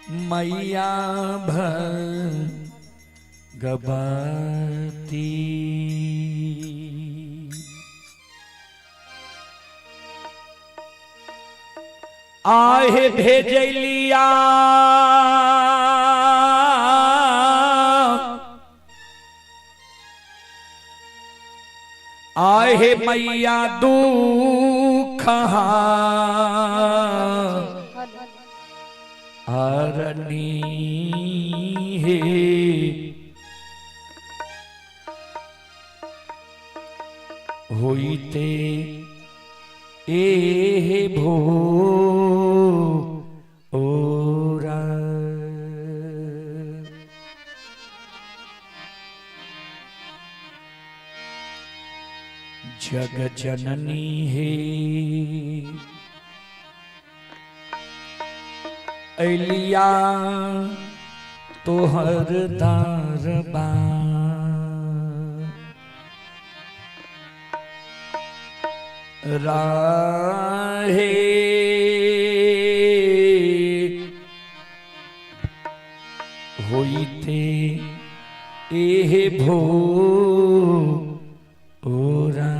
मैया भगवती आहे भेजलिया आहे मैया दुख हरनी हे होइते ए भो ओरा जग जननी हे अलिया तोहर दरबार राहे होइते एहे भो ओरा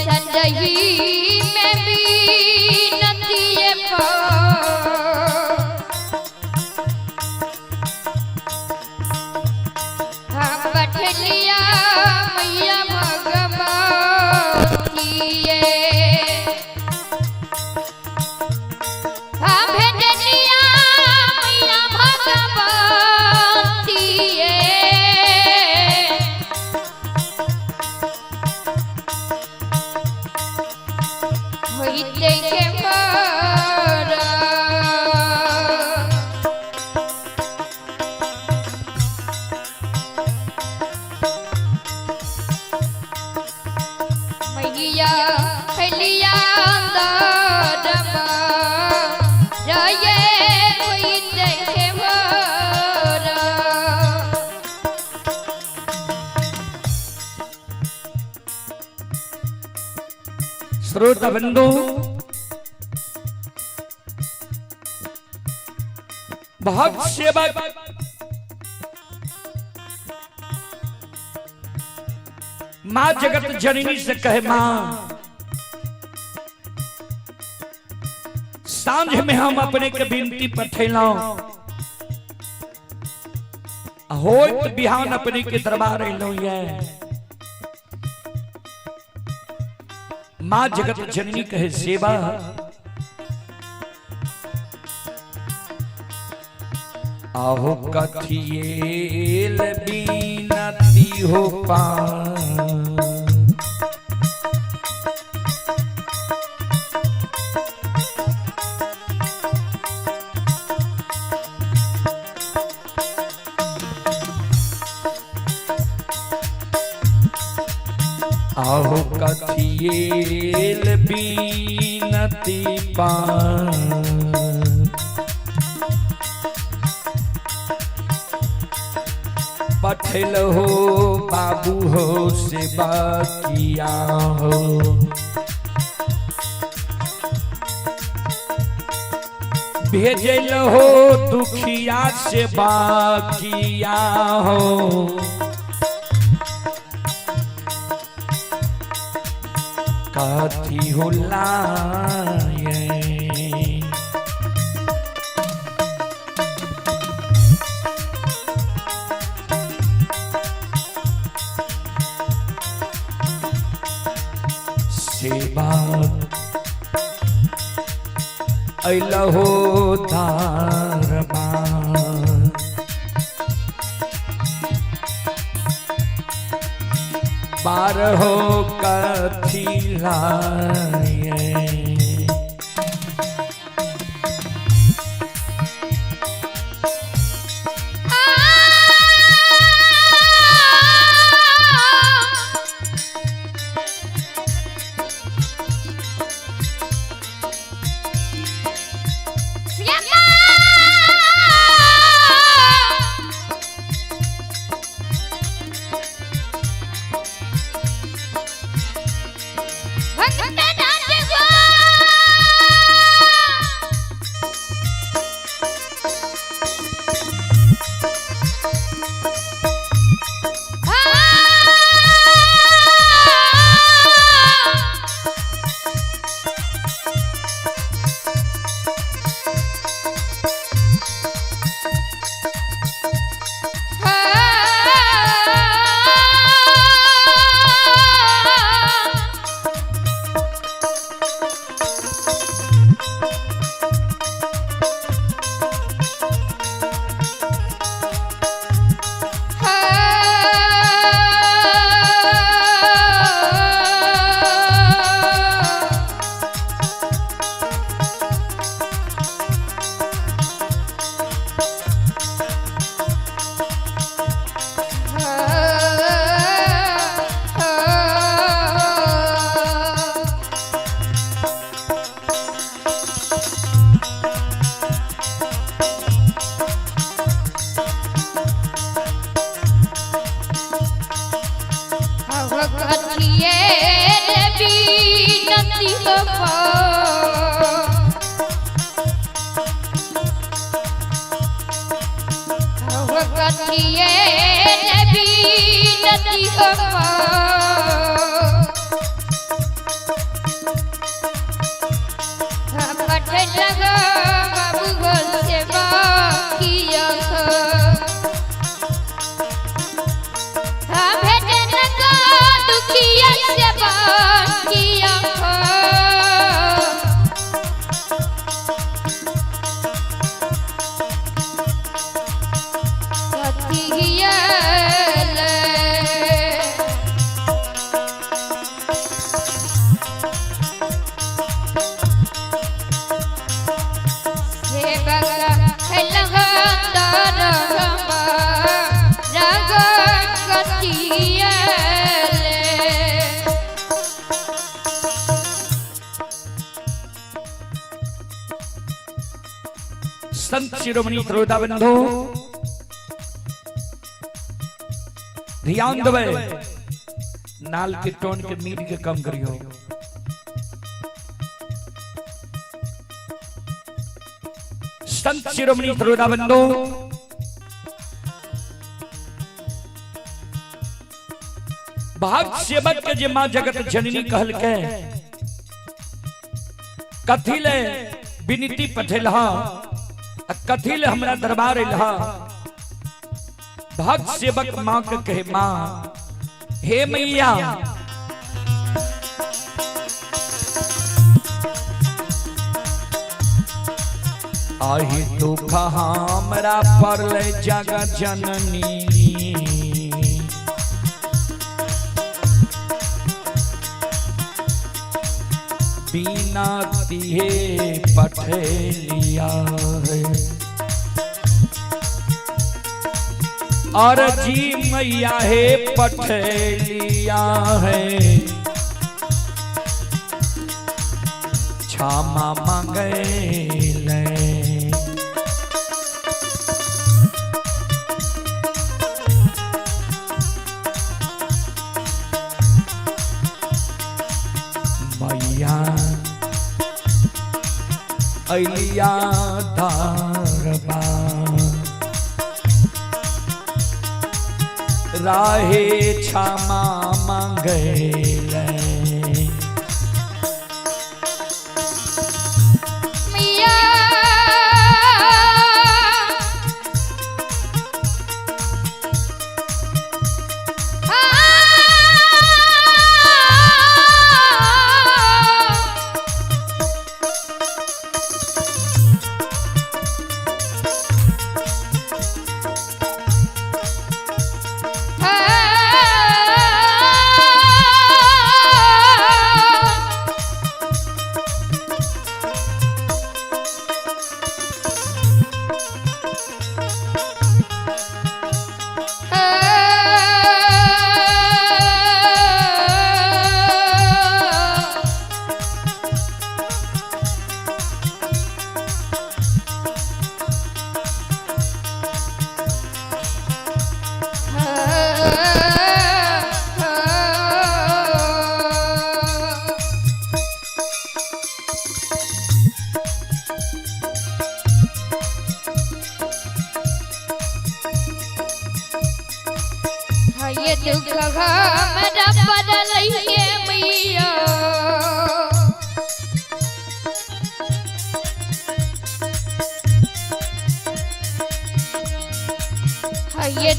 संजही में भी नदिए हाँ बैठलिया मैया भगवती हाँ भेजलिया मैया भगवती देखे मैया फैलिया रे कोई देखे श्रोता बंधु बहुत सेवक मां जगत जननी से कहे मां सांझ में हम अपने के बिनती पठेला होत बिहान अपने के दरबार अलो मां जगत जननी कहे सेवा आहो कथिएल बीनती हो पा आहो कथिएल बीनती पा पठल हो बाबू हो सेवा किया हो भेजल हो दुखिया सेवा किया हो काथी हो लाए सेवा अइलहो दरबार पार हो कथी लाए। संत शिरोमणि श्रोता बंधु ध्यान देवे, नाल के टोन के मीट के कम करियो। संत शिरोमणि श्रोता बंधु भाग सेवक के जे मां जगत जननी कहल के कथिले विनती पठेलहा, कथिल हमरा दरबार इल्हा। भक्त सेवक मां के कहे मां हे मैया आही दुख हमरा परले जग जननी, बिना तिहे पठेलिया है। और जी मैया है पठेलिया है, क्षमा मांगेले। मैया अलिया धारबा राहे क्षमा मांगेले।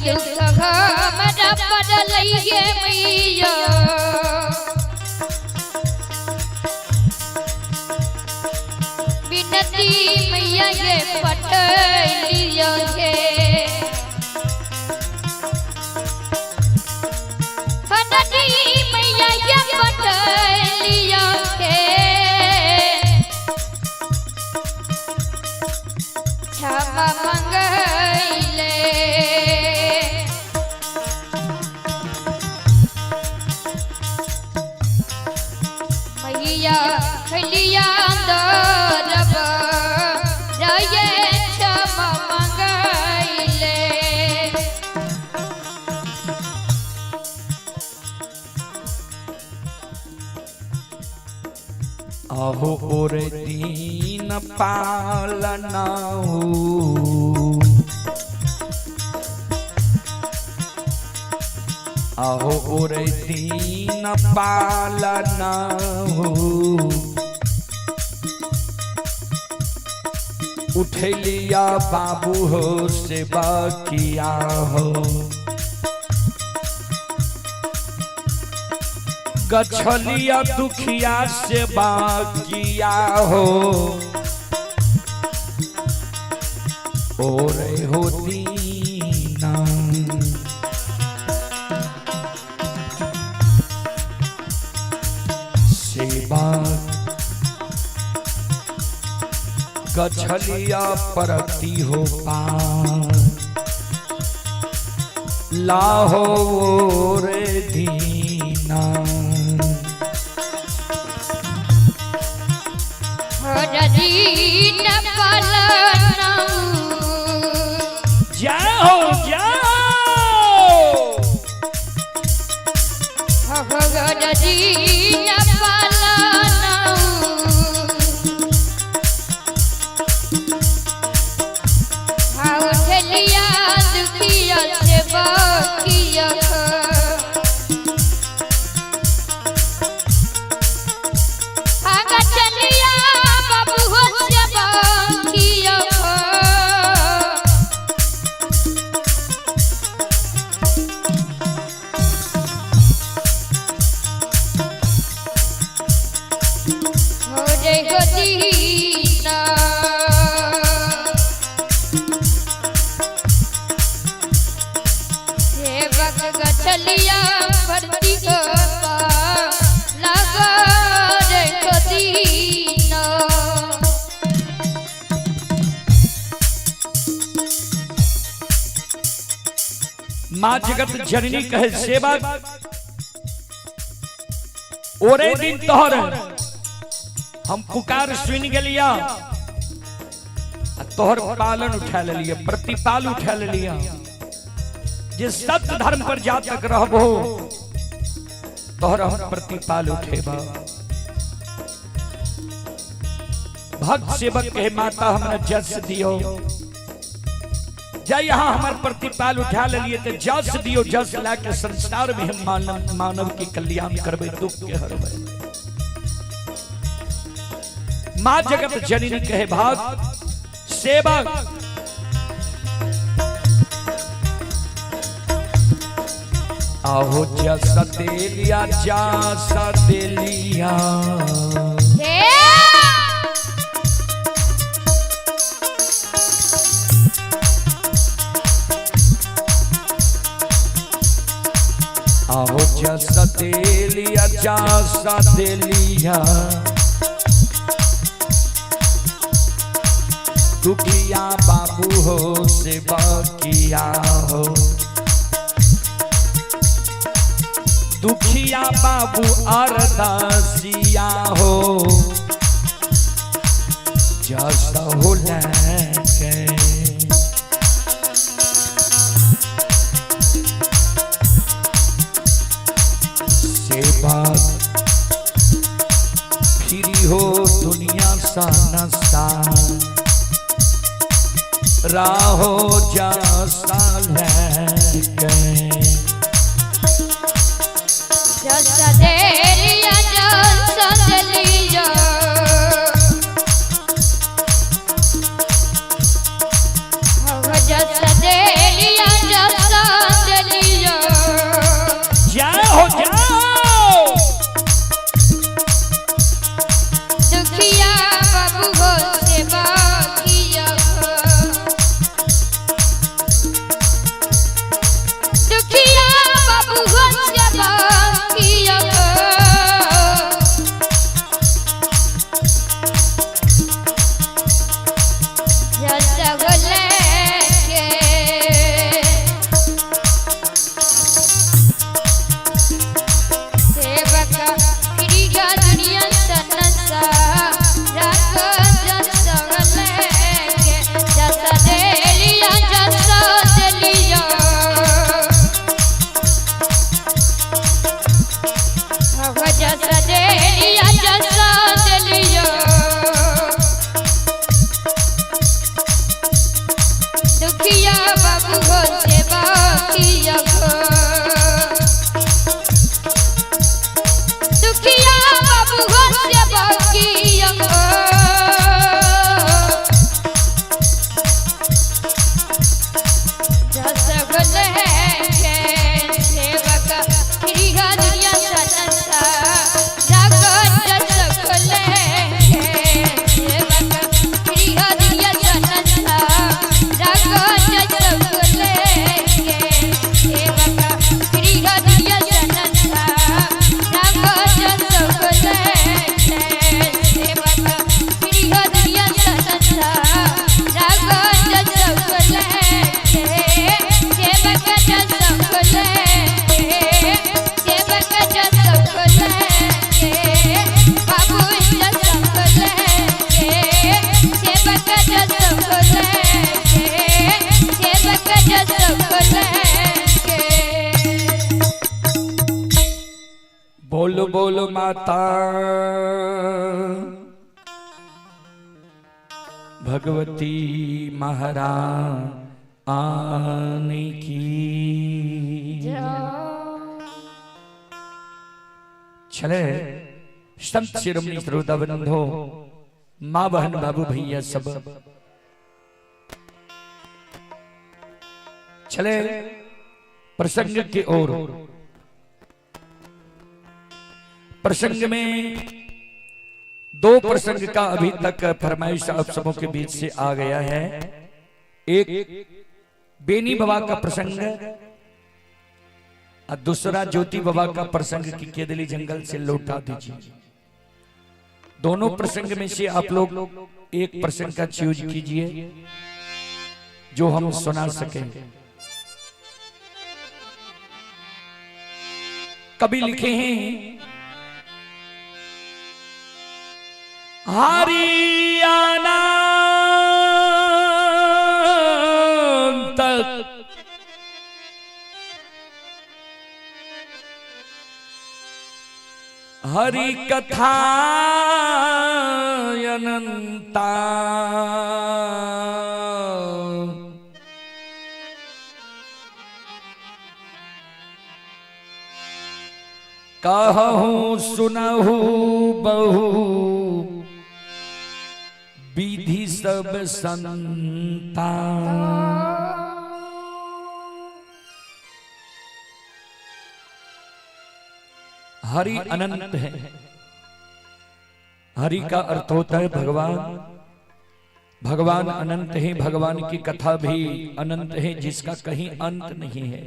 दुख हमरा पड़लैये मैया बिनती मैया ये पटलिया के हनती मैया ये पटलिया के क्षमा मंगले मैया खलिया दरब रये क्षमा मंगले आहो और दीन पालना हो आहो और दीन पालना हो उठलिया बाबू हो सेवा किया हो गछलिया दुखिया सेवा किया हो और हो दीना सेवा गछलिया परती हो पार लाहो रे दीना दीन पालना जाओ जाओ दीन पालना उठलिया दुखिया सेवा किया चलिया बाबू हो सेवा किया हो रे दीना सेवक गछलिया परती को लगा रे दीना माँ जगत जननी कहे सेवा ओरे दिन तोहर हम पुकार सुन गलिया तोहर पालन उठा लिया प्रतिपाल उठा लिया जे सत्य धर्म पर जा तक रहबो तोहर हम प्रतिपाल उठेबा भक्त सेवक कहे माता हमरा जस दियो जा यहाँ हमार प्रतिपाल उठा लिए तो जस दियो जस ला के संसार में हम मानव के कल्याण करबे दुख के हरबे माँ जगत जननी कहे भाग सेवक आहो जस देलिया जस देलिया आहो जस देलिया जस देलिया दुखिया बाबू हो सेवा किया हो दुखिया बाबू अरदासिया हो जस हो लेके सेवा फिरी हो दुनिया सा नसा राहो जसा लेके जसा देलिया जसा देलिया जसा देलिया जसा डेरिया जसा दिलियो दुखिया बाबू हो सेवा किया दुखिया बाबू हो सेवा किया जस बोले सेवक गृह दुनिया सनसा जगत जस बोले सेवक गृह दुनिया सनसा जगत जस बोले सेवक गृह दुनिया सनसा जगत जस बोले सेवक गृह दुनिया सनसा जगत जस बोले सेवक जस बोले सेवक जस बोले बाबू जस बोले सेवक जस बोले सेवक जस बोले बोलो बोलो माता भगवती महारानी की। चले संत शिरोमणि श्रोता बंधो माँ बहन बाबू भैया सब चले प्रसंग की ओर। प्रसंग में दो प्रसंग का अभी तक फरमाइश आप सबों के बीच से आ गया है। एक बेनी बाबा का प्रसंग और दूसरा ज्योति बाबा का प्रसंग की केदली जंगल से लौटा दीजिए। दोनों प्रसंग में से आप लोग एक प्रसंग का चूज कीजिए जो हम सुना सकें। कभी लिखे हैं हरियाणा तक हरि कथा अनंता कहूँ सुनहु बहु विधि सब संता। हरि अनंत है। हरि का अर्थ होता है भगवान। भगवान अनंत है। भगवान की कथा भी अनंत है जिसका कहीं अंत नहीं है।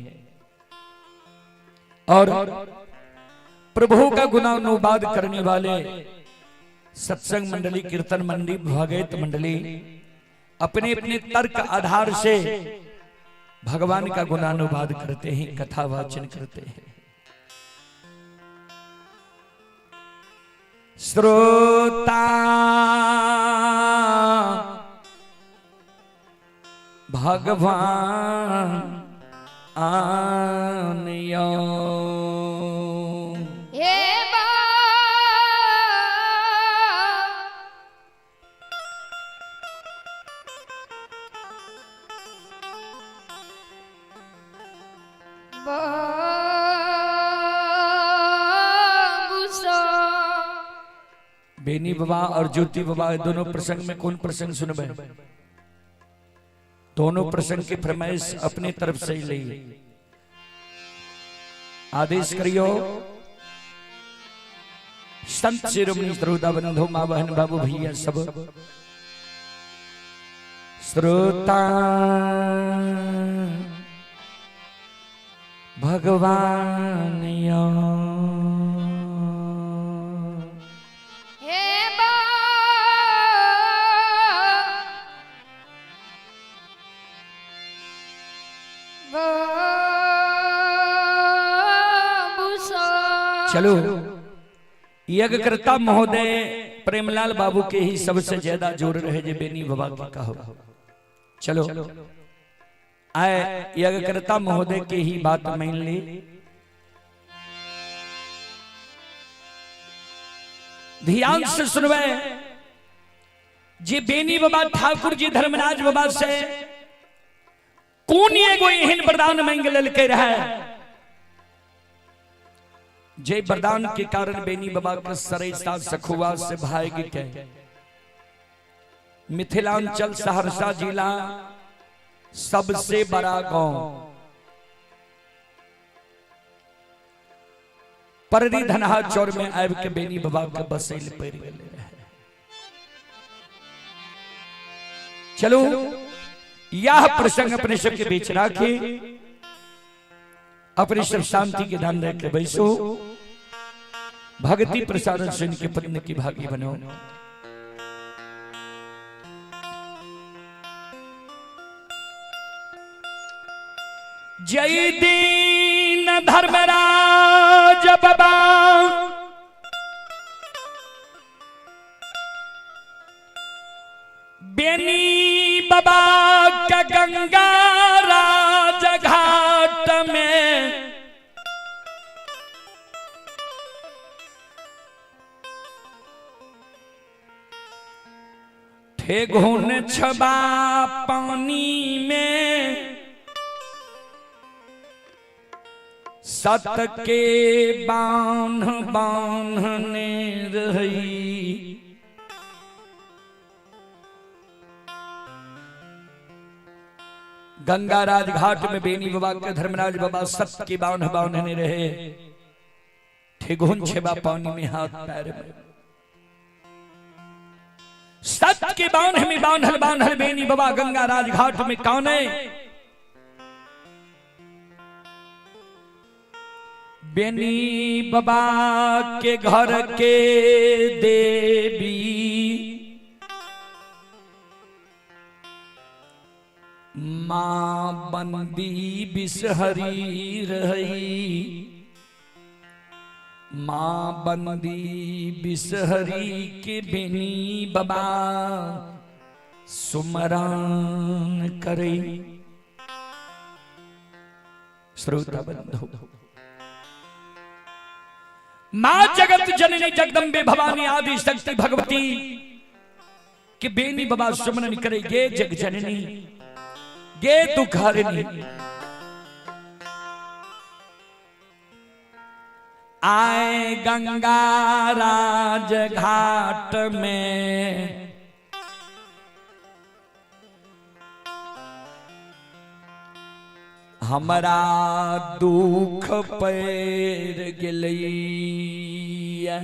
और प्रभु का गुणानुवाद करने वाले सत्संग मंडली, कीर्तन मंडली, भागवत मंडली अपने अपने तर्क आधार से भगवान का गुणानुवाद करते हैं, कथा वाचन करते हैं। श्रोता भगवान आनियो बेनी बाबा और ज्योति बाबा दोनों प्रसंग में कौन प्रसंग सुनबे? दोनों प्रसंग की फरमाइश अपने तरफ से ही ली। आदेश करियो संत शिरोमणि श्रोता बंधु माँ बहन बाबू भैया सब श्रोता भगवान चलो यज्ञकर्ता महोदय प्रेमलाल बाबू के ही सबसे ज्यादा जोर रहे जे बेनी बाबा की कहो। चलो आए यज्ञकर्ता महोदय के ही बात मान ली। ध्यान से सुनवे जी बेनी बाबा ठाकुर जी धर्मराज बाबा से कौन एगो एहन वरदान मांग ललके रहे जे वरदान के कारण बेनी बाबा के सरेसा सखुआ से भाग के मिथिलांचल सहरसा जिला सबसे बड़ा गांव पररी धनहा चौर में आब के बेनी बाबा के बसैल पड़ गए। चलो यह प्रसंग अपने सबके बीच रखे, अपने सब शांति के ध्यान रख के बैसो, भक्ति प्रसारण सुन के पत्नी की भागी बनो। जय दीन धर्मराज बाबा बेनी बाबा का गंगा राज घाट में ठेगुन छबा पानी में सत के बांध बांधने रही। गंगाराज घाट में बेनी बाबा के धर्मराज बाबा सत के बांध बांधने रहे। ठेगुन छबा पानी में हाथ पैर में सत के बांध में बांधल बांधल बेनी बाबा गंगाराज घाट में कौने बेनी बाबा के घर के देवी मां बंदी बिसहरी रही। मां बंदी बिसहरी के बेनी बाबा सुमरान करे। श्रोता बंधु, मां जगत जननी जगदम्बे भवानी आदि शक्ति भगवती के बेनी बाबा सुमरन करे। गे जग जननी गे दुखहरनी आए गंगा राज घाट में हमारा दुख पैर गेलैया।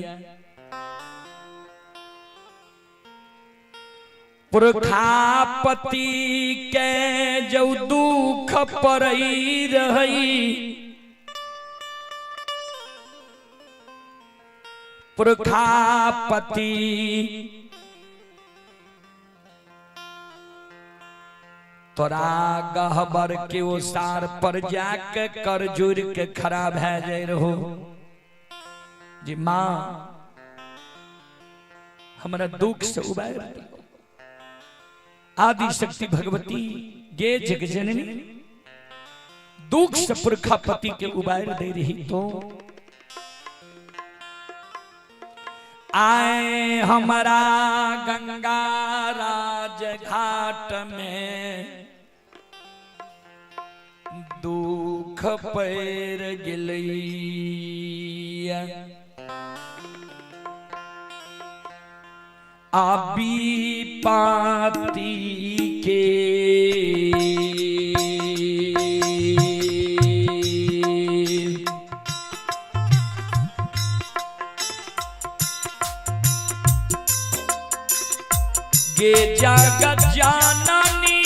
पुरखापति के जो दुख पड़ई रही। पुरखापति तोरा गहबर के ओ सार पर जाके कर जुड़ के खड़ा भै जाए रहो। जी मां हमारा दुख से उबार दियो। आदि शक्ति भगवती गे जग जननी दुख से पुरखापति के उबार दे रही तो आए हमारा गंगा राज घाट में दुख पैर गिलैया। आबी पाती के गे जगत जाननी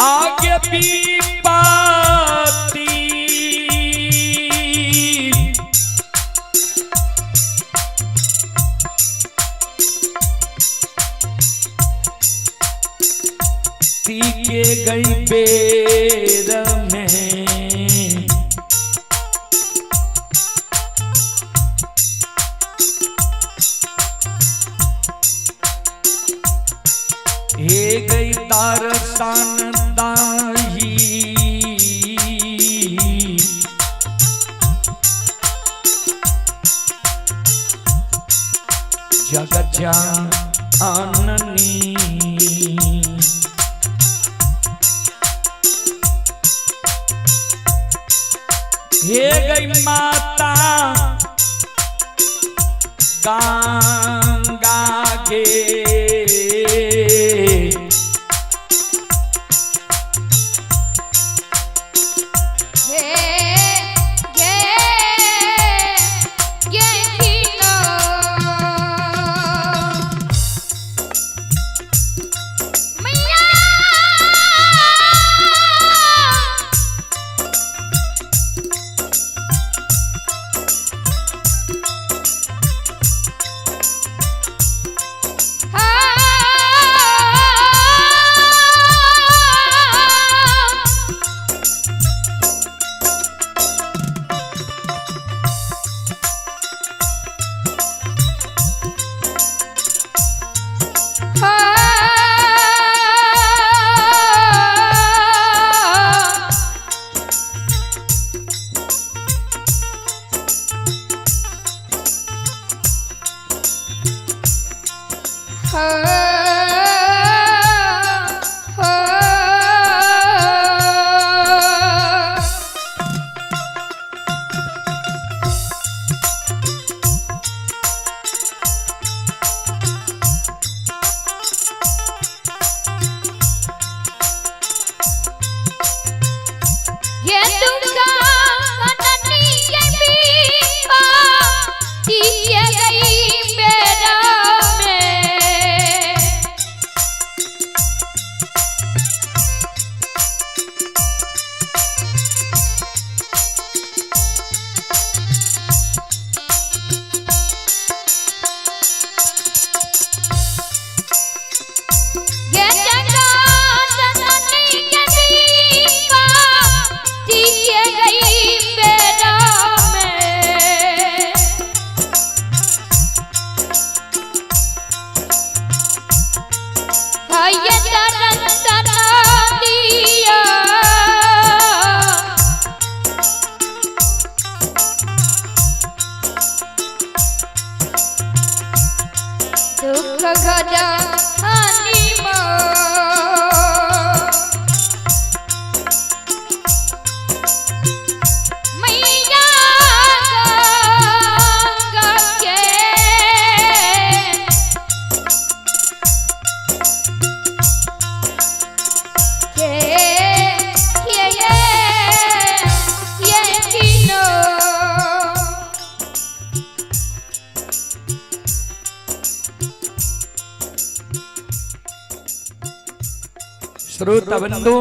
आगे भी पाती के गई बेर में हे गई तारसान दाही जगत जाननी हे गई माता गंगा के श्रोता बंधु,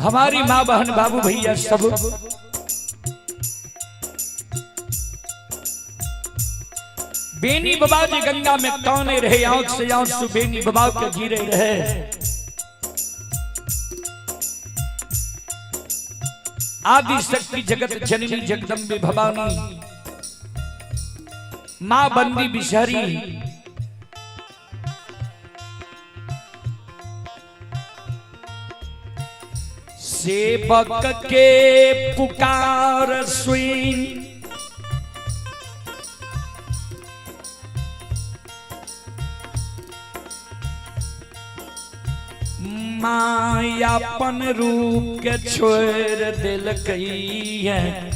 हमारी माँ बहन बाबू भैया सब बेनी बाबा जी गंगा में कौने रहे, आंख से आंसू बेनी बाबा के गिरे रहे। आदि शक्ति जगत जननी जगदम्बे भवानी माँ बंदी बिशहरी सेवक के पुकार सुन मायापन रूप के छोड़ दिल कई है।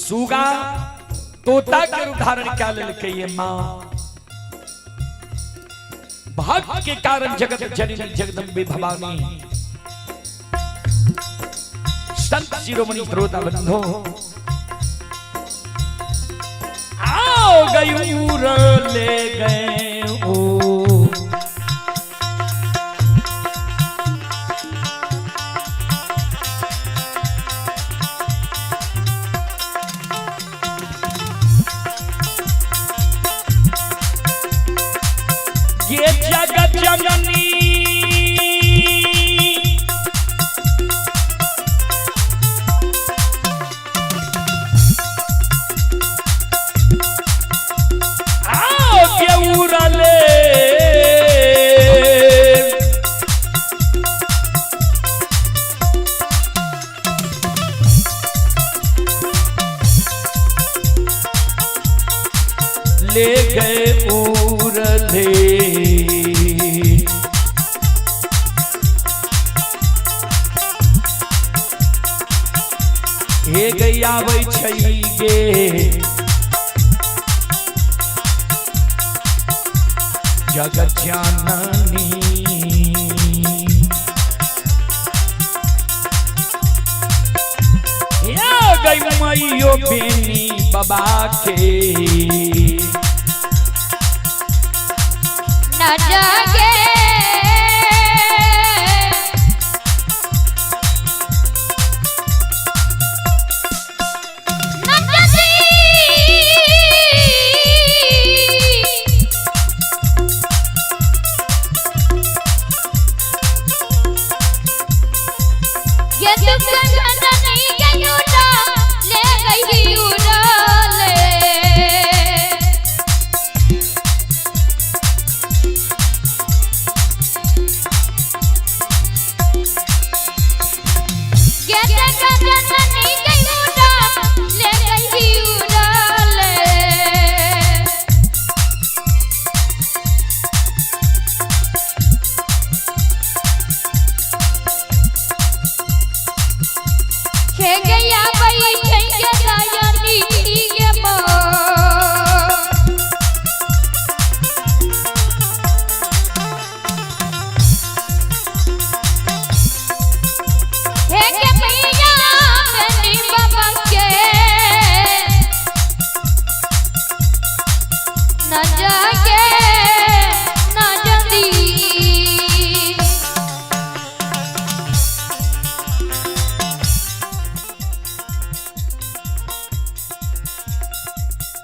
सुगा तोता के उदाहरण क्या ले ये माँ भाग्य के कारण जगत जननी जगदम्बे भवानी संत शिरोमणि श्रोता बंधो आओ गयूर ले गए ओ ये जगत जननी ले गए उड़ले। हे गैया बै छै गे जगत जननी, गई मैयो बेनी बाबा के न जागे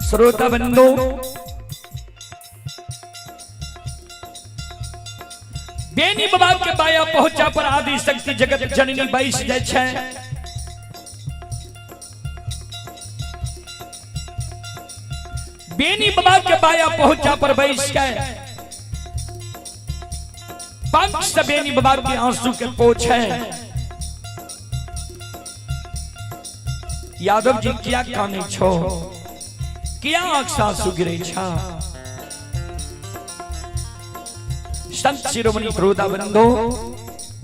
श्रोता बंधु, बेनी बाबा के बाया पहुंचा पर आदि शक्ति जगत जननी बैस जाय छै। बेनी बाबा के बाया पहुंचा पर बैस के पंख से बेनी बाबा के आंसू के पोछे। यादव जी क्या काने छो, क्या आंखा सुगिरे छा। संत शिरोमणि श्रोता बंधो,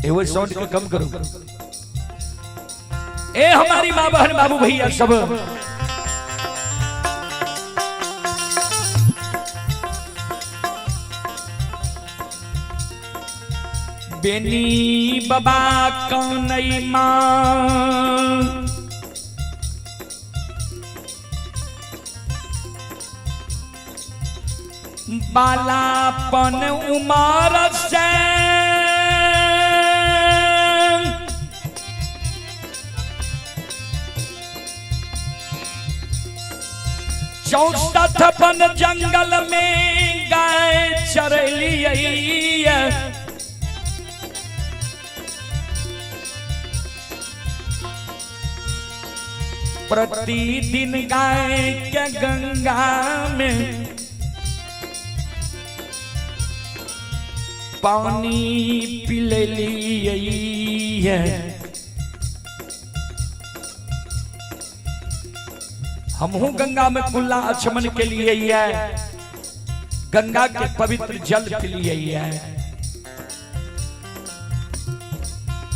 एवं साउंड को कम करो। ए हमारी माँ बहन बाबू भैया सब, बेनी बाबा कौनई माँ बालापन उमर से चौसठ बन जंगल में गाय चरलिए। प्रतिदिन गाय के गंगा में पानी पिललिए। हमहू गंगा में कुल्ला आचमन के लिए गंगा के पवित्र जल के लिए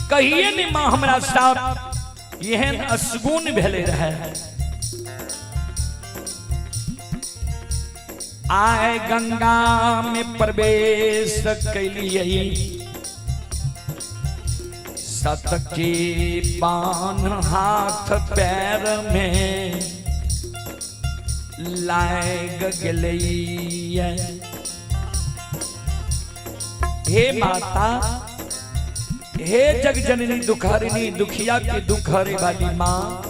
कहिए नहीं माँ हमरा साथ यह असगुन भेले रहे। आए गंगा में प्रवेश कैलिए, सत के बान हाथ पैर में लाग गलिए। हे माता, हे जगजननी दुखारिणी, दुखिया के दुख हरे वाली माँ,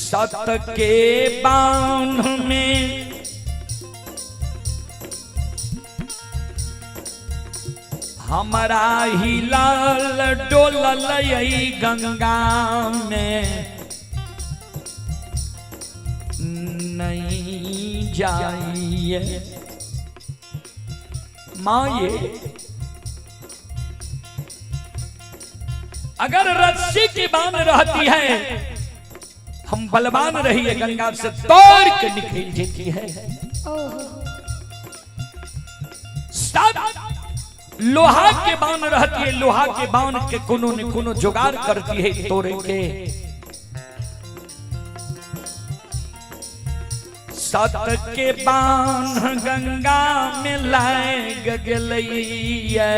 सत के बांध में हमारा ही लाल डोलल गंगा में नहीं जाइए। माँ ये अगर रस्सी की बांध रहती है हम बलवान रहिए गंगा से तोड़ के निकल जाती है। लोहा के बाण रहती है, लोहा के बाण के कोनो न कोनो जुगाड़ करती है तोड़े के। सत के बाण गंगा में लाग गलैया,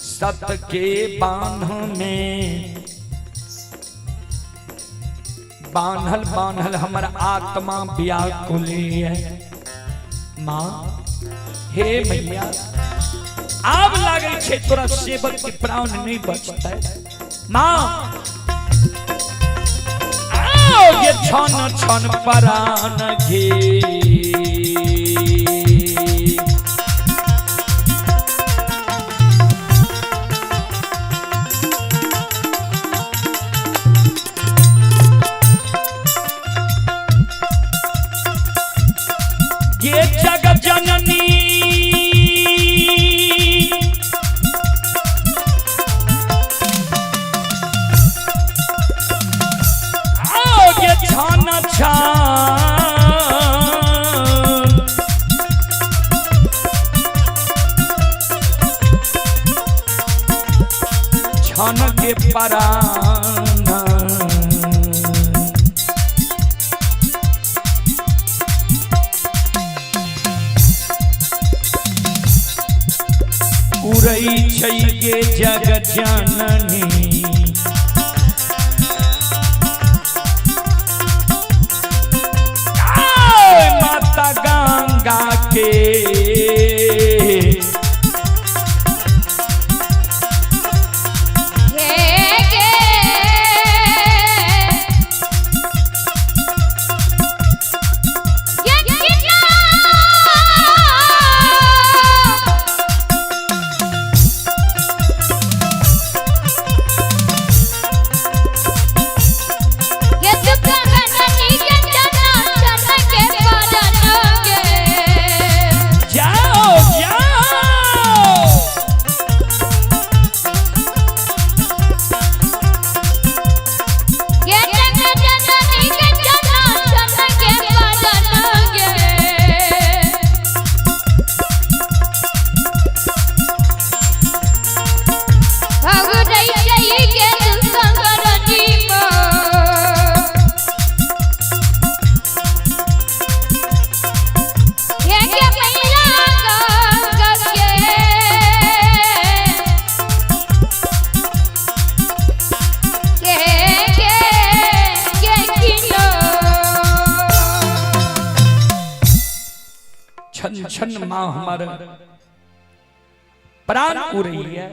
सत के बाण में बान्हल बान्हल हमर आत्मा व्याकुल है। माँ हे मैया आब लागे छे तोरा सेवक के प्राण नहीं बचता। माँ आओ ये छन छन प्राण घे, ये जगत जननी आओ ये छान छान के परान उड़ै छै ये जगत जननी, माता गंगा के छन छन माँ हमारा प्राण उड़ी है।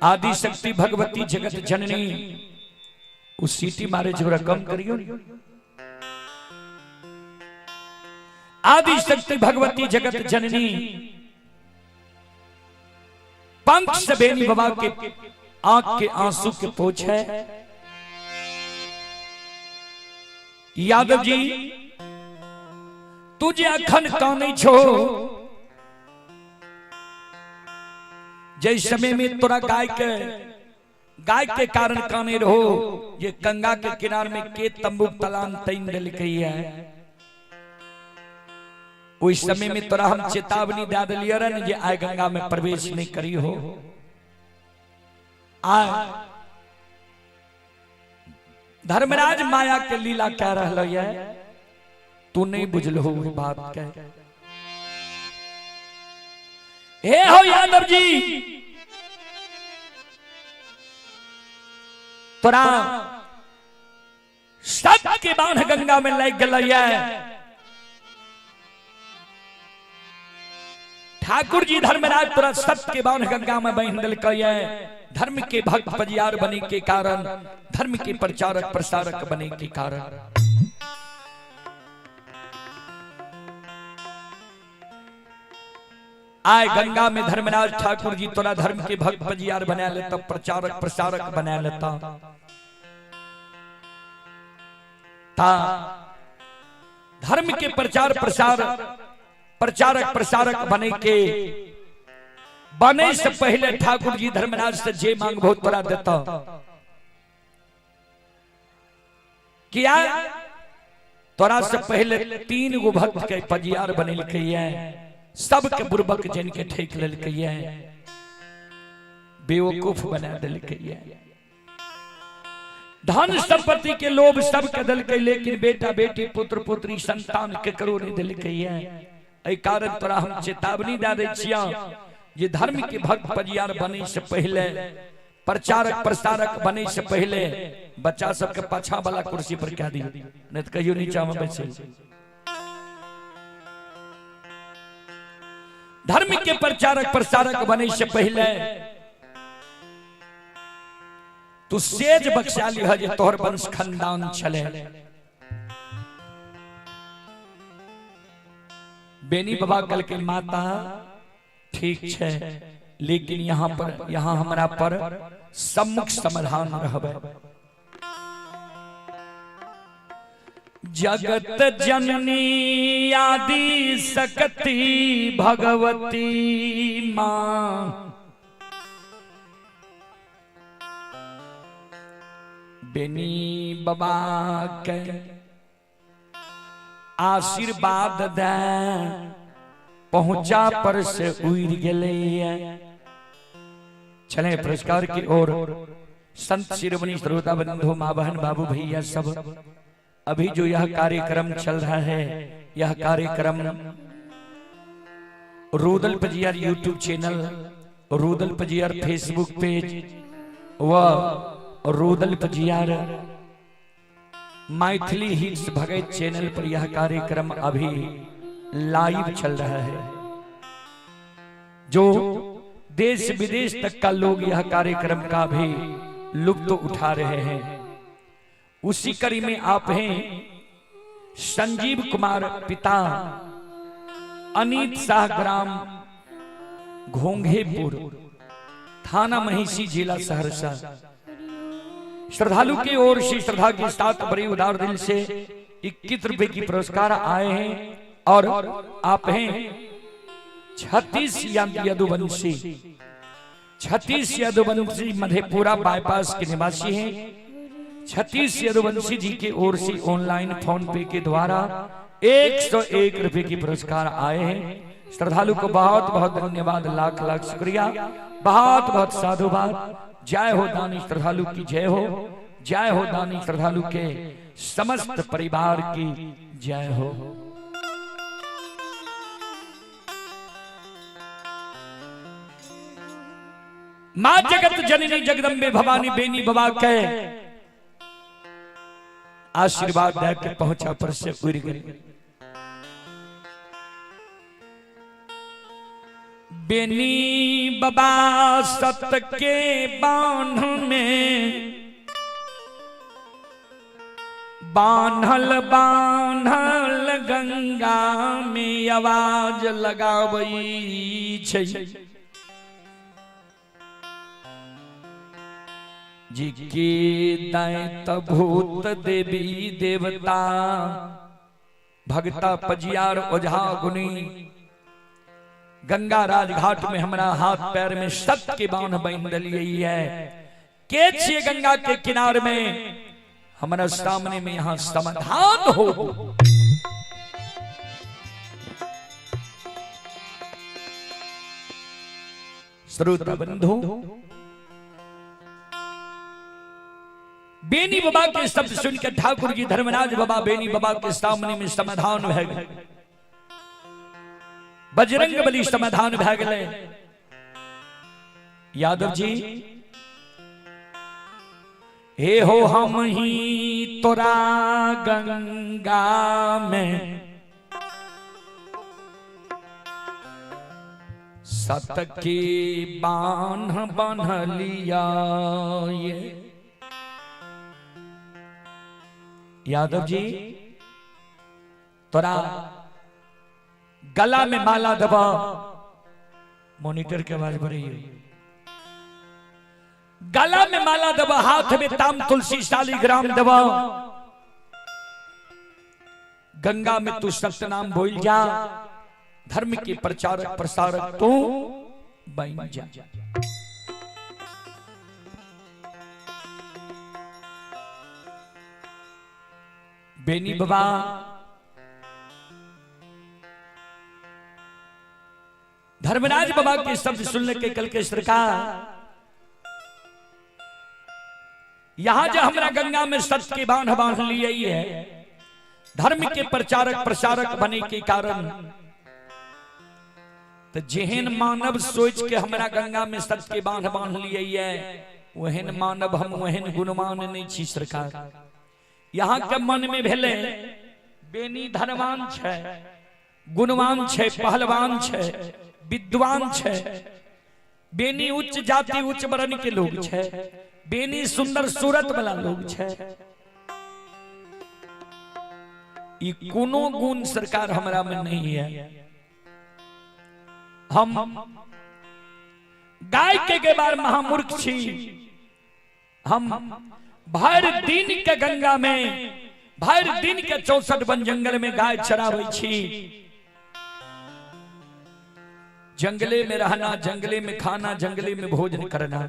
आदि शक्ति भगवती जगत जननी उस सीटी मारे जो रकम करियो। आदि शक्ति भगवती जगत जननी पंख से बेनी बाबा के आंख के आंसू के पोछ है। यादव जी तुझे अखन काने छो, जैसे समय में तोरा गाय के कारण काने रहो, ये गंगा के किनारे में के तंबू तलान तैन दिल गई है। उस समय में तोरा हम चेतावनी दे दिलिए रन जे आय गंगा में प्रवेश नहीं करी हो। आ धर्मराज माया के लीला कह रहा है, तू नहीं बुझल हो बात कह। हे हो यादव जी तोरा सत्य के बाण गंगा में लग गया। ठाकुर जी धर्मराज तोरा सत्य के बाण गंगा में बहन दिल धर्म के भक्त पजियार बने के कारण, धर्म के प्रचारक प्रसारक बने के कारण। आय गंगा में धर्मराज ठाकुर जी तोरा धर्म के भक्त पजियार बना लेता, प्रचारक प्रसारक बना लेता। धर्म के प्रचारक प्रसारक बने के बने से पहले ठाकुर जी धर्मराज से जे मांग बहुत तोरा देता किया। तोरा से पहले 3 गो भक्त के पजियार बनेलकै है, सबके बुर्बक जन के ठेक लेलकै है, बेवकूफ बना देलकै है। धन संपत्ति के लोभ सबके देलकै, लेकिन बेटा बेटी पुत्र पुत्री संतान केकरो नहीं देलकै है। एहि कारण तोरा हम चेतावनी दे दै छिया जे धर्म के भक्त पजियार बने से पहले, प्रचारक प्रसारक बने से पहले बच्चा सबके पाछा वाला कुर्सी पर कह दियो, नहीं तो कहियो नीचा में बैठे। धर्म के प्रचारक प्रसारक बने से पहले तू सेज बख्शाली है जे तोहर वंश खानदान चले। बेनी बाबा कल के माता ठीक है, लेकिन यहाँ हमरा पर सम्मुख समाधान रहबे। जगत जननी आदि सकती भगवती मां, बेनी बाबा के आशीर्वाद दे पहुंचा पर से उड़ गए। चले पुरस्कार की ओर। संत शिरोमणि श्रोता बंधु मां बहन बाबू भैया सब, अभी जो यह कार्यक्रम चल रहा है, यह कार्यक्रम Rudal Pajiyar YouTube channel, Rudal Pajiyar Facebook page व रुदल पजियार मैथिली हिट्स भगत चैनल पर यह कार्यक्रम अभी लाइव चल रहा है। जो देश विदेश तक का लोग यह कार्यक्रम का भी लुत्फ उठा रहे हैं। उसी कड़ी में आप हैं संजीव कुमार पिता अनीत शाह, ग्राम घोंघेपुर, थाना महिषी, जिला सहरसा। श्रद्धालु की ओर से श्रद्धा के साथ बड़े उदार दिल से 21 रुपए की पुरस्कार आए हैं। और आप हैं छत्तीस यदुवंशी, छत्तीस यदुवंशी मधेपुरा बाईपास के निवासी हैं। छत्तीस यदुवंशी जी की ओर से ऑनलाइन फोन पे के द्वारा 101 रुपए की पुरस्कार आए हैं। श्रद्धालु को बहुत बहुत धन्यवाद, लाख लाख शुक्रिया, बहुत बहुत साधुवाद। जय हो दानी श्रद्धालु की जय हो, जय हो दानी श्रद्धालु के समस्त परिवार की जय हो। मां जगत जननी जगदम्बे भवानी बेनी बाबा के आशीर्वाद देकर पहुंचा पर से उड़ गए। बेनी बाबा सत के बांध में बान्हल बान्हल गंगा में आवाज लगावई छै। जी के दैत भूत देवी देवता भगता पजियार ओझा गुनी गंगा राज घाट में हमारा हाथ पैर में सत के बांध बांध दिलिए है। के छिए गंगा के किनारे में हमारा सामने में यहाँ समाधान हो। श्रोता बंधु, बेनी बाबा के शब्द सुनकर ठाकुर जी धर्मराज बाबा बेनी बाबा के सामने में समाधान भए गए। बजरंग बली समाधान भए गए। यादव जी, हे हो हम ही तोरा गंगा में सत के बांध बन्हलिया। यादव जी, तोरा गला में माला दबा। मॉनिटर की आवाज बढ़ रही है। गला में माला दबा, हाथ में ताम तुलसी शालिग्राम दबा। गंगा में तू सत्य नाम बोल जा। धर्म के प्रचारक प्रसारक तू बन जा। बेनी बाबा धर्मराज बाबा के शब्द सुनने के कल के सरकार यहां जो हमरा गंगा में सत्य के बांध बांध लिए है, धर्म के प्रचारक प्रसारक बने के कारण तो जेहन मानव सोच के हमरा गंगा में सत्य के बांध बांध लिए है, वहन मानव हम वहन गुणवान नहीं छी सरकार। यहाँ के मन में भेले बेनी धनवान छे, गुणवान छे, पहलवान छे, विद्वान छे, बेनी उच्च जाति उच्च वर्ण के लोग छे, बेनी सुंदर सूरत वाला लोग छे। ये कोनो गुण सरकार हमरा में नहीं है। हम गाय के बार महामूर्ख छी। हम भर दिन के गंगा में, भर दिन के 64 वन जंगल में गाय चरावे छी। जंगले में रहना, जंगले में खाना, जंगले में भोजन करना।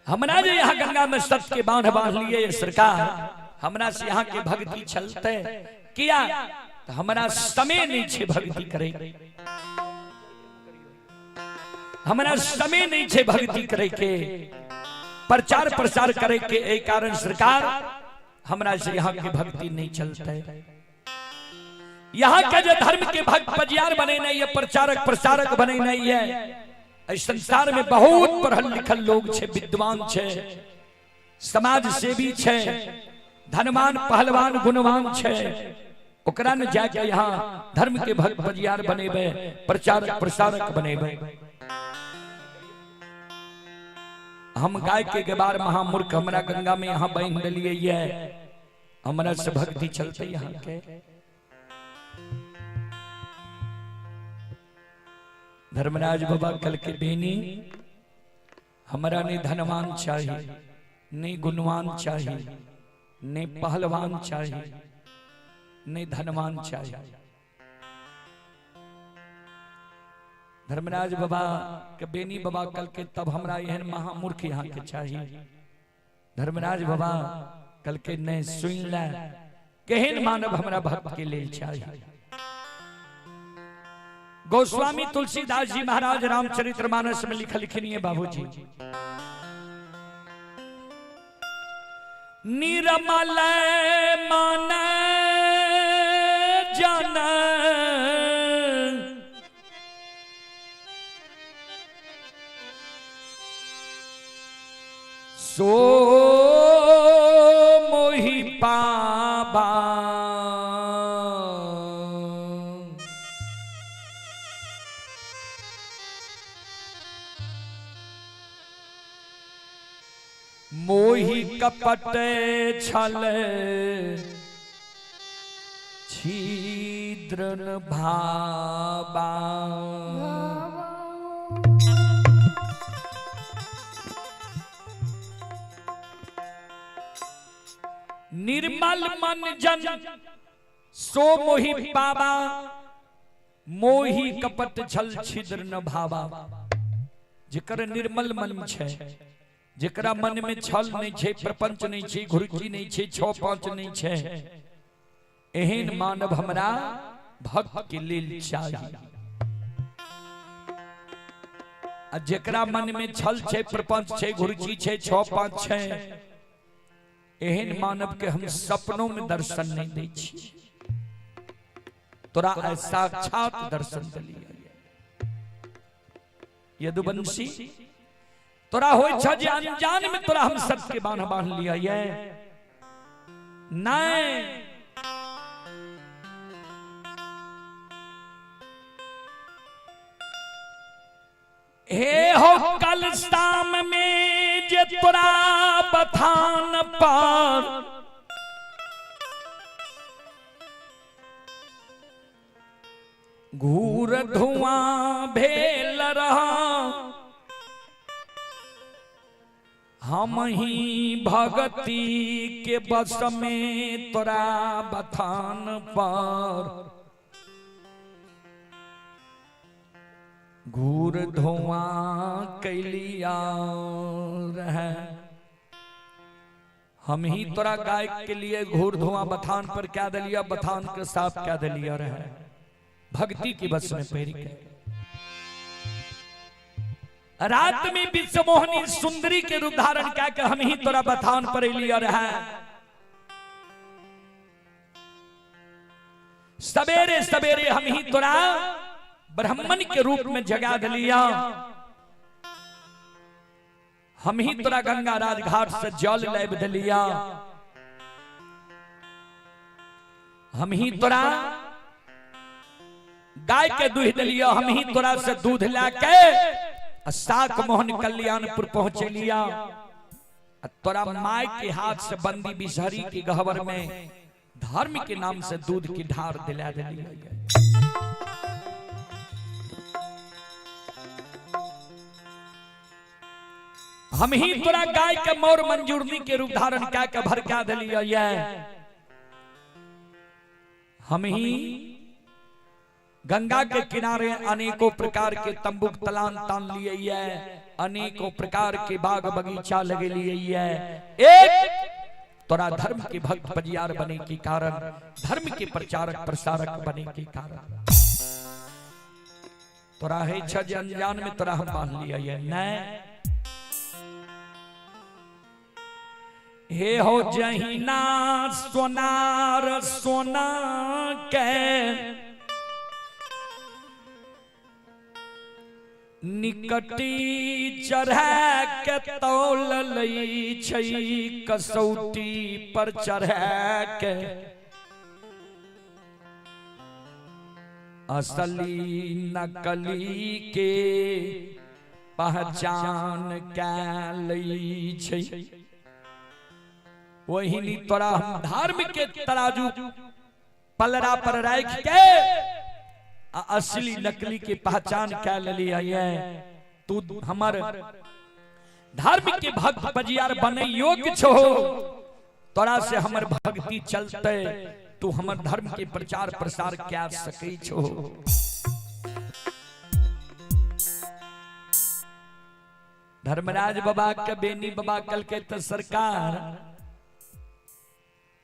हमरा जो यहाँ गंगा में सत्य के बांध बांध लिए सरकार, हमरा से यहाँ के भक्ति चलते किया तो हमरा समय नहीं छे भक्ति करे, हमरा समय नहीं छे भक्ति करे के, प्रचार प्रसार करे के। एक कारण सरकार हमरा से यहाँ के भक्ति नहीं चलते। यहाँ के जो धर्म के भक्त पजियार बने नहीं है, प्रचारक प्रसारक बने नहीं है। इस संसार में बहुत पढ़ल लिखल लोग छे, विद्वान छे, समाज सेवी छे, धनवान पहलवान गुणवान छे। ओकरा ने जाके यहाँ धर्म के भक्त पजियार बनेबे, प्रचारक प्रसारक बनेबे। हम गाय के बार महामूर्ख हमरा गंगा में यहाँ बहन डलिए ये, हमरा से भक्ति चलते यहाँ के। धर्मराज बाबा कल के बेनी हमरा ने धनवान चाहिए, नहीं गुणवान चाहिए, नहीं पहलवान चाहिए, नहीं धनवान चाहिए। धर्मराज बाबा के बेनी बाबा कल के तब हमरा यहन महामूर्ख यहाँ के चाहिए। धर्मराज बाबा कल के नहीं सुन ला केहन मानव हमरा भक्त के लिए चाहिए। गोस्वामी तुलसीदास जी महाराज रामचरितमानस में लिखनी बाबूजी, निर्मल मन जन सो मोहि पाबा, मोहि कपट छल छिद्रन भाबा। निर्मल मन जन सो मोहि पाबा, मोहि कपट छल छिद्र न भाबा। जेकर निर्मल मन छे, जेकरा मन में छल नहीं छे, प्रपंच नहीं छे, घुरकी नहीं छे, 6-5 नहीं छे, एहन मानव हमरा भक्त के लेल चाहिए। आ जेकरा मन में छल छे, प्रपंच छे, घुरकी छे, 6-5 छे, एहन मानव के हम सपनों में दर्शन नहीं दै छी। तोरा साक्षात दर्शन दिलिए यदुवंशी। तोरा होय छ जे अनजान में तोरा हम सबके बांध बांध लिया ये नहीं। हे हो कल शाम में जे तोरा बथान पर घूर धुआं भेल रहा, हम ही भगती के बस में तोरा बथान पर घूर धुआं कैलिया रहे। हम ही तोरा गायक के लिए घूर धुआं बथान पर क्या दलिया, बथान के साथ क्या दलिया रहे। भक्ति की बस में पैर के रात में विश्व मोहनी सुंदरी के रूप धारण क्या के हम ही तोरा बथान पर लिया रहे। सवेरे सवेरे हम ही तोरा ब्राह्मण के रूप में जगा दिलिया। हम ही तोरा गंगा राज घाट से जल लाइब दिलिया। हम ही तोरा गाय के दूध दिलिया। हम ही तोरा से दूध लाके साक मोहन कल्याणपुर पहुंचे लिया। तोरा माय के हाथ से बंदी बिसहरी की गहवर में धर्म के नाम से दूध की ढार दिला दिलिया। हम ही तोरा गाय के मोर मंजूरनी के रूप धारण क्या के भर क्या दिलिया। हम ही गंगा के किनारे अनेकों प्रकार के तंबू तलान तान लिए। अनेकों प्रकार के बाग बगीचा लगे लिए। एक तोरा धर्म के भक्त बजियार बने के कारण, धर्म के प्रचारक प्रसारक बने के कारण तोरा है छज अनजान में तोरा हम बांध लिया। न हे हो जहिना सोनार सोना के निकटी चढ़ा के तौल लई छई कसौटी पर चढ़ा के असली नकली के पहचान क्या लई छई। वही तोरा हम धार्मिक के तराजू पलड़ा पर रख के असली नकली की पहचान क्या लिया है। तू हमर धार्मिक के भक्त बजियार बने योग्य छो। तोरा से हमर भक्ति चलते तू हमर धर्म के प्रचार प्रसार क्या सके छो। धर्मराज बाबा के बेनी बाबा कल के तो सरकार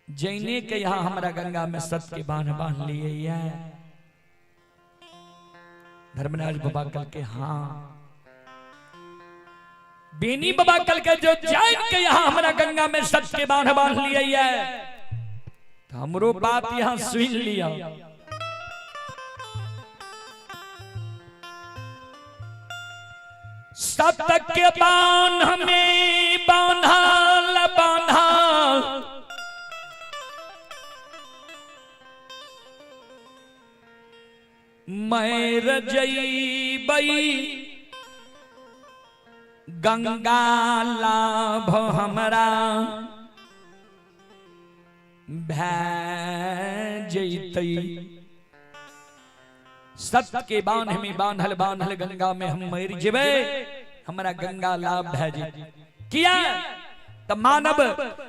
जैने के यहाँ हमारा गंगा में सत के बांध बांध लिए। धर्मराज बाबा कल के हाँ बेनी बाबा कल के जो जैन के यहाँ हमारा गंगा में सत के बांध बांध लिए। तो हमरो बात यहाँ सुन लिया। सत के बांध हमें बांधल बांधल मैर जईबई गंगा लाभ हमरा भैजतई। सत्य के बांध में बांधल बांधल गंगा में हम मैर जेबे हमरा गंगा लाभ भैजे किया। तो मानव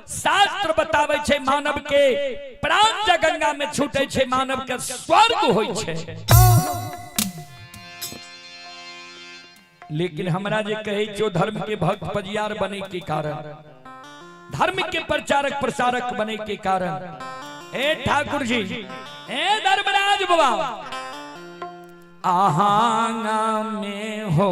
शास्त्र बतावे छे मानव के प्राण ज गंगा में छूटे छे मानव के स्वर्ग होय छे। लेकिन हमरा जे कहे जो धर्म के भक्त बजियार बने के कारण, धर्म के प्रचारक प्रसारक बने के कारण, ए ठाकुर जी, ए धर्मराज बाबा आहांगा में हो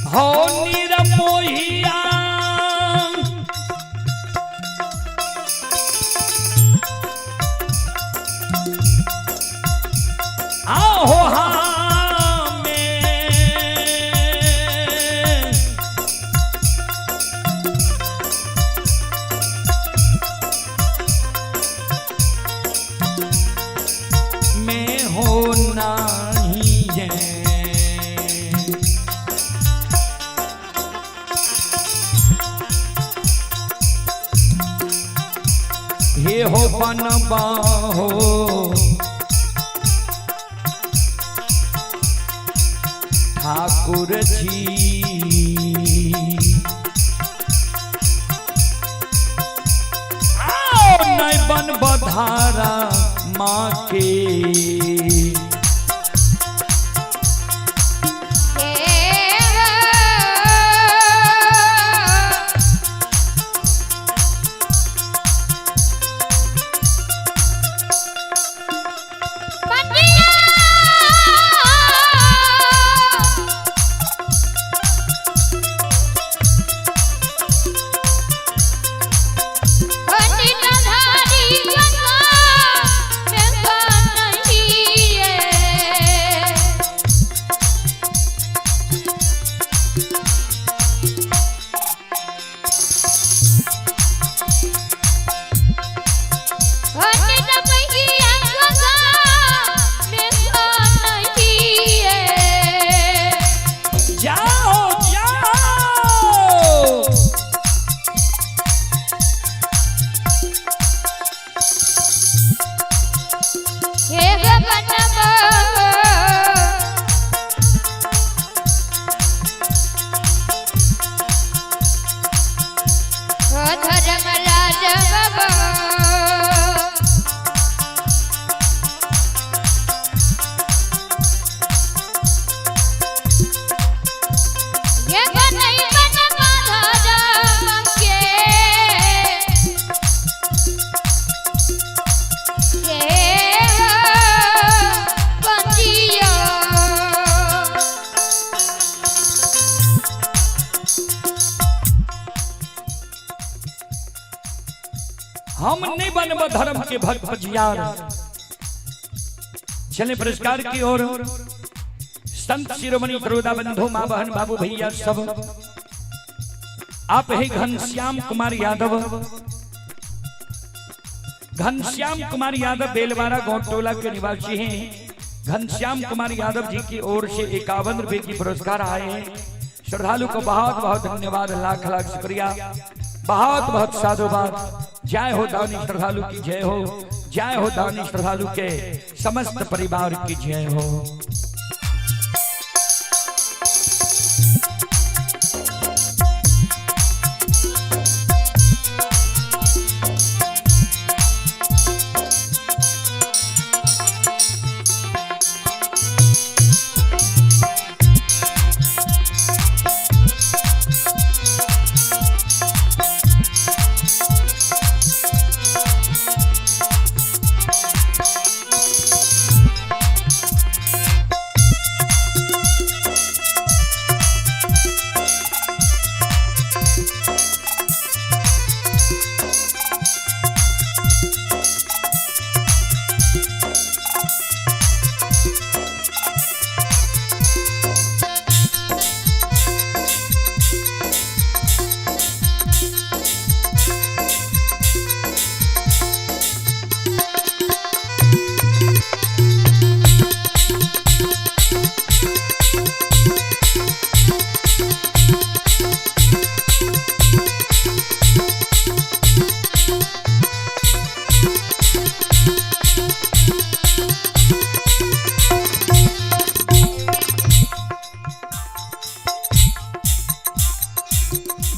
हो निरमोहिया हो बनबा हो ठाकुर जी नहीं बन बधारा माँ के हम नहीं बनब धर्म के भक्त भजियार। चले पुरस्कार की ओर संत शिरोमणि करोदा बंधु माँ बहन बाबू भैया सब। आप है घनश्याम कुमार यादव। घनश्याम कुमार यादव बेलवारा गौटोला के निवासी हैं। घनश्याम कुमार यादव जी की ओर से 51 रुपए की पुरस्कार आए हैं। श्रद्धालु को बहुत बहुत धन्यवाद, लाख लाख शुक्रिया, बहुत बहुत साधुवाद। जय हो दानी श्रद्धालु की जय हो, जय हो दानी श्रद्धालु के समस्त परिवार की जय हो।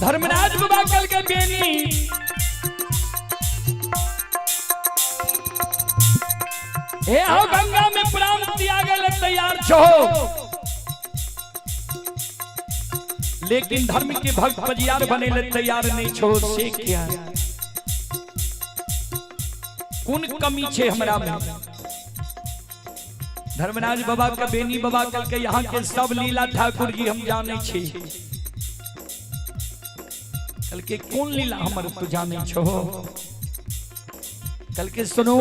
धर्मराज बाबा कल के बेनी हे हो गंगा में प्राण दिया गए तैयार छो, लेकिन धर्म के भक्त बजियार बने ले तैयार नहीं छो। से क्या कौन कमी छे हमरा में? धर्मराज बाबा का बेनी बाबा कल के यहाँ के सब लीला ठाकुर जी हम जाने छे। कल के कौन लीला हमर तो जाने छो? कल के सुनो,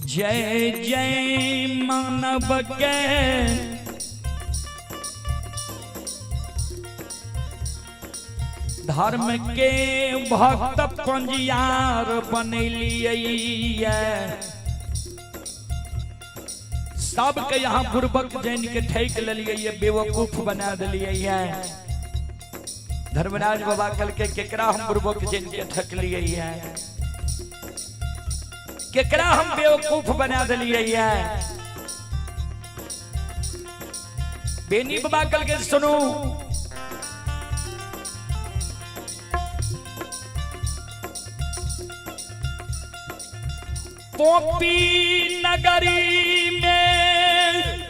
जय जय मानव के धर्म के भक्त पंजियार बनलिए। सबके यहाँ बुर्बक जैन के ठेक लिये, बेवकूफ बना दिलिए। धर्मराज बाबा कल के केकरा हम बुर्बक जिनके ठक लिए हैं, केकरा हम बेवकूफ बना दिलिए हैं। बेनी बाबा कल के सुनो, पोपी नगरी में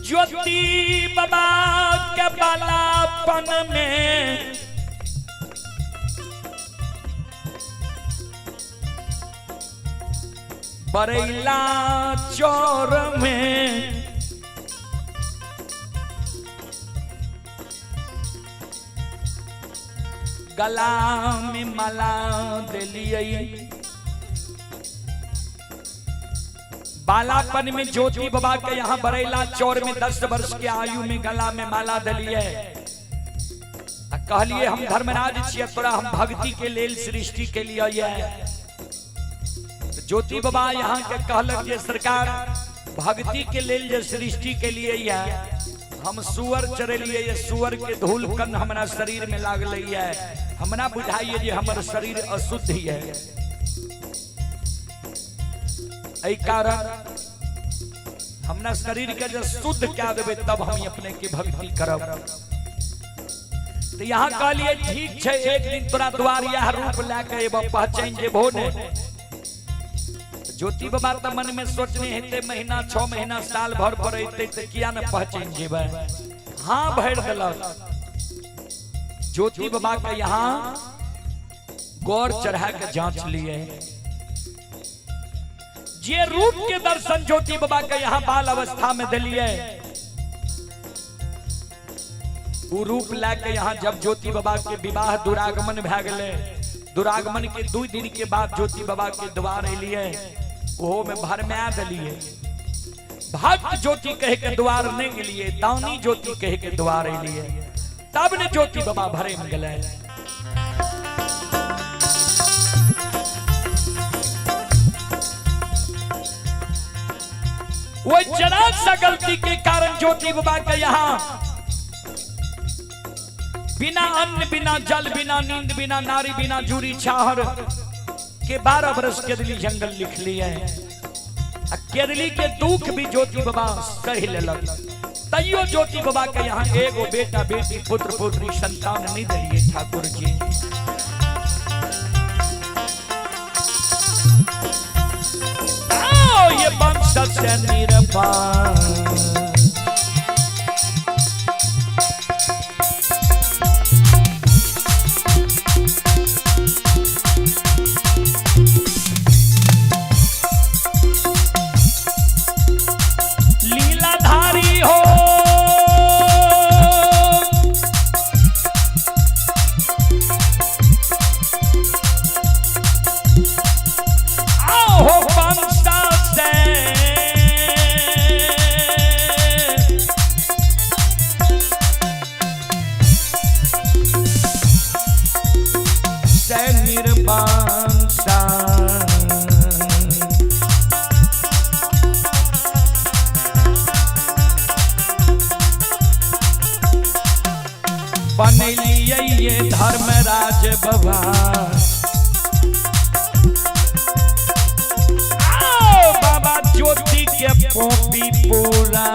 ज्योति बाबा के बालापन में बरैला चौर में गला में माला दिलिए। बालापन में ज्योति बाबा के यहाँ बरैला चौर में 10 वर्ष के आयु में गला में माला दिलिए। कहलिए हम धर्मराज छियै, तोरा हम भक्ति के लेल सृष्टि के लिए ये। ज्योति बाबा यहाँ के कहलक जे सरकार भक्ति के लेल जे सृष्टि के लिए ये, हम सुअर चरलिए, ये सुअर के धूल कन हमारा शरीर में लागल है, हमरा बुझाइए जे हमर शरीर अशुद्ध है। एहि कारण हमरा शरीर के जब शुद्ध क्या देवे तब हम अपने की भक्ति करब। तो यहाँ कहलिए ठीक है, एक दिन तोरा द्वार यह रूप लेके पहचान जेबो ने। ज्योति बाबा तो मन में सोचने हेते महीना 6 महीना साल भर पर अते तो किया न पहचान जेबे। हाँ भर दिलक। ज्योति बाबा के यहाँ गौर चढ़ा के जांच लिए, जे रूप के दर्शन ज्योति बाबा के यहाँ बाल अवस्था में दिलिए। वो रूप लेके यहाँ जब ज्योति बाबा के विवाह दुरागमन भे गए, दुरागमन के 2 दिन के बाद ज्योति बाबा के द्वार एलिए, वो में भरमा दिलिए। भक्त ज्योति कहे के द्वार नहीं गेलिए, दानी ज्योति कहे के द्वार एलिए। तब ने ज्योति बाबा भरे में गए। वो जरा सा गलती के कारण ज्योति बाबा के यहाँ बिना अन्न, बिना जल, बिना नींद, बिना नारी, बिना जूरी छाहर के 12 वर्ष केदली जंगल लिख लिए। केदली के दुख भी ज्योति बाबा सह लेलक। तैयो ज्योति बाबा के यहाँ एगो बेटा बेटी पुत्र पुत्री संतान नहीं दिलिए ठाकुर जी। ये वंश से निर्वाण लीलाधारी हो, आओ वंश बनलिए ये धर्मराज बाबा। आओ बाबा ज्योति के पोपी पूरा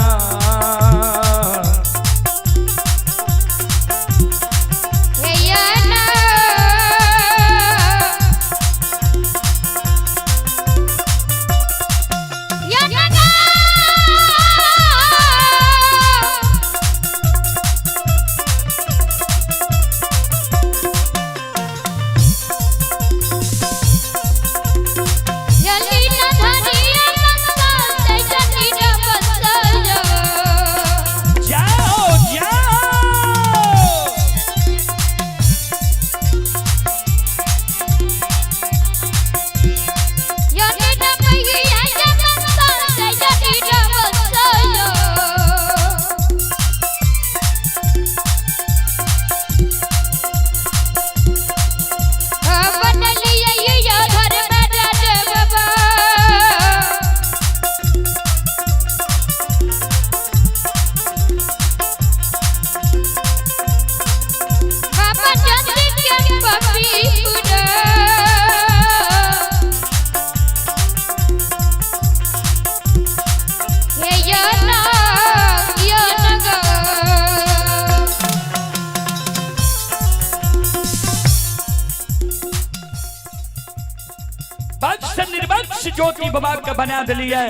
बाबा के बना दिलिए।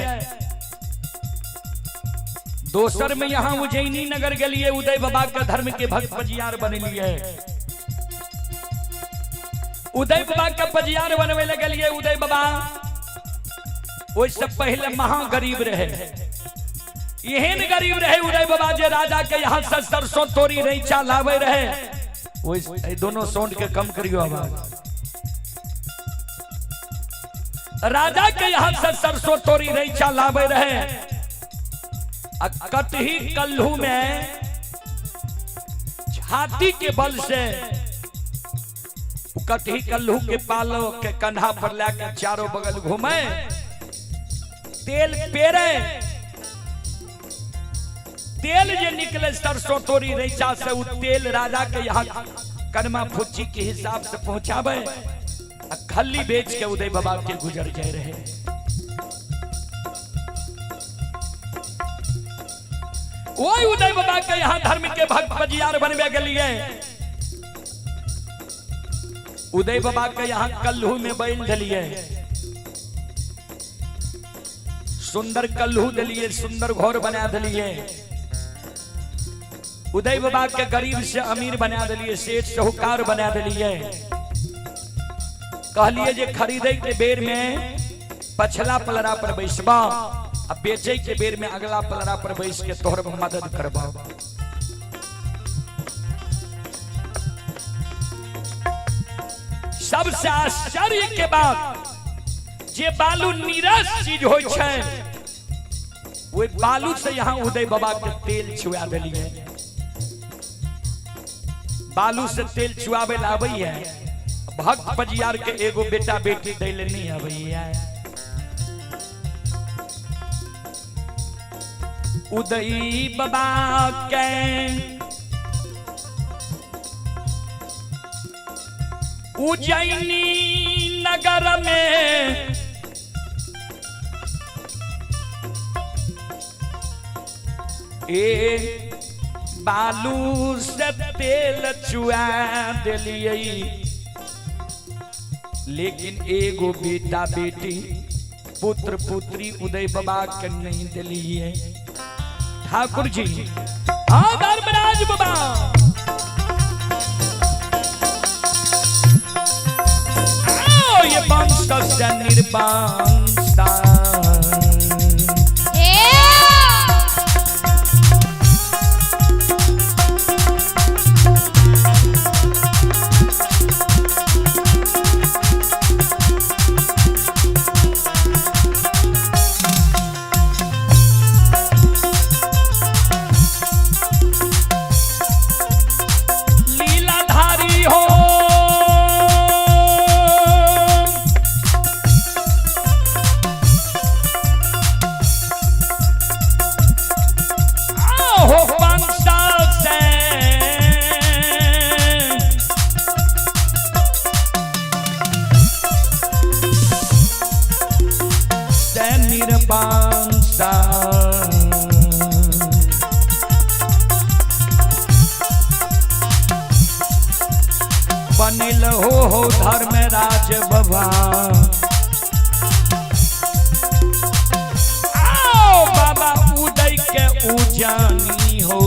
दोसर में यहाँ उज्जैनी नगर के लिए उदय बाबा के धर्म के भक्त पजियार बनलिए। उदय बाबा के पजियार बनवे लगे उदय बाबा उससे पहले महा गरीब रहे। यहन गरीब रहे उदय बाबा जे राजा के यहाँ से सरसों तोरी रैंचा लावे रहे। दोनों साउंड के कम करियो आवाज। राजा के यहाँ से सरसों तोरी रैंचा लावे रहे। कटही कल्लू में छाती के बल से कटही कल्लू के पालो के कंधा पर लाके चारों बगल घूमे, तेल पेरे, तेल जे निकले सरसों तोरी रैंचा से उ तेल राजा के यहाँ कनमा फुच्ची के हिसाब से पहुंचावे। खल्ली बेच के उदय बाबा के गुजर जाए रहे। वही उदय बाबा के यहाँ धर्म के भक्त पजियार बनवे गलिए। उदय बाबा के यहाँ कल्लू में बैल दिलिए, सुंदर कल्लू दिलिए, सुंदर घर बना दिलिए। उदय बाबा के गरीब से अमीर बना दिलिए, सेठ साहूकार बना दिलिए। कहलिए जे खरीदे के बेर में पछला पलरा पर बैसबा, अब बेचे के बेर में अगला पलरा पर बैस के तोहर मदद करबा। सबसे आश्चर्य के बात जे बालू नीरस चीज होय छै, वो बालू से यहाँ उदय बाबा के तेल छुआ दिलिए। बालू से तेल छुआवे लाबै है। भक्त पजियार के एगो बेटा बेटी दैले नहीं आबैया। उदय बाबा के उज्जैनी नगर में बालू से तेल चुआ दिलिए, लेकिन एगो बेटा बेटी पुत्र पुत्री उदय बाबा के नहीं दिलिए। ठाकुर जी हाँ धर्मराज बाबा ये वंश से निर्वंशता बनिल हो धर्मराज बाबा। आओ बाबा उदय के उजानी हो,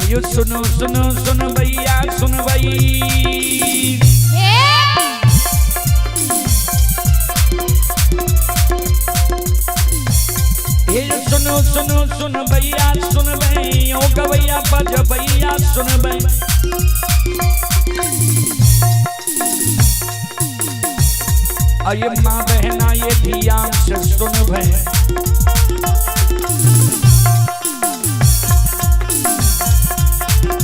यो सुनो सुनो सुन भैया सुन भई ये सुनो सुनो सुन भैया सुन भई ओ गवैया बज भैया सुन भई अये माँ बहना ये ध्यान से सुन भई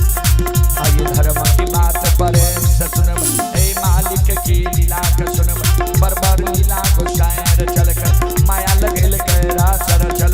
धर्म की बात पर सुन हे मालिक की लीला का सुन बरबर लीला को शायर चल कर माया लगेल कर रासर चल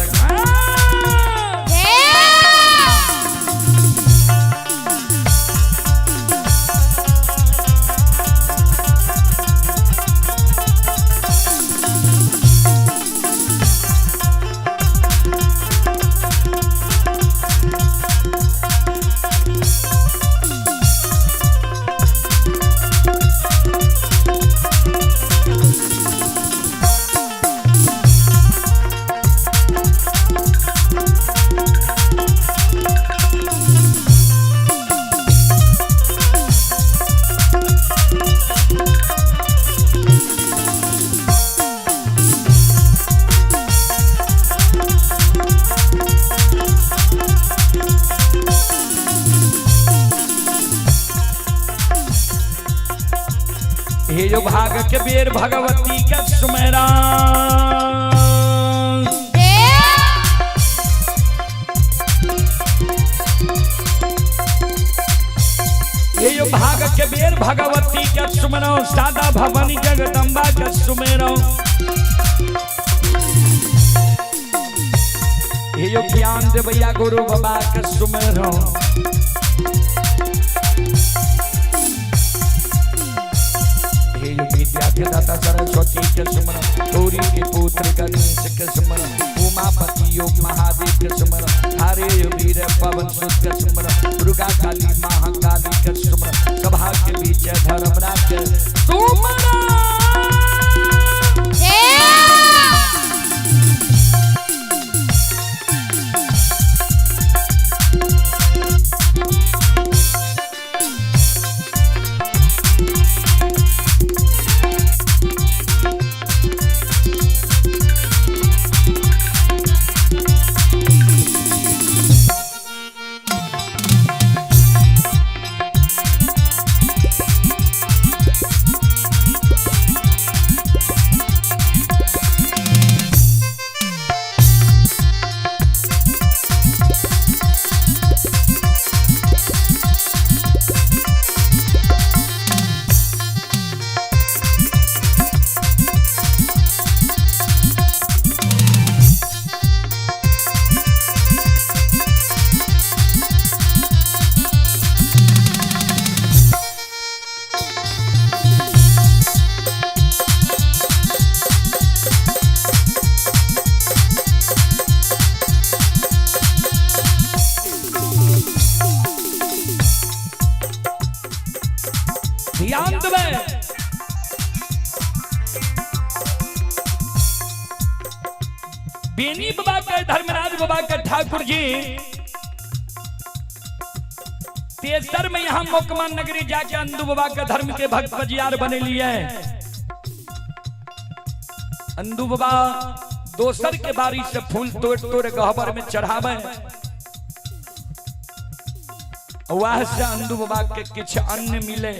हे जो भाग के बेर भगवती का सुमेरा हे जो भाग के बेर भगवती का सुमेरो सादा भवानी जगदम्बा का सुमेरो हे जो ज्ञान दे भैया गुरु बाबा का सुमेरो विद्या के दाता सरस्वती के सुमरन गौरी के पुत्र गणेश के सुमरन उमापति योग महादेव के सुमरन हरे वीर पवन सुत के सुमरन दुर्गा काली महाकाली के सुमरन सभा के बीच धर्मराज के सुमरन ध्यान देवे बेनी बाबा के धर्मराज बाबा के ठाकुर जी तेसर में यहाँ मोकमान नगरी जाके अंदू बाबा के धर्म के भक्त बजियार बने लिए अंदू बाबा दोसर के बारी से फूल तोड़ तोड़ गहबर में चढ़ावे वह से अंदू बाबा के किछ अन्न मिले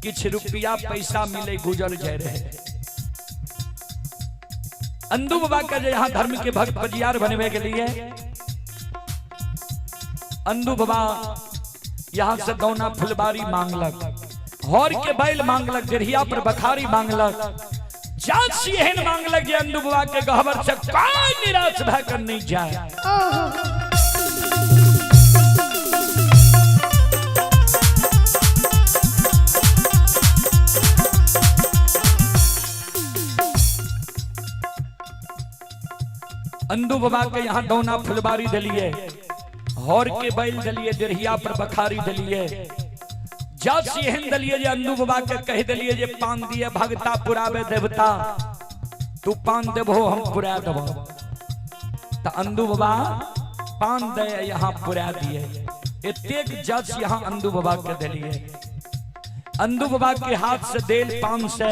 किछ रुपया पैसा मिले गुजर जाए रहे अंदू बाबा का जो यहाँ धर्म के भक्त बजियार बनवे के लिए अंदू बाबा यहाँ से गौना फुलबारी मांगलक हौर के बैल मांगलक जरिया पर बखारी मांगलक जात एहन मांगलक जे अंदू बाबा के गहबर से कोई निराश भकर नहीं जाए अंदू बाबा के यहाँ दौना फुलबारी दलिए हौर के बैल दलिए देरहिया पर बखारी दलिए जब एहन दलिए जे अंदू बाबा के कह दलिए जे पान दिए भगता पुरावे देवता तू पान देबो हम पुरा देबो त अंदू बाबा पान दे यहाँ पुरा दिए एतेक जस यहाँ अंदू बाबा के दिलिए। अंदू बाबा के हाथ से देल पान से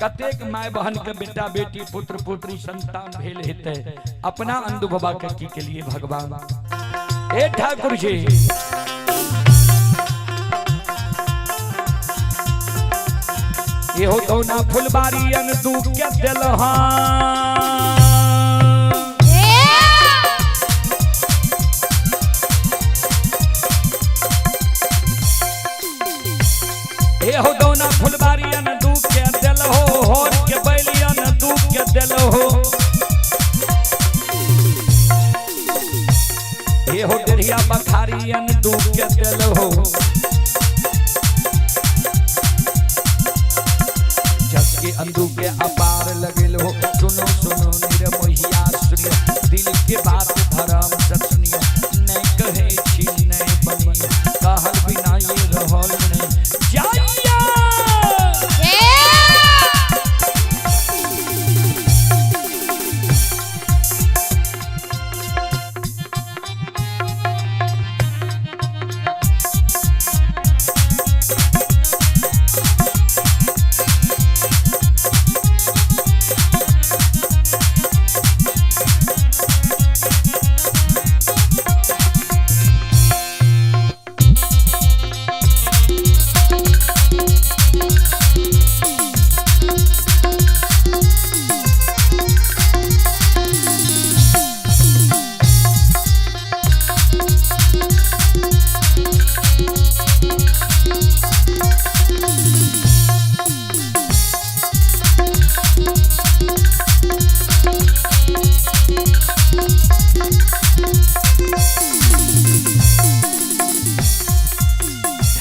कतेक माय बहन के बेटा बेटी पुत्र पुत्री संतान भेल हेते। अपना अंदू बाबा के लिए भगवान ए ठाकुर जी ये हो तो ना फुलबारी अंदू के दिलहा ये हो दोना फुलबारिया न दूध के दिल हो होर के बैलिया न दूध के दिल हो। ये हो डरिया बखारिया न दूध के दिल हो। जस के अंदू के अपार लगिल हो। सुनो सुनो निरमोहिया सुनियो दिल के बात धर्म सच सुनियो। नहीं कहे छी नहीं बनी कहल बिना ये रहल नहीं जाइया।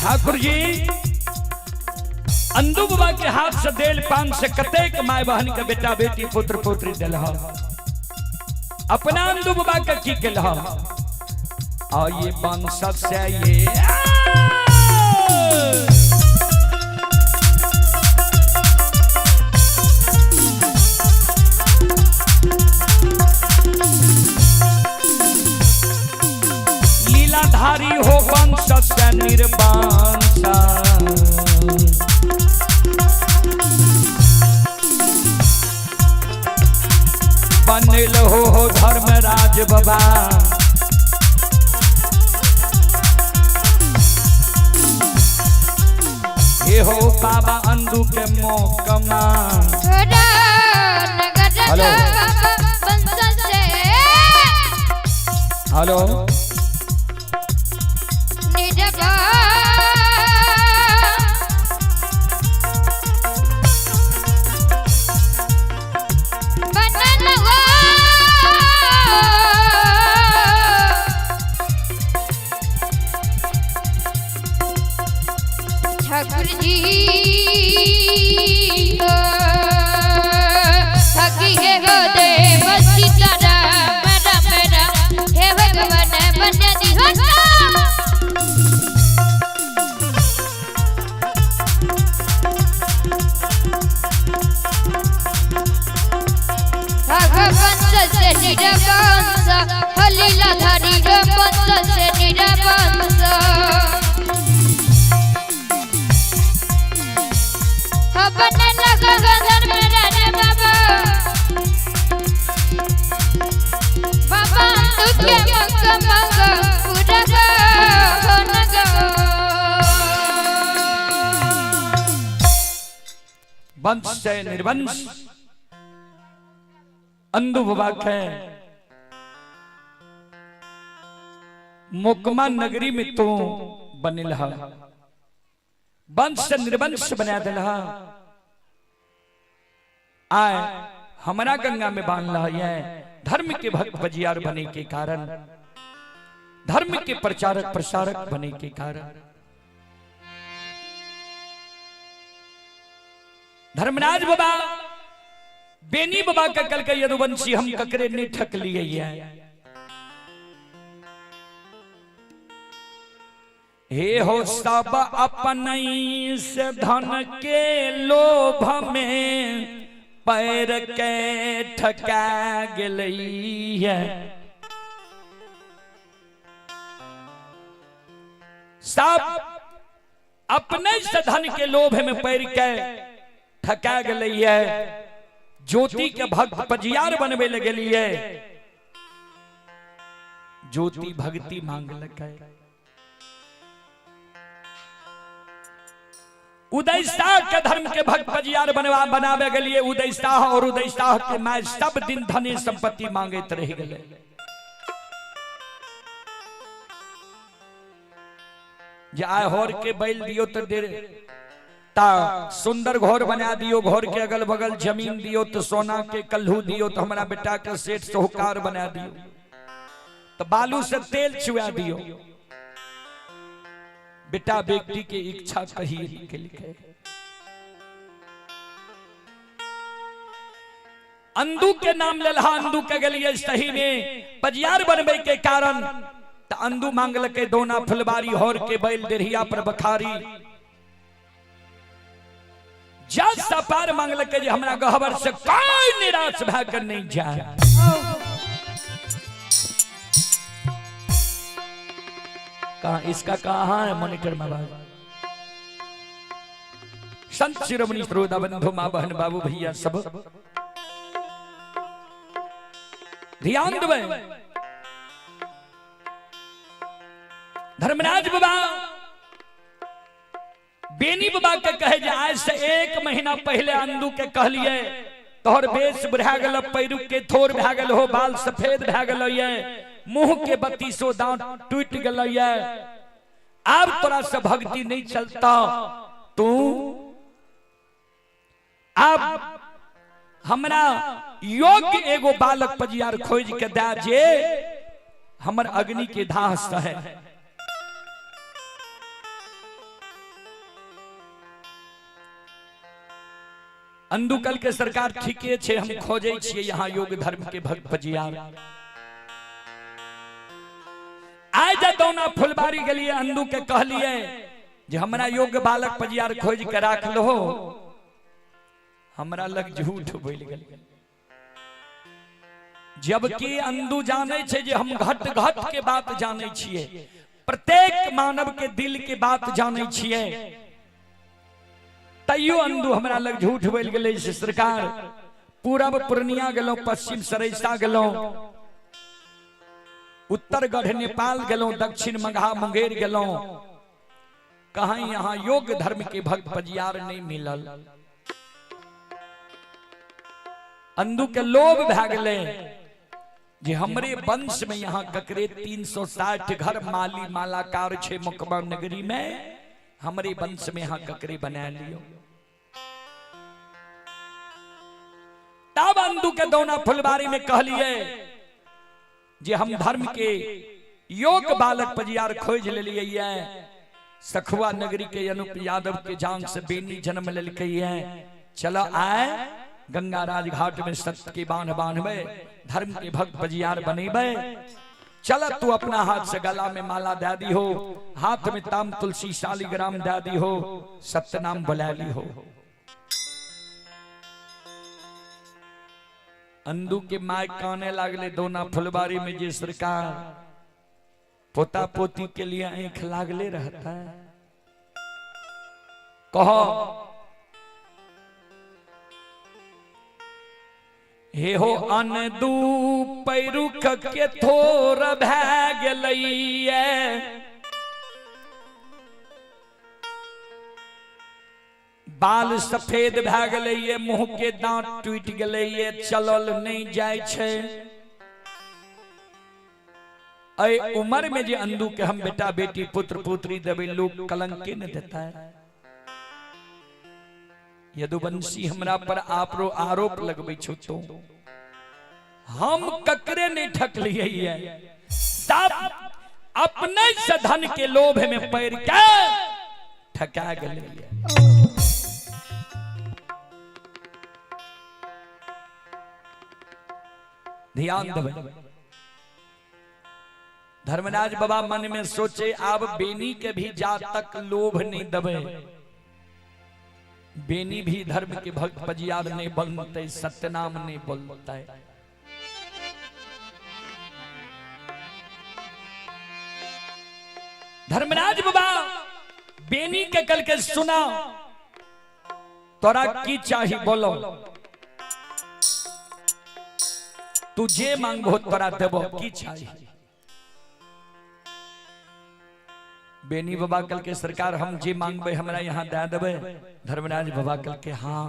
ठाकुर जी अंदू बाबा के हाथ से देल पान से कतेक माय बहन के बेटा बेटी पुत्र पुत्री दिल। अपना अंदू बाबा के की केल आ ये वंश से ये लीलाधारी हो वंश से निर्वांसा। बनिल हो धर्मराज बाबा। ये हो बाबा अंदू के मोकमा। हेलो हेलो ठाकुर जी थकी है हो दे मस्ती तारा मेरा मेरा हे भगवान बन्या दी हो भगवंत से निरवंश हलीलाधारी भगवंत से निरवंश। अपने लगा गदर में रहने बाबा बाबा तू के मग मग पूरा हो नगा। वंश से निर्वंश अंदू बाबा के मुकमा नगरी में तो बनिल वंश से निर्वंश बना दिल। आए हमारा गंगा में बांध है धर्म के भक्त बजियार बने के कारण, धर्म के प्रचारक प्रसारक बने के कारण। धर्मराज बाबा बेनी बाबा का कल का यदुवंशी हम ककरे ने ठक लिए हे हो सब अपनई से धन के लोभ में पैर के ठका गेलई है। सब अपने से धन के लोभ में पैर के ठका गलिए, ज्योति के भक्त पजियार बनवे लगलिए, ज्योति भक्ति मांग लगे। उदय शाह के धर्म के भक्त पजियार बनावे गलिए, उदय शाह और उदय शाह के माय सब दिन धनी संपत्ति मांगते रह गए। आय होर के बैल दियो तो देर ता सुंदर घर बना दियो, घर के अगल बगल जमीन दियो तो सोना के कल्हू दियो, तो हमारा बेटा के सेठ साहूकार बना दियो, तो बालू से तेल चुआ दियो। बेटा बेटी के इच्छा कही के लिखे। अंधु के नाम लल्हा, अंधु के गलिए सही में पजियार बनबे के कारण तो अंधु मांगल के दोना फुलबारी, होर के बैल देरिया पर बखारी। जज सपार मांगल के हमरा गहबर से कोई निराश भाकर नहीं जाए। कहां इसका कहां है मॉनिटर में बाबू? संत शिरोमणि श्रोता बंधु मां बहन बाबू भैया सब ध्यान देवे। धर्मराज बाबा बेनी बाबा के कहे जे आज से 1 महीना पहले अंधु के कहलिए तोहर बेस बुढ़ा गल, पैरू के थोर भा गल हो, बाल सफेद भा गल ये, मुंह के 32 दांत टूट गल ये, अब तोरा से भक्ति नहीं चलता, तू अब हमरा योग्य एगो बालक पजियार खोज के दा जे हमर अग्नि के दाह सहे। अंधुकल के सरकार ठीके छे, हम खोजे छिए यहाँ योग धर्म के भक्त पजियार। आय जतौना फुलबारी गलिए, अंधु के कहलिए जे हमरा योग्य बालक पजियार खोज के राख लो। हमरा लग झूठ बोल गेल, जबकि अंधु जाने छे जे हम घट घट के बात जाने छिए, प्रत्येक मानव के दिल के बात जाने छिए। तैयो अंधु हमरा लग झूठ बोल गेले। से सरकार पूरब पूर्णिया गेलो, पश्चिम सरैसा गेलो, उत्तर गढ़ नेपाल गेलो, दक्षिण मगहा मुंगेर गेलो, कहीं यहाँ योग धर्म के भक्त पजियार नहीं मिलल। अंधु के लोभ भा गेले जे हमरे वंश में यहाँ ककरे 360 घर माली मालाकार छे मुकबा नगरी में, हमरे वंश में यहाँ ककरे बना लियो। तब अंधु के दोना फुलबारी में कहलिए जे हम धर्म के योग बालक पजियार खोज ले लिए। सखुआ नगरी के अनूप यादव के जांग से बेनी जन्म ले लिए। चलो आए गंगा राज घाट में सत्य के बांध बांधबे, धर्म के भक्त पजियार बनेबे। चल तू अपना हाथ से गला में माला दे दी हो, हाथ में ताम तुलसी शालिग्राम दे दी हो, सत्य नाम बुला ली हो। अंधु के माय काने लागले दोना फुलबारी में जे सरकार पोता पोती के लिए आंख लागले रहता है। कहो हे हो अनदू पैरुख के थोर भै गेलैये, बाल सफेद भै गेलैये, मुंह के दांत टूट गेलैये, चलल नहीं जाय छे। ऐ उम्र में जे अंधु के हम बेटा बेटी पुत्र पुत्री देवे, लोग कलंक के न देता है। यदुवंशी हमरा पर आपरो आरोप लगबै छो, तो हम ककरे नहीं ठकलिए। तब अपने से धन के लोभ में पैर के ठका गेलिए। ध्यान देवे। धर्मराज बाबा मन में सोचे अब बेनी के भी जात तक लोभ नहीं दबे, बेनी भी धर्म के भक्त पजियार नहीं बनते, सत्यनाम नहीं बोलता है। धर्मराज बाबा बेनी के कल के सुना तोरा की चाही बोलो तू जे मांगो तोरा देबो की चाही। बेनी बाबा कल के सरकार हम जे मांगबे हमरा यहाँ दे देबे। धर्मराज बाबा कल के हाँ।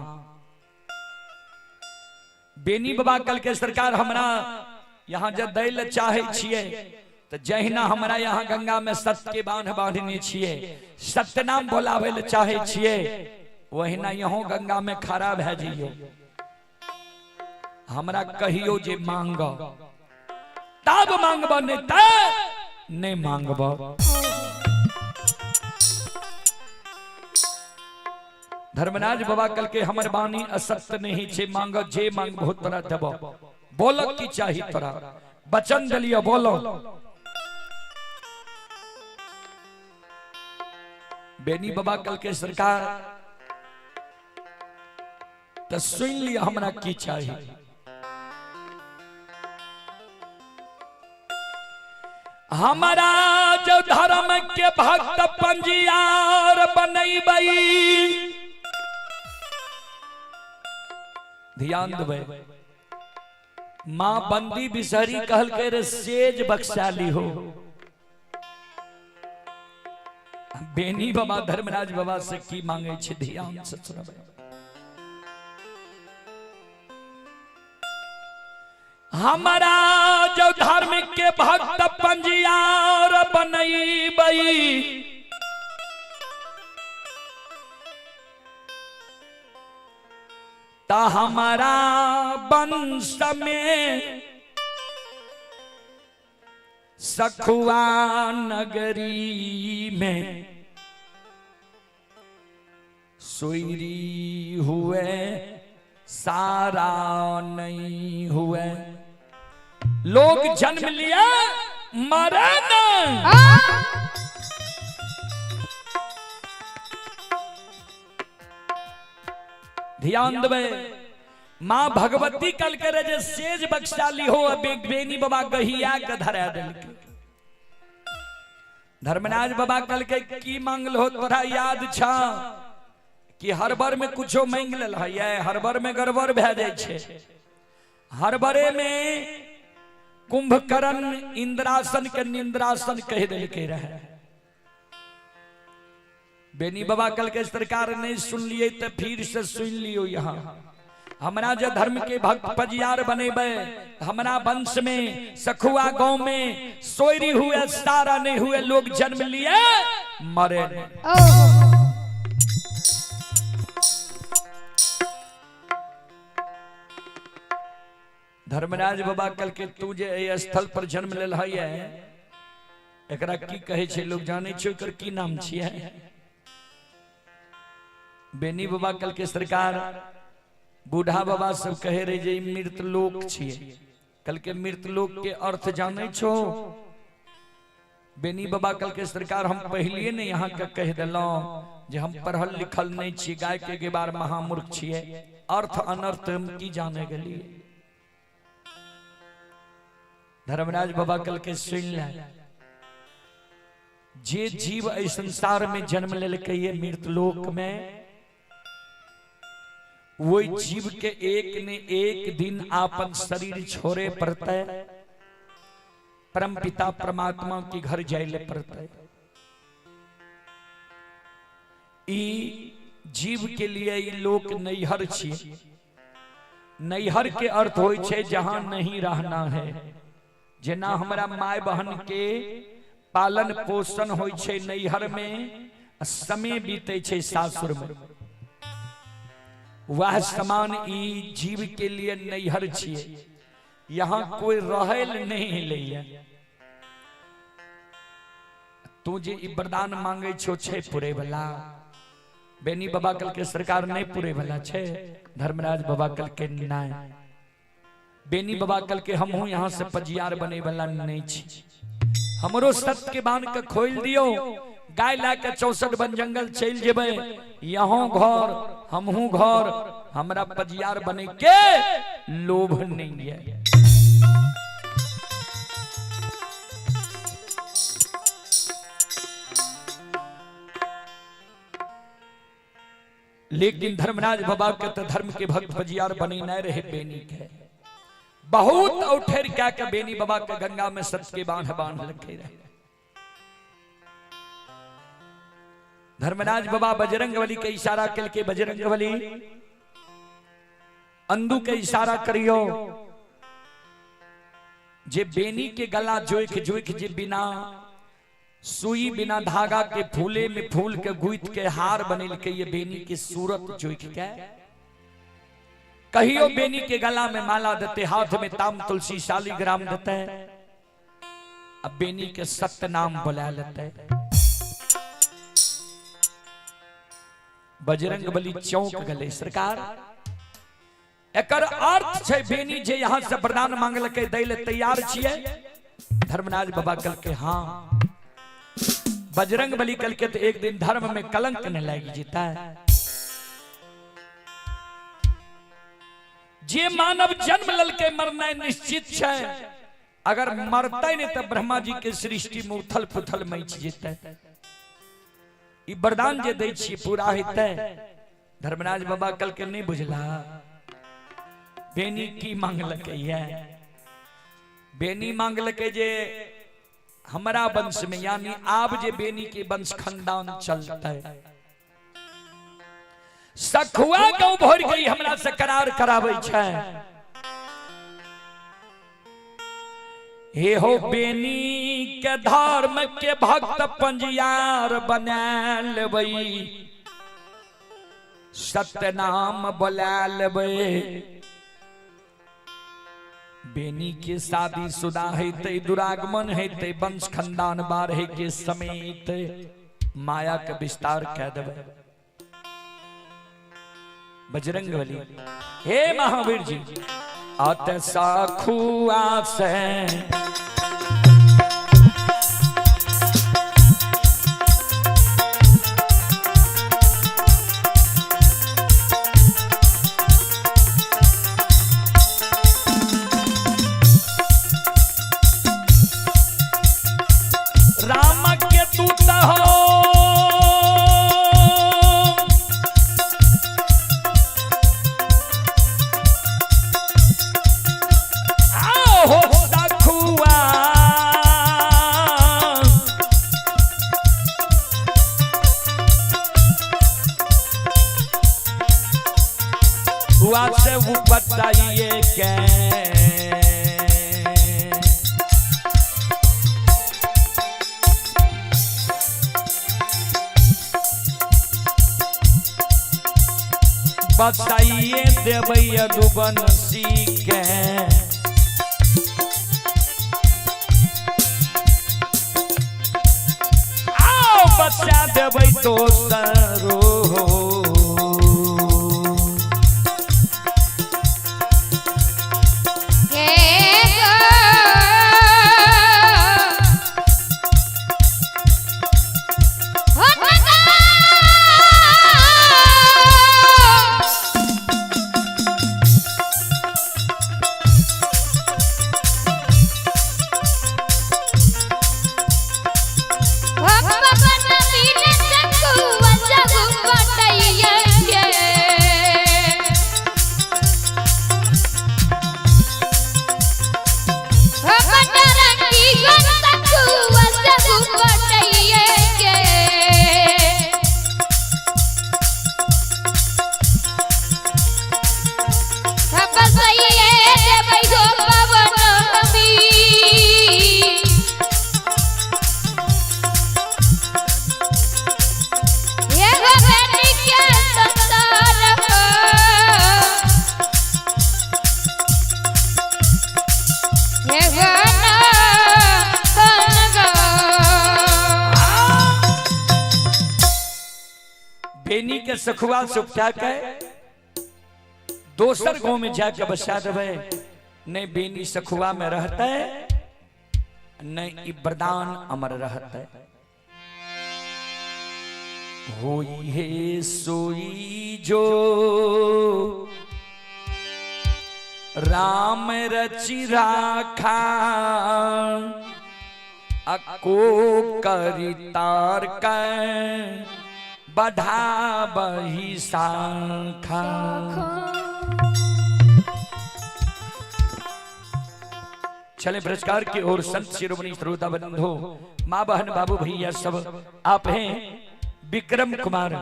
बेनी बाबा कल के सरकार हमरा यहाँ जब दै ले चाहे छिए तो जहिना हमरा यहाँ गंगा में सत्य के बांध बांधने छिए सत्य नाम बोलावे ले चाहे छिए वहिना यहाँ गंगा में खड़ा भे जइयो। हमरा कहियो जे मांगो तब मांगबो नहीं मांगबो। धर्मराज बाबा कल के हमर बानी असत्य नहीं छे मांगो जे मांगबो तोरा देबो। बोलो की चाही तोरा वचन दलियो बोलो। बेनी बाबा कल के सरकार तो सुन लिया हमरा की चाही। हमारा जो धर्म के भक्त पंजियार बनैबई। ध्यान देबै माँ बंदी बिसहरी कहल के रे सेज बख्शाली हो। बेनी बाबा धर्मराज बाबा से की मांगे छे ध्यान से सुनबै। हमारा जो धर्म के भक्त पंजियार बनैबई। ता हमारा वंश में सखुआ नगरी में सोयरी हुए सारा नहीं हुए। लोग जन्म लिया मरे न। ध्यान देवे माँ भगवती कल के रजे सेज बख्शाली हो। बेनी बाबा गहिया के धरा दिल। धर्मराज बाबा कल के की मांगल हो तोरा याद छा कि हर बार में कुछो मांग लेल है हर बार में गड़बड़ भे जाए छे। हर बारे में कुंभकर्ण इंद्रासन के निंद्रासन कह दिल के रहे। बेनी बाबा कल के सरकार नहीं सुन लिए तो फिर से सुन लियो। यहाँ हमारा जो धर्म के भक्त पंजियार बनेबे हमारा वंश में सखुआ गांव में सोयरी हुए सारा नहीं हुए। लोग जन्म लिए मरे। धर्मराज बाबा कल के तू जे स्थल पर जन्म लेल है एकरा की कहे छे लोग जाने छे एकर की नाम छिए। बेनी बाबा कल के सरकार बूढ़ा बाबा सब कहे रहे जे मृत लोक छिए। कल के मृत लोक के अर्थ जाने छो। बेनी बाबा कल के सरकार हम पहले ने यहाँ के कह दिलो जे हम पढ़ल लिखल नहीं छी गाय के बार महामूर्ख छिए। अर्थ अनर्थ हम की जाने गेलिए। धर्मराज बाबा कल के सुन ले जे जीव इस संसार में जन्म ले के मृत लोक में वही जीव के एक ने एक दिन आपन शरीर छोड़े पड़ते परम पिता परमात्मा के घर जाइले पड़ते। जीव के लिए ये लोक नैहर छिए। नैहर के अर्थ होय छे जहां नहीं रहना है। जेना हमारा माय बहन के पालन पोषण होय छे नैहर में समय बीते छे सासुर में वह समान ई जीव के लिए नैहर छिए। यहाँ कोई रहेल नहीं ले। तू जे वरदान मांगे छो छे पूरे वाला। बेनी बाबा कल के सरकार नहीं पूरे वाला छे। धर्मराज बाबा कल के नहीं। बेनी बाबा कल के हमहू यहाँ से पंजियार बने वाला नहीं छी। हमरो सत्य के बांध के खोल दियो। गाय ला के 64 बन जंगल चल जेबे। यहाँ घर हमहू घर हमरा पंजियार बने के लोभ नहीं है। लेकिन धर्मराज बाबा के तो धर्म के भक्त बजियार बनी न रहे बेनी के बहुत औठेर क्या के बेनी बाबा के गंगा में सच के बांध बांध रखे रहे। धर्मराज बाबा बजरंग बली के इशारा कल के बजरंग बली अंधु के इशारा करियो जे बेनी के गला जोइक जोइक जे बिना सुई बिना धागा के फूले में फूल के गुथ के हार बनेल के ये बेनी की सूरत जोइक के कहियो बेनी के गला में माला देते हाथ में ताम तुलसी शालीग्राम देते अब बेनी के सत्य नाम बुला लेते। बजरंग बली चौंक गले सरकार एकर अर्थ छै बेनी जे यहां से वरदान मांगल के दै ले तैयार छिए। धर्मराज बाबा कल के हां बजरंग बली कल के तो एक दिन धर्म में कलंक न लगी जीता है। जे मानव जन्म लल के मरना निश्चित है अगर मरते नहीं तब ब्रह्मा जी के सृष्टि में उथल पुथल मच जेते ई वरदान जे दै छी पूरा हेतै। धर्मराज बाबा कल के नहीं बुझला बेनी की मांगलकै ये बेनी मांगलकै जे हमारा वंश में यानी आब जे बेनी के वंश खानदान चलते सखुआ गांव भर गई हमरा से करार कराबै छै। हे हो बेनी के धर्म के भक्त पंजियार बना लेबै सत्य नाम बोला लेबै। बेनी के शादी शुदा हेते दुरागमन हेते वंश खानदान बारहे के समेत माया के विस्तार कह देबै। बजरंग बली हे महावीर जी अत सखुआ से राम के दूत हो से वो बताइए के बताइए देबै दुबन सीखे आओ बच्चा देबै दोसरो बेनी के सखुआ सुखा के दोसर गांव में जाके बसा देवे नहीं बेनी सखुआ में रहता है नहीं वरदान अमर रहता है। होई है सोई जो राम रचि राखा अको करितार का बढ़ाबही शाखा। चले पुरस्कार की ओर संत शिरोमणि श्रोता बंधु, माँ बहन बाबू भैया सब आप हैं। विक्रम कुमार,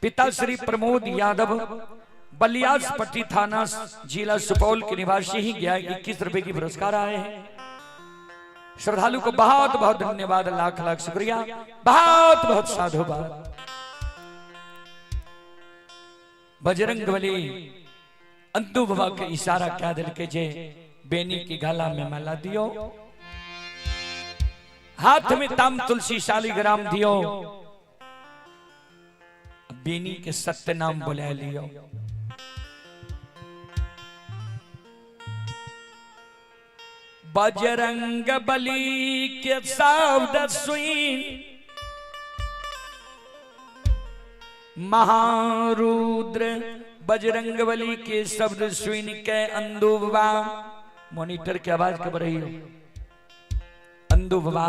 पिता श्री प्रमोद यादव, बलियासपट्टी थाना जिला सुपौल के निवासी ही 21 रुपए की पुरस्कार आए हैं। श्रद्धालु को बहुत बहुत धन्यवाद, लाख लाख शुक्रिया, बहुत बहुत साधुवाद। बजरंगबली अंदू बाबा के इशारा क्या दिल के जे बेनी की गला में माला दियो, हाथ में ताम तुलसी शालीग्राम दियो, बेनी के सत्य नाम बुला लियो। बजरंग बली के शब्द सुन महारुद्र, बजरंग बली के शब्द सुन के अंदुबा, मॉनिटर की आवाज कब रही हो, अंदुबा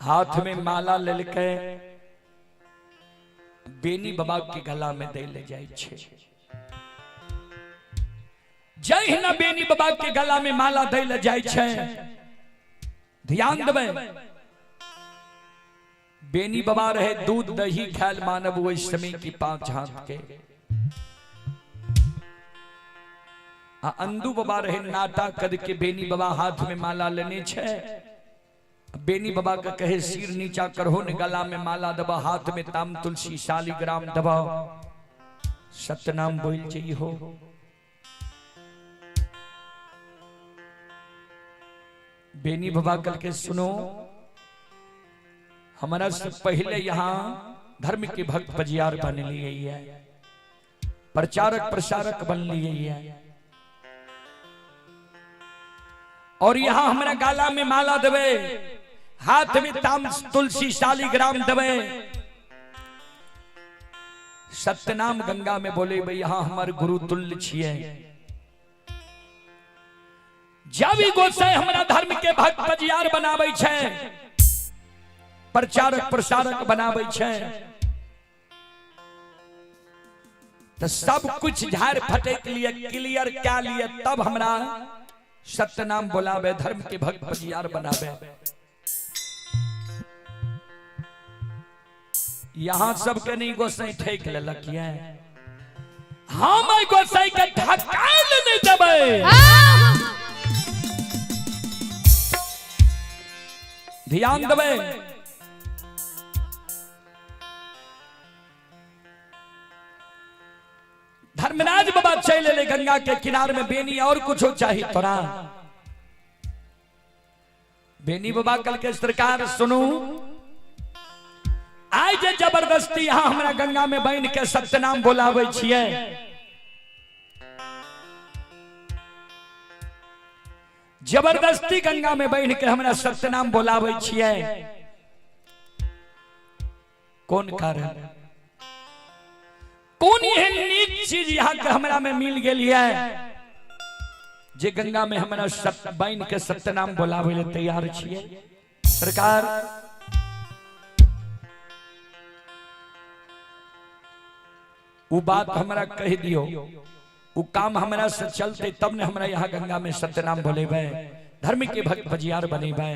हाथ में माला लेके बेनी बाबा के गला में दे ले जाए छे। जय हिना बेनी बाबा के गला में माला दे ले जाए छे। ध्यान देवे, बेनी बाबा रहे दूध दही खायल मानव वो समय की 5 हाथ के, अंदू बाबा रहे नाटा कद के। बेनी बाबा हाथ में माला लेने छे। बेनी बाबा का कहे सिर नीचा करहो ने गला में माला दबा, हाथ में ताम तुलसी शालीग्राम दबा, सतनाम बोल चाहिए हो। बेनी बाबा कल के सुनो, हमारा से पहले यहाँ धर्म के भक्त पजियार बन लिए है, प्रचारक प्रसारक बन लिए है, और यहाँ हमारा गाला में माला दबे, हाथ में ताम तुलसी शालीग्राम दबे, सत्यनाम गंगा में बोले भाई यहाँ हमारे गुरु तुल्य छिए। जब भी गोसाई हमारा धर्म के भक्त पजियार बनावे छे, प्रचारक प्रसारक बनावे छे, तो सब कुछ झाड़ फटे के लिए क्लियर क्या लिए, तब हमरा सत्य नाम बोलावे, धर्म के भक्त पजियार बनावे। यहाँ सबके नहीं गोसाई ठेक लेलक है, हम गोसाई के ढकाल नहीं देवे। ध्यान देवे, धर्मराज बाबा चले ले गंगा के किनारे में, बेनी और कुछ हो चाहिए तोरा। बेनी बाबा कल के सरकार सुनू, आज जबरदस्ती यहाँ हमारा गंगा में बहन के सत्यनाम बोलावे छिए। जबरदस्ती गंगा में बहन के हमारा सत्यनाम बोलावे छिए। कौन कारण, कौन यह नीक चीज यहाँ के हमरा में मिल गई है, जे गंगा में हमारा बहन के सत्यनाम बोलावे ले तैयार छिए। सरकार वो बात हमरा कह दियो, वो काम हमरा से चलते तब ने हमरा यहाँ गंगा में सत्यनाम बोले भे, धर्म के भक्त पजियार बने भे।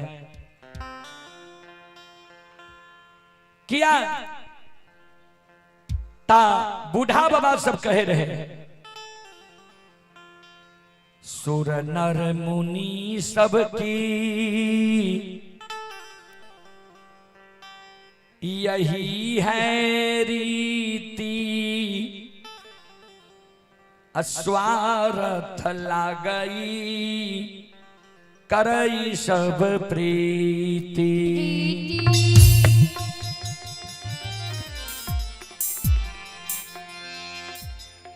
किया ता बूढ़ा बाबा सब कहे रहे, सुर नर मुनि सबकी यही है रीति, अस्वार्थ लागई करई सब प्रीति।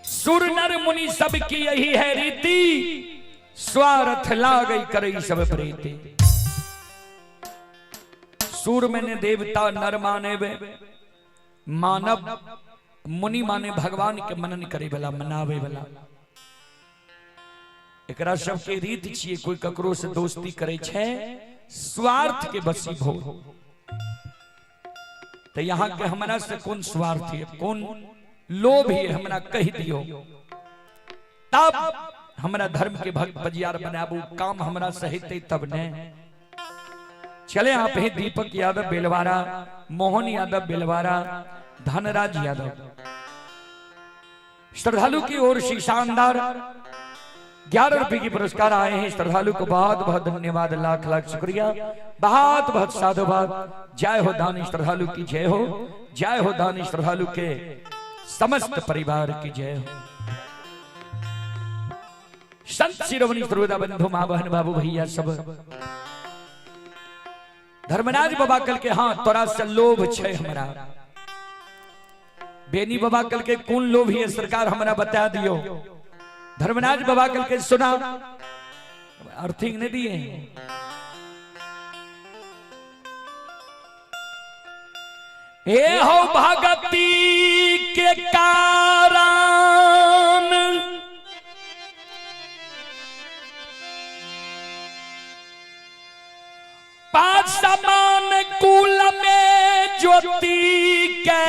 सुर नर मुनि सबकी यही है रीति, स्वार्थ लागई करई सब प्रीति। सूर मैंने देवता नर माने वे, मानव मुनि माने भगवान के मनन करे वाला, मनावे वाला। एकरा सब के रीत छिए, कोई ककरो से दोस्ती करे छे स्वार्थ के बसी भो। तो यहाँ के हमारा से कौन स्वार्थ है, कौन लोभ है, हमरा कह दियो तब हमरा धर्म के भक्त बजियार बनाबू, काम हमरा सहित तब ने। चले आप हैं दीपक यादव बेलवारा, मोहन यादव बेलवारा, धनराज यादव, श्रद्धालु की ओर से शानदार 11 रुपए की पुरस्कार आए हैं। श्रद्धालु को बहुत बहुत धन्यवाद, लाख लाख शुक्रिया, बहुत बहुत साधुवाद। जय हो दानी श्रद्धालु की जय हो, जय हो दानी श्रद्धालु के समस्त परिवार की जय हो। संत शिरोमणि सर्वदा बंधु मां बहन बाबू भैया सब धर्मराज बाबा कल के हाँ तोरा से लोभ छे हमरा। बेनी बाबा कल के कौन लोभ है सरकार हमरा बता दियो। धर्मराज बाबा कल के सुना अर्थिंग नहीं दिए। ए हो भगती के कारण पांच समान कुल में ज्योति के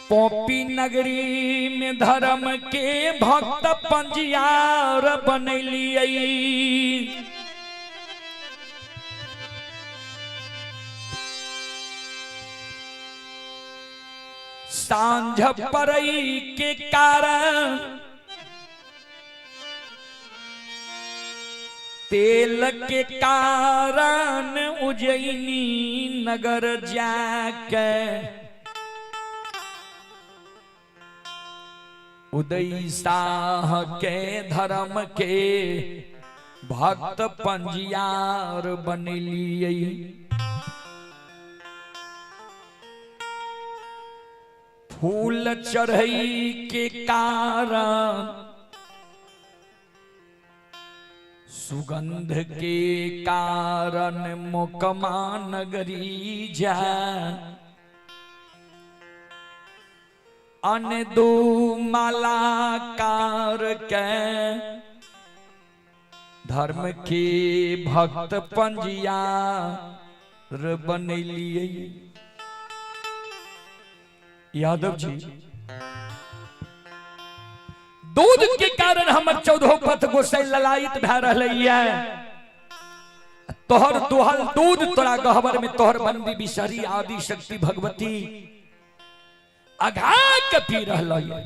पोपी नगरी में धर्म के भक्त पंजियार बनलिए। सांझ परई के कारण तेल के कारण उज्जैनी नगर जाके उदय शाह के धर्म के भक्त पंजियार बनलिए। फूल चढ़ई के कारण सुगंध के कारण मोकमा नगरी जा अन दो मालाकार के धर्म के भक्त पंजियार बनलिए। यादव जी दूध के कारण हमर 14 पथ गोसाई ललायत भै रहलैया। तोहर दुहल दूध तोरा गहबर में तोहर बंदी बिसरी आदि शक्ति भगवती अघा के पी रहलैया।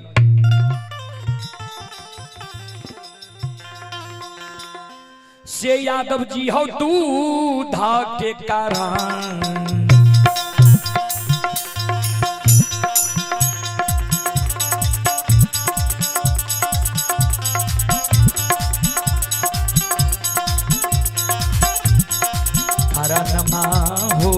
से यादव जी हो दूधा के कारण नमा हो।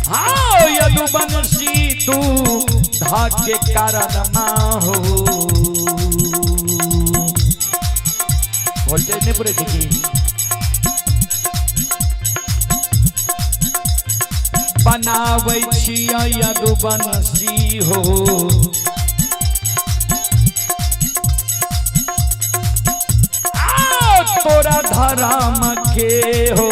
हाँ यदुवंशी तू धाके कारणमा हो। बोलते नहीं पूरे देखिए बनावे छिया यदुवंशी हो। तोरा धर्म के हो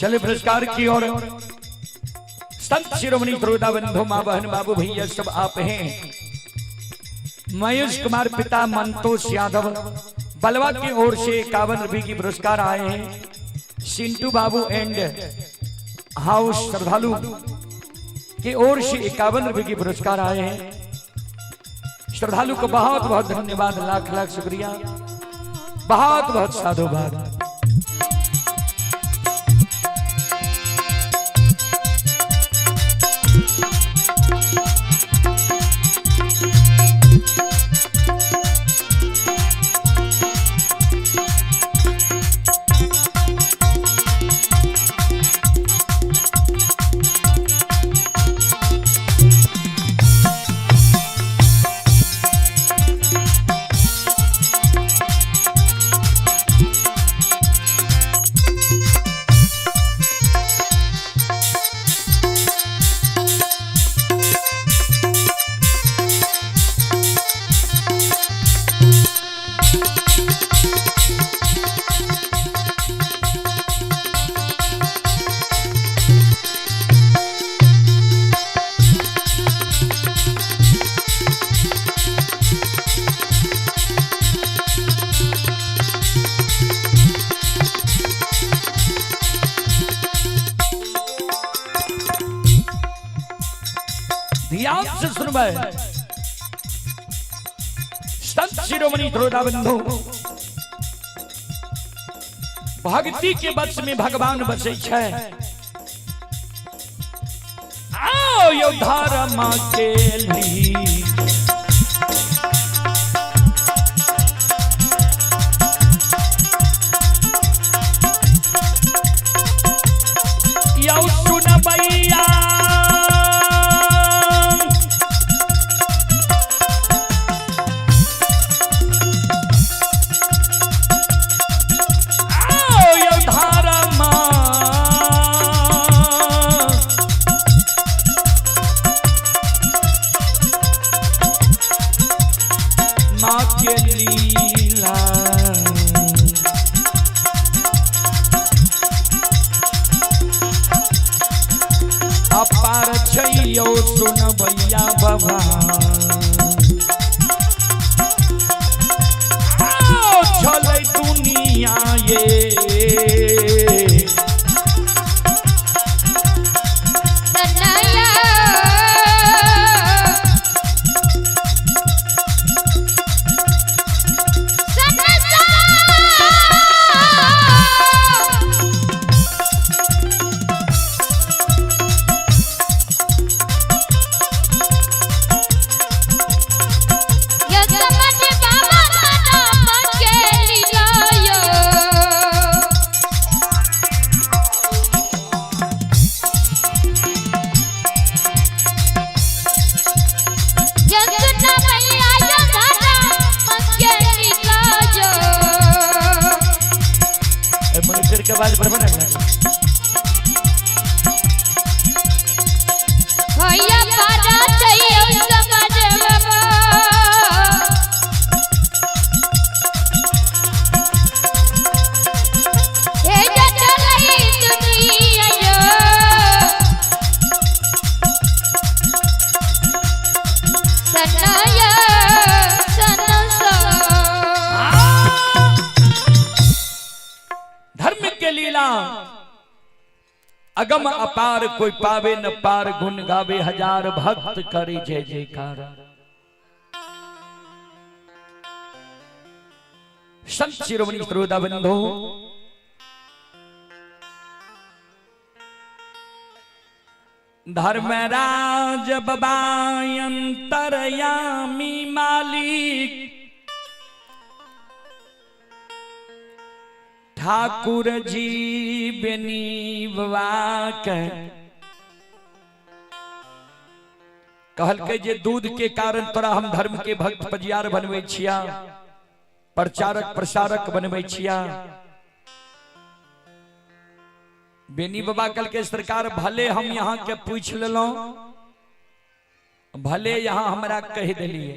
चले पुरस्कार की ओर। संत शिरोमणि द्रोदा बंधु माँ बहन बाबू भैया सब आप हैं। मयूष कुमार पिता मंतोष यादव बलवा की ओर से 51 रुपये की पुरस्कार आए हैं। सिंटू बाबू एंड हाउस श्रद्धालु की ओर से 51 रुपये की पुरस्कार आए हैं। श्रद्धालु को बहुत बहुत धन्यवाद, लाख लाख शुक्रिया, बहुत बहुत साधुवाद। ध्यान से सुनवाए। संत शिरोमणि द्रोदा बंधु भक्ति के बस में भगवान बसे छै। आओ योद्धा रमा के लिए यो सुन भैया अपार छैयो सुन भैया बाबा चले दुनिया ये के बाद बराबर है भैया पारा चाहिए समाज बाबा हे चलई दुनिया यो सनाया सनसा धर्म के लीला अगम अपार कोई पावे न पार, गुण गावे हजार भक्त करे जय जयकार। संत शिरोमणि द्रोदा बंधु धर्मराज बाबा अंतरयामी मालिक ठाकुर जी बेनीवा कहल के जे दूध के कारण तोरा हम धर्म के भक्त पजियार बनवे छिया, प्रचारक प्रसारक बनवे छिया। बेनी बाबा कल के सरकार भले हम यहाँ के पूछ लेलो, भले यहाँ हमरा कह दिलिए,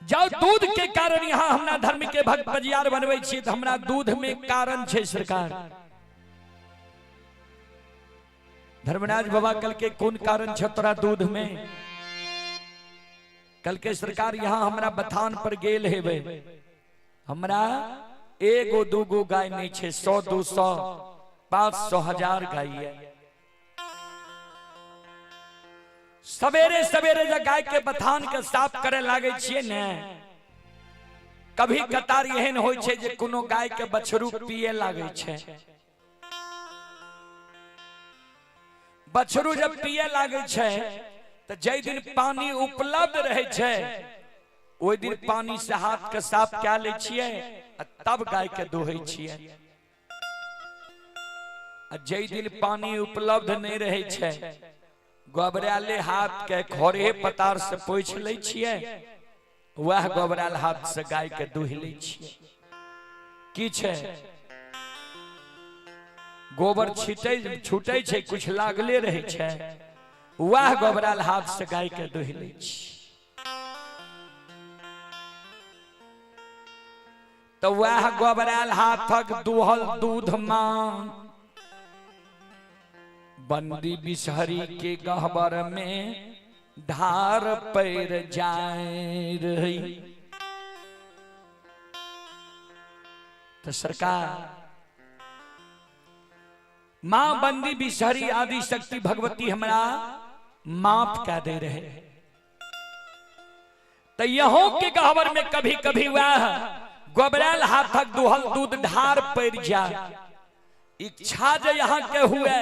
जाओ दूध के कारण यहाँ हमरा धर्म के भक्त बजियार बनवे छी तो हमरा दूध में कारण छे सरकार। धर्मराज बाबा कल के कौन कारण छे तोरा दूध में? कल के सरकार यहाँ हमरा बथान पर गेल हेबे, हमरा एगो दूगो गाय नहीं छे, 100 200 500 1000 गाय है। सवेरे सवेरे जब गाय के बथान के साफ करे लागे छिए ने, कभी कतार एहन होय छे जे कोनो गाय के बछरू पिए लागे छे। बछरू जब पिए लागे छे तो जय दिन पानी उपलब्ध रहे छे ओई दिन पानी से हाथ के साफ क्या ले छिए तब गाय के दोहे छिए। जय दिन पानी उपलब्ध नहीं रहे छे गोबराले हाथ के खोरे पतार से पोछ ले छिए, वह गोबराल हाथ से गाय के दूह ले छिए। की छे गोबर छीटे छूटे छे कुछ लागले रहे छे, वह गोबराल हाथ से गाय के दूह ले छिए। तो वह गोबराल हाथक दुहल दूध मान बंदी बिसहरी के गहबर में धार पैर जाए रही। तो सरकार मां बंदी बिसहरी आदि शक्ति भगवती हमरा माफ कर दे रहे। तो यहों के गहबर में कभी कभी वह गोबराल हाथक दुहल दूध धार पैर जाए। इच्छा जो यहाँ के हुए,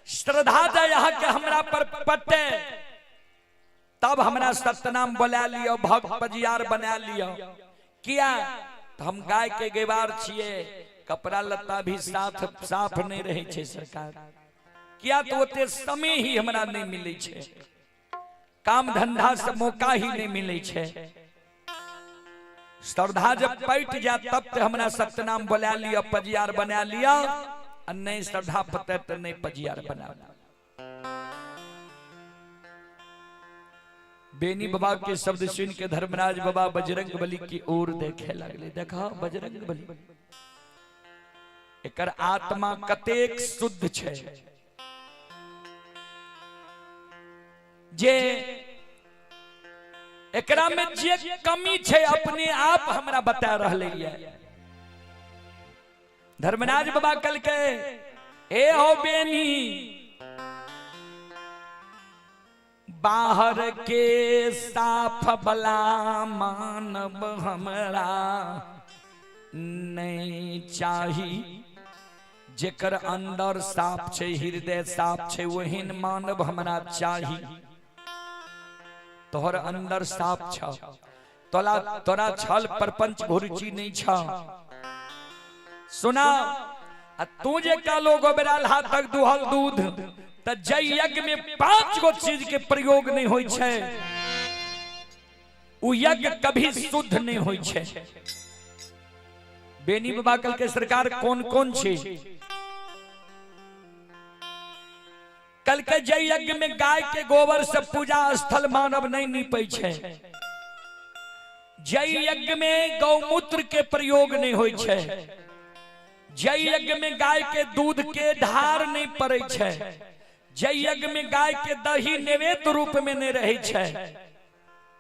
श्रद्धा जो यहाँ के हमरा पर पटे, तब हमरा सतनाम बोला लियो, भक्त बजियार बना लियो। किया तो हम गाय के गेवार छिए, कपड़ा लत्ता भी साफ नहीं रहे छे सरकार। किया तो ओते समय ही हमरा नहीं मिले छे, काम धंधा से मौका ही नहीं मिले छे। श्रद्धा जब पैट जा तब तो हमरा सतनाम बोला लियो, पजियार बना लिया, और नहीं श्रद्धा पते तो नहीं पजियार बना। बेनी बाबा के शब्द सुन के धर्मराज बाबा बजरंग बली की ओर देखे लगले। देखा बजरंग बली एकर आत्मा कतेक शुद्ध छे, जे एकरा में जे कमी छे अपने आप हमरा बता रहले ये। धर्मराज बाबा कल के ए हो बेनी बाहर के साफ बला मानव हमरा नहीं चाही, जेकर अंदर साफ छे हृदय साफ छे वहीन मानव हमरा चाही। तोहर अंदर साफ छ, तोरा छल परपंच भुरुचि नहीं छ। सुना तू जे कालो गोबराल हाथक दुहल दूध त जय यज्ञ में 5 गो चीज के प्रयोग नहीं होय छे, उ यज्ञ कभी शुद्ध नहीं होय छे। बेनी बाबा कल के सरकार कौन कौन छे? कल के जय यज्ञ में गाय के गोबर से पूजा स्थल मानव नहीं नीपे छे। जय यज्ञ में गौमूत्र के प्रयोग नहीं होय छे। जय यज्ञ में गाय के दूध के धार नहीं पड़े छे। जय यज्ञ में गाय के दही नैवेद्य रूप में नहीं रहे छे।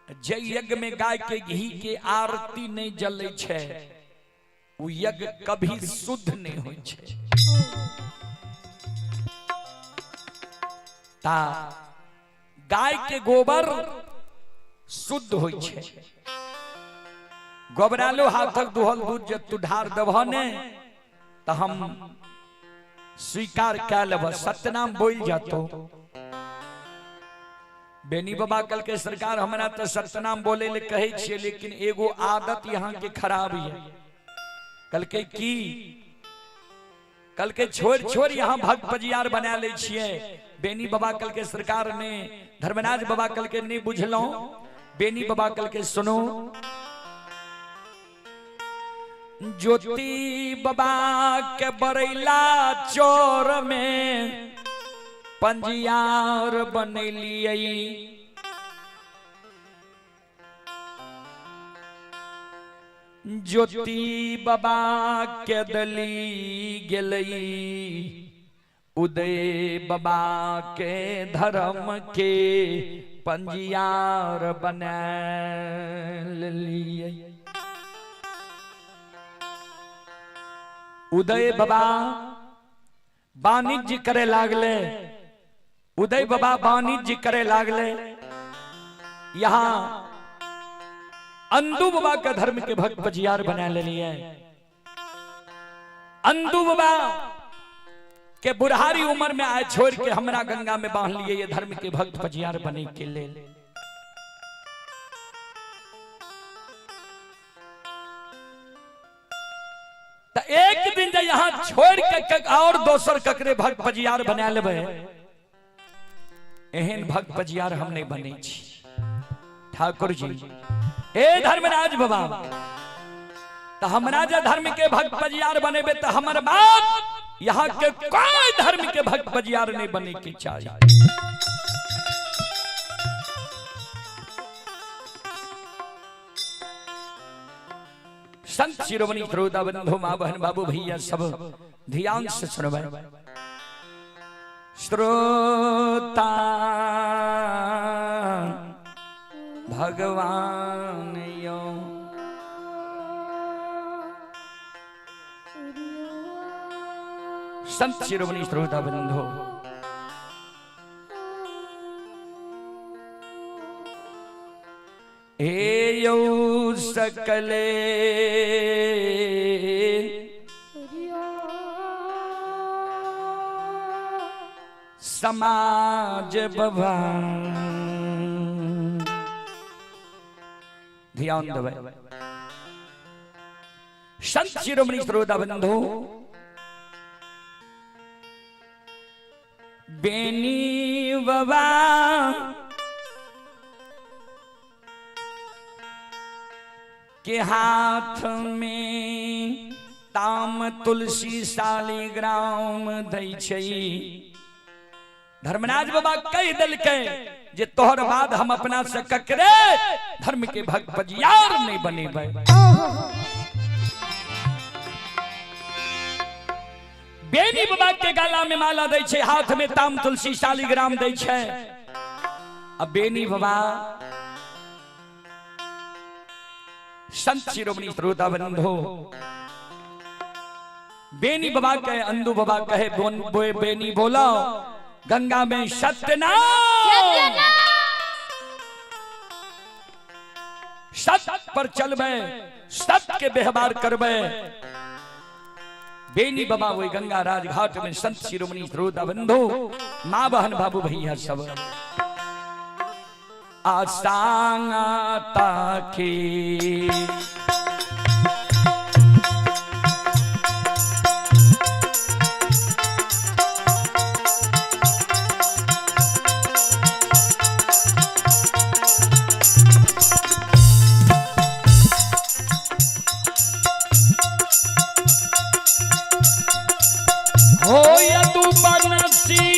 जय यज्ञ में गाय के घी के आरती नहीं जले छे। वो यज्ञ कभी शुद्ध नहीं होय छे। ता गाय के गोबर शुद्ध होय छे। गोबरालो हाथक दुहल दूध जब तू ढार दबहने तो हम स्वीकार कर लेब, सत्यनाम बोल जातो। बेनी बाबा कल के सरकार हमरा तो सत्यनाम बोले ले कहे छे, लेकिन एगो आदत यहाँ के खराब है। कल के की कल के छोड़ यहाँ भक्त बजियार बना ले छिए। बेनी बाबा कल के सरकार ने धर्मराज बाबा कल के नहीं बुझलो। बेनी बाबा कल के सुनो, ज्योति बाबा के बरैला चोर में पंजियार बनलिए। ज्योति बाबा के दली गेलई उदय बाबा के धर्म के पंजियार बना लिए। उदय बाबा वाणिज्य करे लागले, उदय बाबा वाणिज्य करे लागले। यहाँ अंदू बाबा का धर्म के भक्त पंजियार बना ले लिए। अंदू बाबा के बुढ़ारी उम्र में आए छोड़ के हमरा गंगा में बांध लिए ये धर्म के भक्त पंजियार बने के ले। तो एक दिन जब यहाँ छोड़ के और दोसर ककरे भक्त पंजियार बना लेबे, एहन भक्त पंजियार हम नहीं बने छी। ठाकुर जी ए धर्मराज बाबा, तो हमरा जो धर्म के भक्त पंजियार बनेबे तो हमर बात यहाँ के कोई धर्म के भक्त पंजियार नहीं बने की चाहिए। संत शिरोमणि श्रोता बंधु माँ बहन बाबू भैया सब ध्यान से सुनबे। श्रोता भगवान यो संत शिरोमणि श्रोता बंधु एयो सकले समाज भवन। ध्यान देवे संत शिरोमणि श्रोता बंधु, बेनी बाबा के हाथ में ताम तुलसी शालिग्राम दै छै। धर्मराज बाबा कह दिल के जे तोहर बाद हम अपना से ककरे धर्म के भक्त पंजियार नहीं बनेबै। बेनी बाबा के गला में माला दै छै, हाथ में ताम तुलसी शालिग्राम दै छै। अब बेनी बाबा संत शिरोमणि श्रोता बंधु, बेनी बाबा कहे अंदू बाबा कहे बेनी बोला गंगा में सत्यनारायण सत्य पर चलबे, सत्य के व्यवहार करबे। बेनी बाबा वही गंगा राजघाट में संत शिरोमणि श्रोता बंधु माँ बहन बाबू भैया सब आसांगता के हो यदु बनसी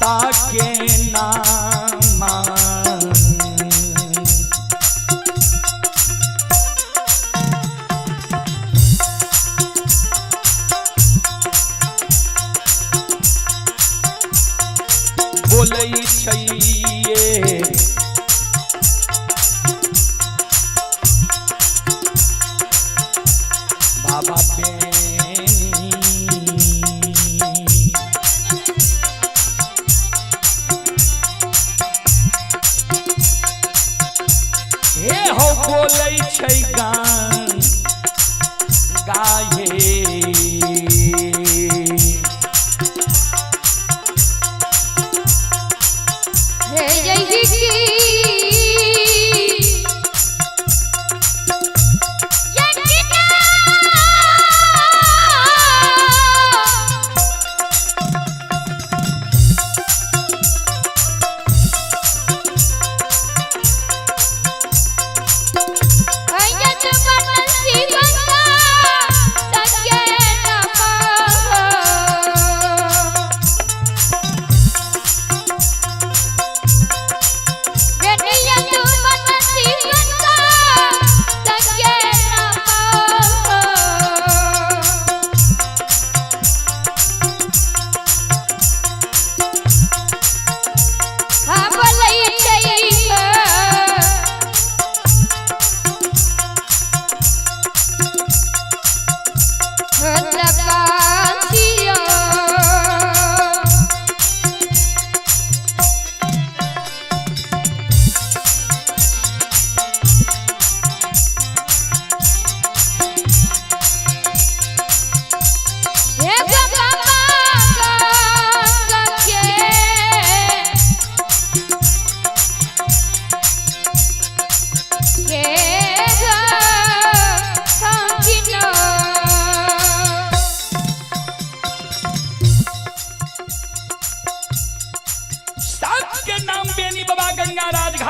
ताके नामा बोलै छैये बाबा बोलै छै गान गाये हे जय की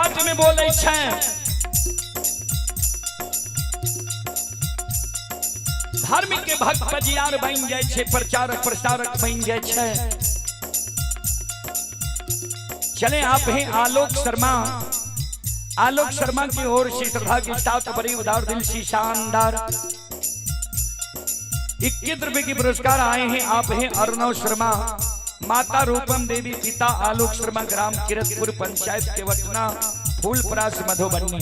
घाट में बोले छे धर्म के भक्त बजियार बन जाए छे, प्रचारक प्रसारक बन जाए छे। चले आप हैं आलोक शर्मा। आलोक शर्मा की ओर से श्रद्धा के साथ बड़ी उदार दिल से शानदार 21 रुपए की पुरस्कार आए हैं। आप हैं अर्णव शर्मा। माता रूपम देवी, पिता आलोक शर्मा, ग्राम किरतपुर, पंचायत केवटना, फूलपरास, मधुबनी।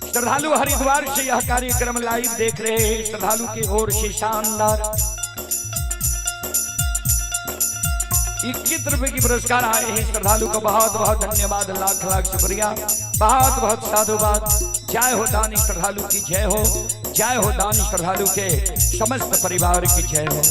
श्रद्धालु हरिद्वार से यह कार्यक्रम लाइव देख रहे हैं। श्रद्धालु की ओर से शानदार 21 रुपए की पुरस्कार आए हैं। श्रद्धालु को बहुत बहुत धन्यवाद, लाख लाख शुक्रिया, बहुत बहुत साधुवाद। जय हो दानी श्रद्धालु की जय हो, जय हो दानी श्रद्धालु के समस्त परिवार की जय हो।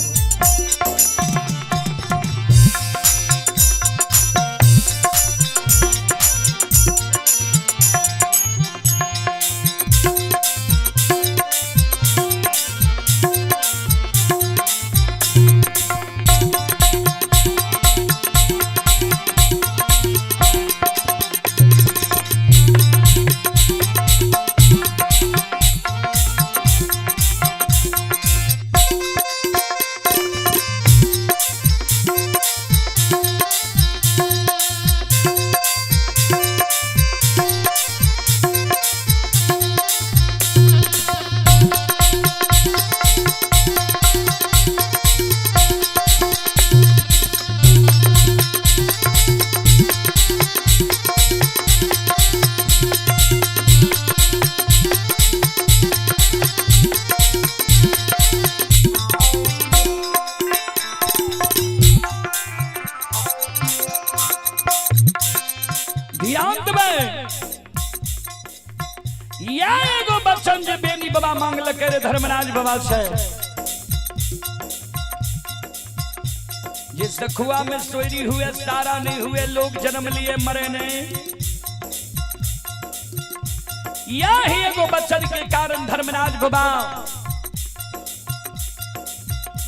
धर्मराज बाबा से ये सखुआ में सोरी हुए, सारा नहीं हुए, लोग जन्म लिए मरे नहीं। यही एगो बचन के कारण धर्मराज बाबा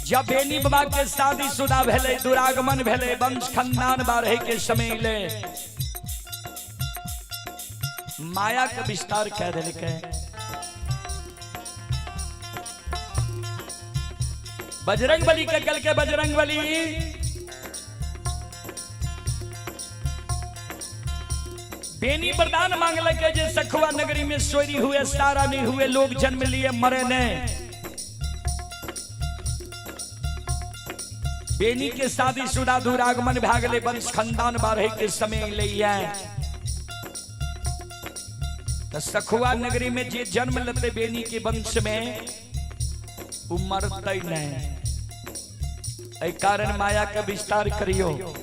जब बेनी बाबा के शादीशुदा भेले, दुरागमन भेले, वंश खानदान बारहे के समय ले माया का विस्तार कह दिलके। बजरंग बली के कल के बजरंग बली बेनी वरदान मांगल के जे सखुआ नगरी में सोरी हुए, सारा नहीं हुए, लोग जन्म लिए मरे ने। बेनी के शादीशुदा दुरागमन भागले, वंश खानदान बारहे के समय ले तो सखुआ नगरी में जे जन्म लेते बेनी के वंश में मरते नहीं। कारण माया का विस्तार करियो।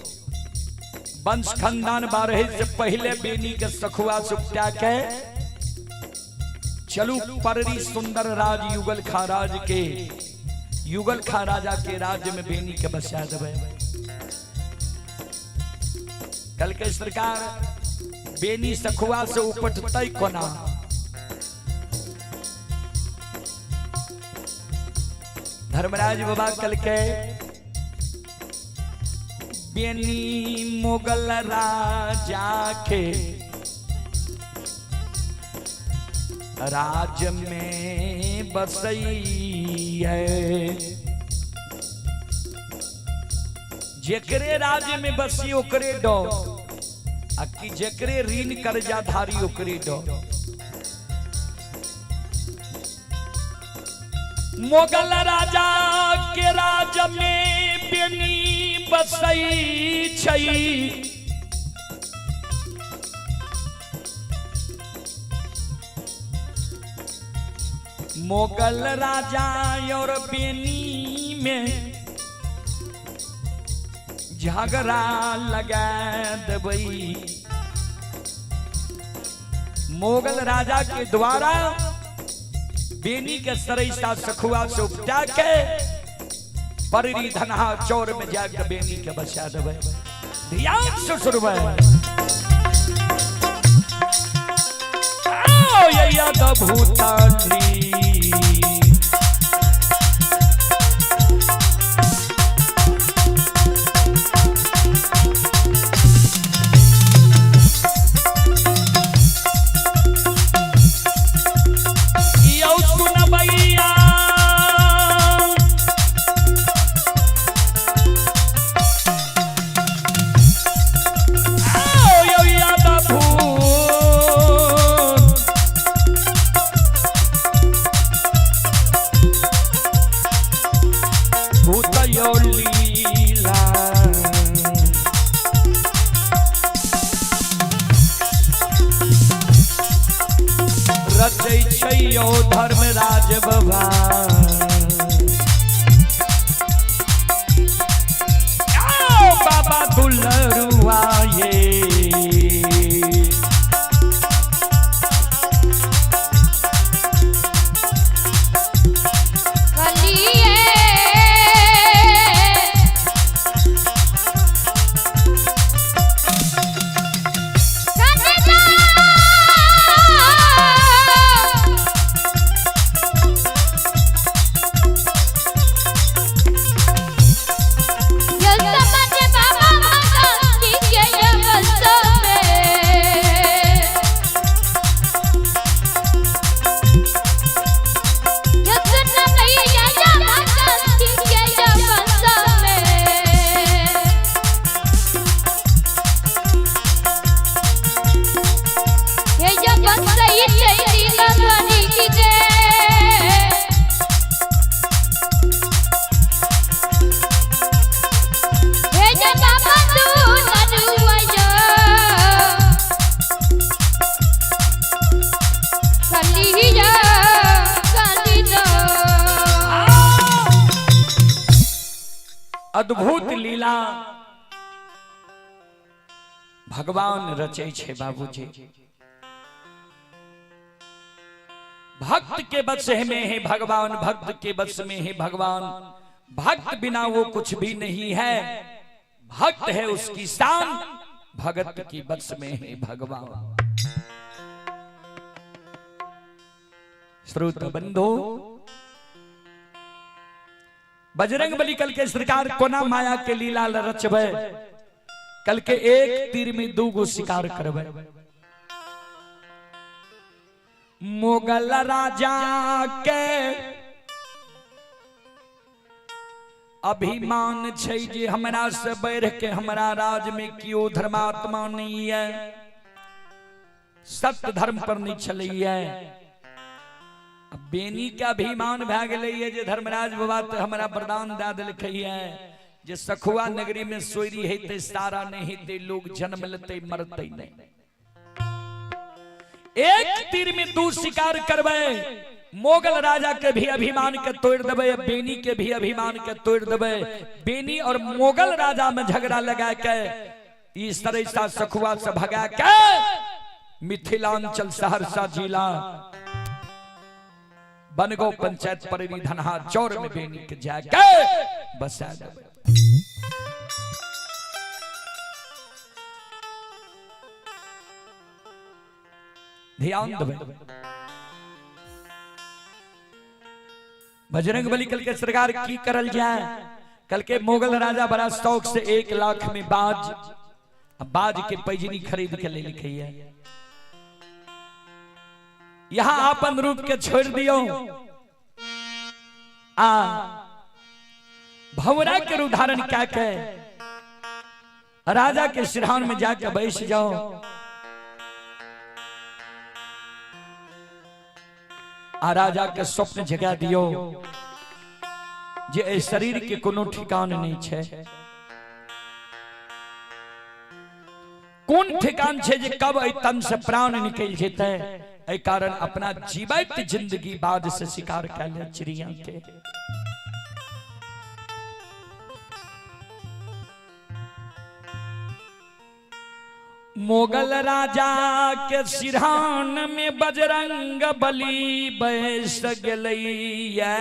वंश खानदान बारहे से पहले बेनी के सखुआ सुप्त्या के चलू पररी सुंदर राज युगल खा राज के, युगल खा राजा के राज्य में बेनी के बसा देवे। कल के सरकार बेनी सखुआ से उपटते कोना। धर्मराज बाबा कल के बेनी मुगल राजा के राज में बसई है। जेकरे राज्य में बसी ओकरे डो, अकी जेकरे ऋण कर्जा धारी ओकरे डो। मुगल राजा के राज में बेनी बसई छई। मुगल राजा और बेनी में झगड़ा लगा देबई। मुगल राजा के द्वारा बेनी के सरैसा सखुआ से उपटा के पररी धनहा चौर में जाकर बेनी के बचा देवे। ध्यान से सुनबे। आओ ये याद भूतानी भयो लीला रचै छैयो धर्मराज भगवान बाबा दुलरुआ ये अद्भुत लीला भगवान रचे छे बाबूजी भक्त के बस में है भगवान भक्त के बस में है भगवान भक्त बिना वो कुछ भी नहीं है भक्त है उसकी शान भगत की बस में है भगवान। श्रोत बंधु बजरंग बली कल के सरकार कोना माया के लीला रचबे कल के एक तीर में दू गो शिकार करबे मुगल राजा के अभिमान छै जे हमरा से बढ़ के हमरा राज में कियो धर्मात्मा नहीं है सत्य धर्म पर नहीं चलैया बेनी का अभिमान भए गेलै जे धर्मराज बाबा तो हमारा वरदान दे देलकै जे सखुआ नगरी में सोरी हेते सारा नहीं हेते लोग जन्म लेते मरते नहीं एक तीर में दू शिकार करबे मोगल राजा के भी अभिमान के तोड़ देबे बेनी के भी अभिमान के तोड़ देबे बेनी और मोगल राजा में झगड़ा लगा के इस तरह से सखुआ से भगा के मिथिलांचल सहरसा जिला बनगो पंचायत परवी धनहा चौर में बेनी के जाके बसा देबे। ध्यान देबे बजरंग बली कल के सरकार की करल जाए कल के मोगल राजा बड़ा शौक से 1 लाख में बाज के पैजनी खरीद के ले लिखी है यहां आपन रूप के छोड़ दियो आ भवरा के रूप धारण क्या के राजा के सिरहान में जाकर बैठ जाओ आ राजा के स्वप्न जगा दियो जे शरीर के कोनो ठिकान नहीं छे कौन ठिकान छे जे कब तन से प्राण निकल जेते ए कारण अपना जीवित जिंदगी बाद से शिकार कर ले चिड़िया के मोगल राजा के सिरहान में बजरंग बली बैस गलैया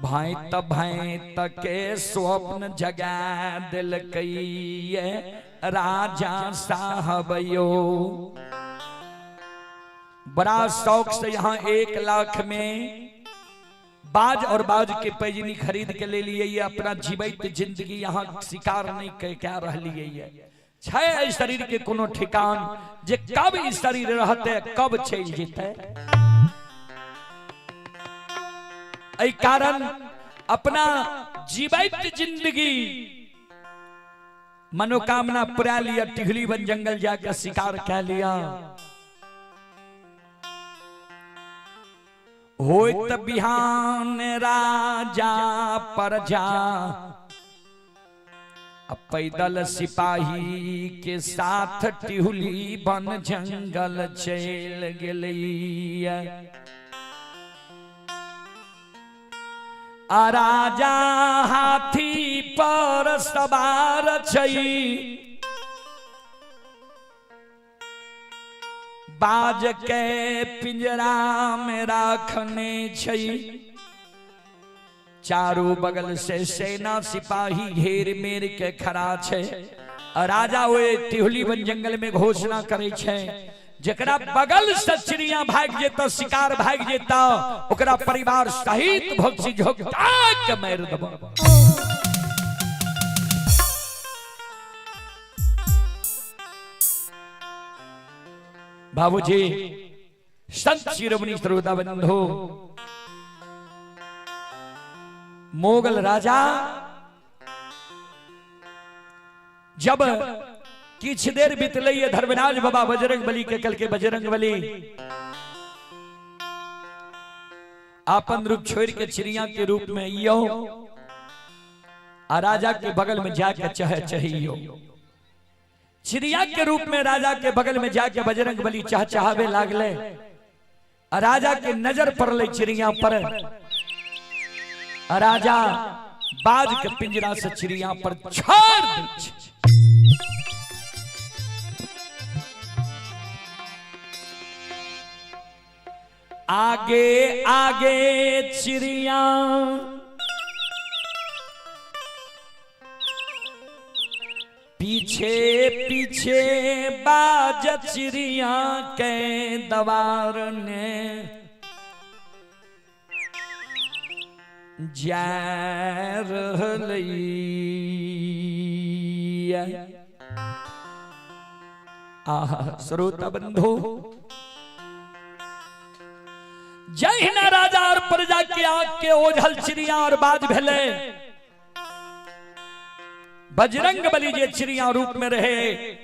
भाई तक के स्वप्न जगा दिलकैये राजा साहब यो बड़ा शौक से यहाँ 1 लाख में बाज और बाज के पैजनी खरीद के ले लिए ये अपना जीवित जिंदगी यहाँ शिकार नहीं क्या रह लिए छे शरीर के कोनो ठिकान जे कब इस शरीर रहते कब चल जेते ऐ कारण अपना जीवित जिंदगी मनोकामना पूरा लिया टिहली वन जंगल जाकर शिकार कर लिया होइत बिहान राजा प्रजा पैदल सिपाही के साथ टिहुली बन जंगल चल गेलैया। आ राजा हाथी पर सवार छै, बाज के पिंजरा में राखने छै। चारों बगल से सेना सिपाही घेर मेर के खड़ा छै। राजा ओए टिहुली वन जंगल में घोषणा करे छै, जकरा बगल से चिड़िया भाग जेता, शिकार भाग जेता, ओकरा परिवार सहित भक्सी झोंकता के मार देबो। बाबूजी संत शिरोमणि श्रोता बंधु, मोगल राजा जब किछ देर बीतलैया, धर्मराज बाबा बजरंग बली के कल के बजरंग बली आपन रूप छोड़ के चिड़िया के रूप में इयो आ राजा के बगल में जाके चाहियो। चिड़िया के रूप में राजा के बगल में जाके बजरंग बली चहचहावे लागले। राजा के नजर पड़ले चिड़िया पर। राजा बाज के पिंजरा से चिड़िया पर छोड़ दै। आगे आगे चिड़िया पीछे पीछे बाज चिड़िया के दवार ने जा रहलैया। आहा श्रोता बंधु, जय हिना राजा और प्रजा के आंख के ओझल चिड़िया और बाज भेले। बजरंग बली जे चिड़िया रूप में रहे,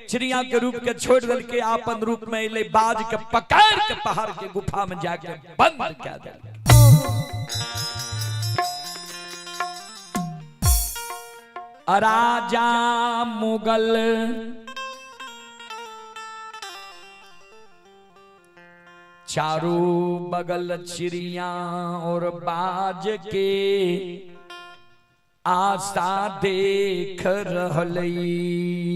चिड़िया के रूप के छोड़ दल के आपन रूप में ले बाज के पकड़ के पहाड़ के गुफा में जाके बंद कर दे। राजा मुगल चारों बगल चिड़िया और बाज के आशा देख रहलैया।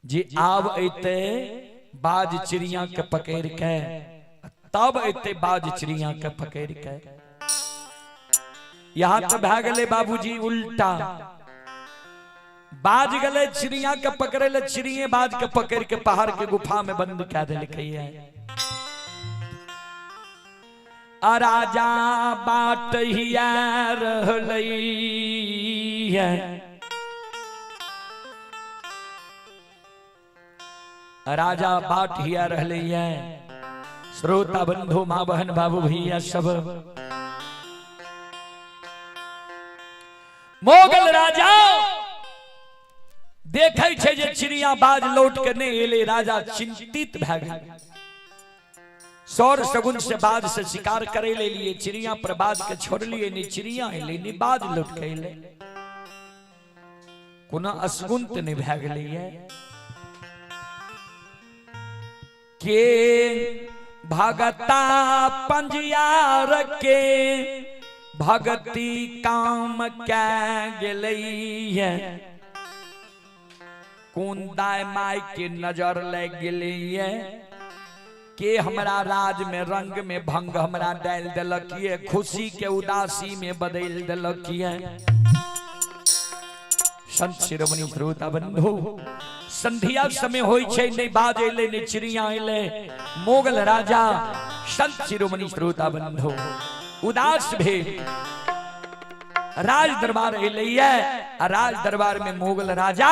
जे आब अइते बाज चिड़िया के पकड़ के, तब अइते बाज चिड़िया के पकड़ के। यहाँ तो भा गले बाबूजी उल्टा, बाज गले चिड़िया के पकड़े ले, चिड़िए बाज के पकड़ के पहाड़ के गुफा में बंद कर दिल। राजा बाट हिया रहलैया। राजा बाट हिया रहलैया। श्रोता बंधु, माँ बहन बाबू भैया सब, मोगल राजा देखे छे जे चिड़िया बाज लौट के नहीं एले। राजा चिंतित भ गए। सौर सगुन से बाज से शिकार करे ले लिए, चिड़िया पर बाज के छोड़ लिए, नहीं चिड़िया एले नहीं बाज लौट के एले। कोना असगुन नहीं भ गए के भगता पंजियार के भगती काम क्या गेलैया। कौन दाय माई के नजर लग गेलैया के हमरा राज में रंग में भंग हमरा डाल दिलक, खुशी के उदासी में बदल दिलक। संत शिरोमणि श्रोता बंधु, संध्या समय होई छे, नहीं बाज एले नहीं चिड़िया एले। मोगल राजा संत शिरोमणि श्रोता बंधु उदास भेल। राज दरबार एलैया। राज दरबार में मोगल राजा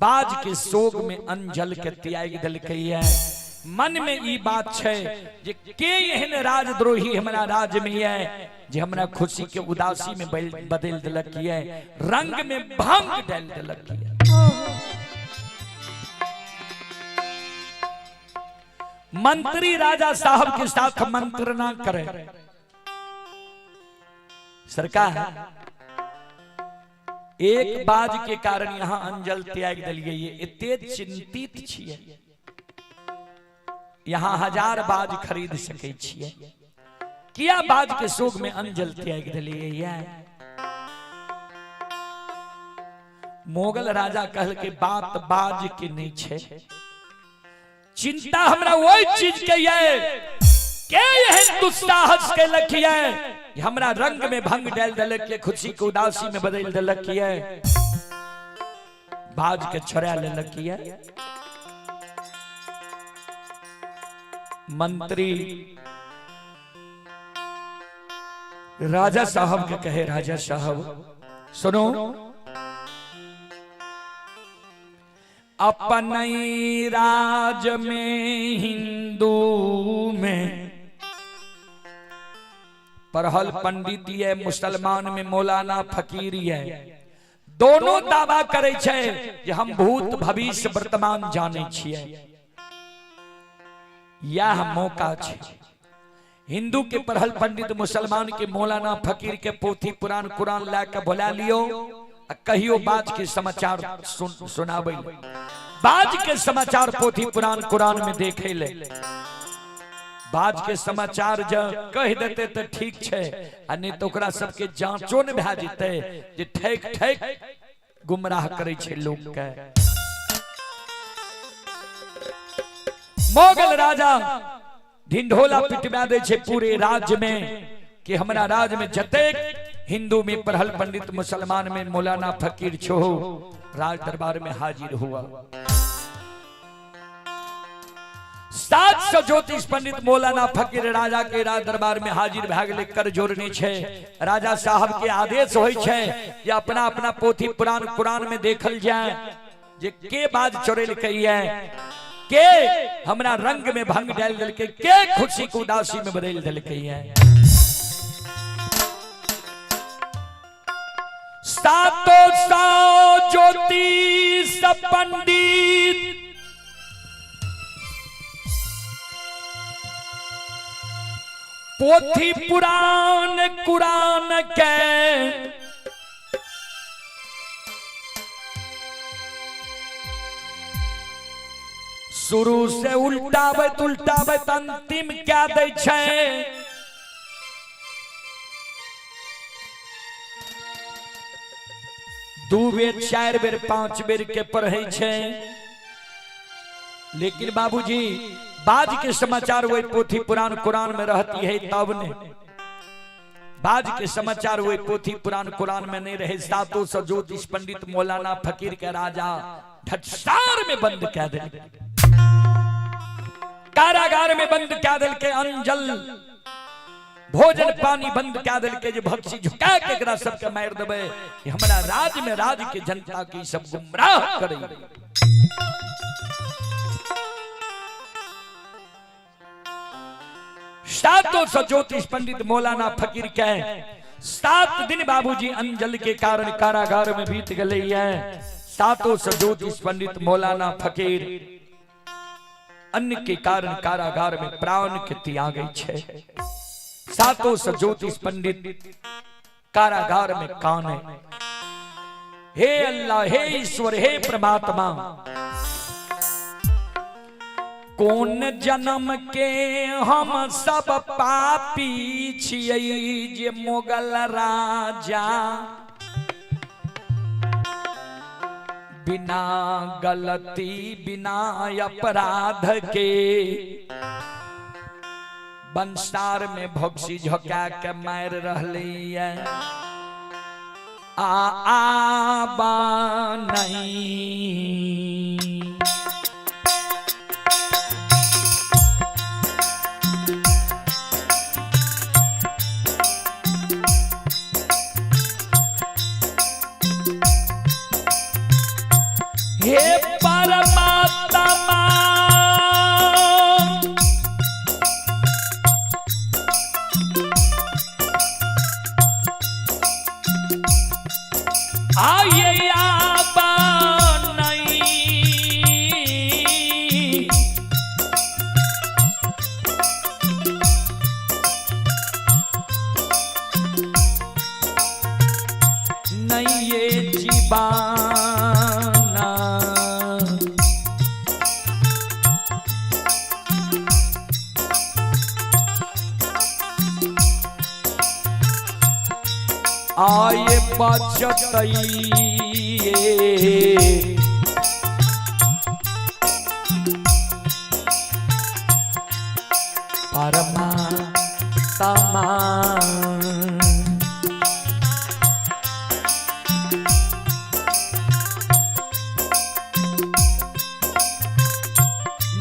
बाज के शोक में अंजल के त्याग दिलकैया। मन में ई बात छे जे के एहन राजद्रोही हमरा राज में है जे हमरा खुशी के उदासी में बदल दिलक है, रंग में भंग डाल दिलक है। मंत्री राजा साहब के साथ मंत्रणा करे। सरकार एक बाज के कारण यहाँ अंजल त्याग दिलिए, ये एते चिंतित छिए, यहाँ 1000 बाज खरीद सके छिए, किया बाज के शोक में अंजल त्याग दिलिए। मोगल राजा कहल के बात बाज के नहीं छे, चिंता हमरा वही चीज के ये के यह दुस्साहस के लखिए, हमरा रंग में भंग डाल दलक के, खुशी को उदासी में बदल दलक किए, बाज के छोड़ा लेलक किए। मंत्री राजा साहब के कहे, राजा साहब सुनो, अपने राज में हिंदू में परहल पंडित है, मुसलमान में मौलाना फकीर है, दोनों दावा करे छे जे हम भूत भविष्य वर्तमान जाने छिए। यह मौका छे हिंदू के परहल पंडित, मुसलमान के मौलाना फकीर के पोथी पुराण कुरान लाके बुला लियो, कहियो बाज के समाचार सुनाबे, बाज के समाचार पोथी पुराण कुरान में देखे ले, बाज के समाचार जब कह देते तो ठीक छे, नहीं तो ओकरा सबके जांचो न भै जेते जे ठेक ठेक गुमराह करे छे लोग के। मोगल राजा ढिंढोला पिटवा दे छे पूरे राज्य में कि हमरा राज्य में जतेक हिंदू में परहल पंडित, मुसलमान में मौलाना फकीर छो, राज दरबार में हाजिर हुआ। 700 ज्योतिष पंडित मौलाना फकीर राजा के राज दरबार में हाजिर भै गेलै, कर जोड़ने छे। राजा साहब के आदेश होय छे जे अपना अपना पोथी पुराण कुरान में देखल जाए जे के बाज चोरेल कहिए, के हमरा रंग में भंग डाल दिल के खुशी को उदासी में बदल दिल कहिए। सातों सौ ज्योतिष पंडित पोथी पुराण कुरान के शुरू से उल्टाबत उल्टाबत अंतिम क्या दै छै, दू बेर 4 बेर 5 बेर के पढ़े छे। लेकिन बाबूजी बाज के समाचार वही पोथी पुराण कुरान में रहती है, तब ने बाज के समाचार वही पोथी पुराण कुरान में नहीं रहे। 700 ज्योतिष पंडित मौलाना फकीर के राजा ठटसार में बंद कर दे, कारागार में बंद कर दिल के, अंजल भोजन पानी बंद कर दिल के, भक्सी झुका के एकरा सबके मार देबे, हमरा राज में राज के जनता की सब गुमराह करे। सातों सौ ज्योतिष पंडित मौलाना फकीर के 7 दिन बाबूजी अंजल के कारण कारागार में बीत गए हैं। 700 ज्योतिष पंडित मौलाना फकीर अन्न के कारण कारागार में प्राण के त्याग छे। 700 ज्योतिष पंडित कारागार में कान है। हे अल्लाह, हे ईश्वर, हे परमात्मा, कौन जन्म के हम सब पापी छियै जे मुगल राजा बिना गलती बिना अपराध के बंसार में भक्सी झोंका के मार रहली आबा नहीं। हे परमात्मा, आइए आबा नहीं, आए बचतइए परमा तमा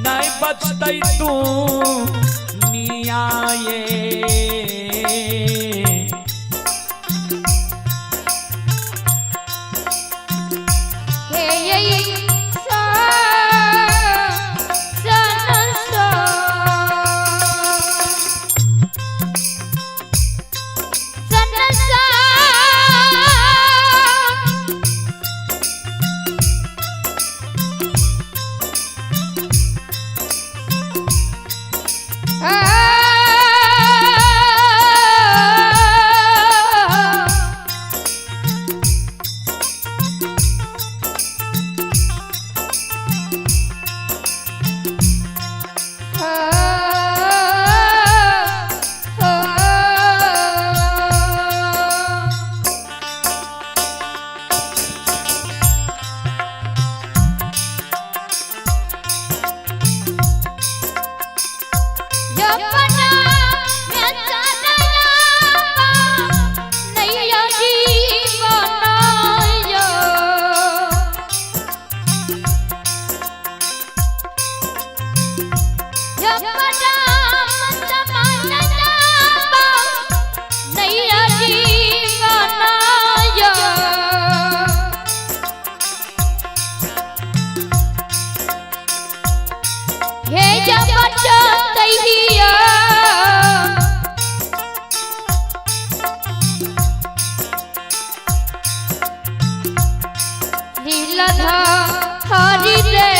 नहीं बचतई तू नियाये हरि रे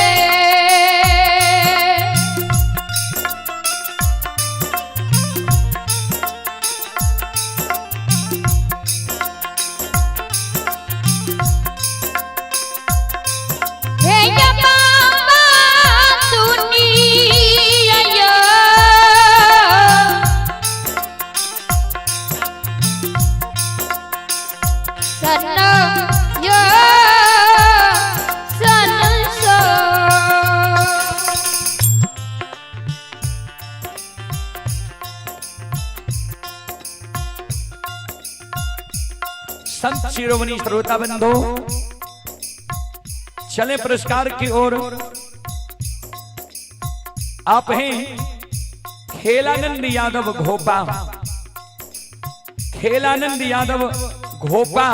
संत शिरोमणि श्रोता बंधु चले पुरस्कार की ओर। आप हैं खेलानंद यादव घोपा। खेलानंद यादव घोपा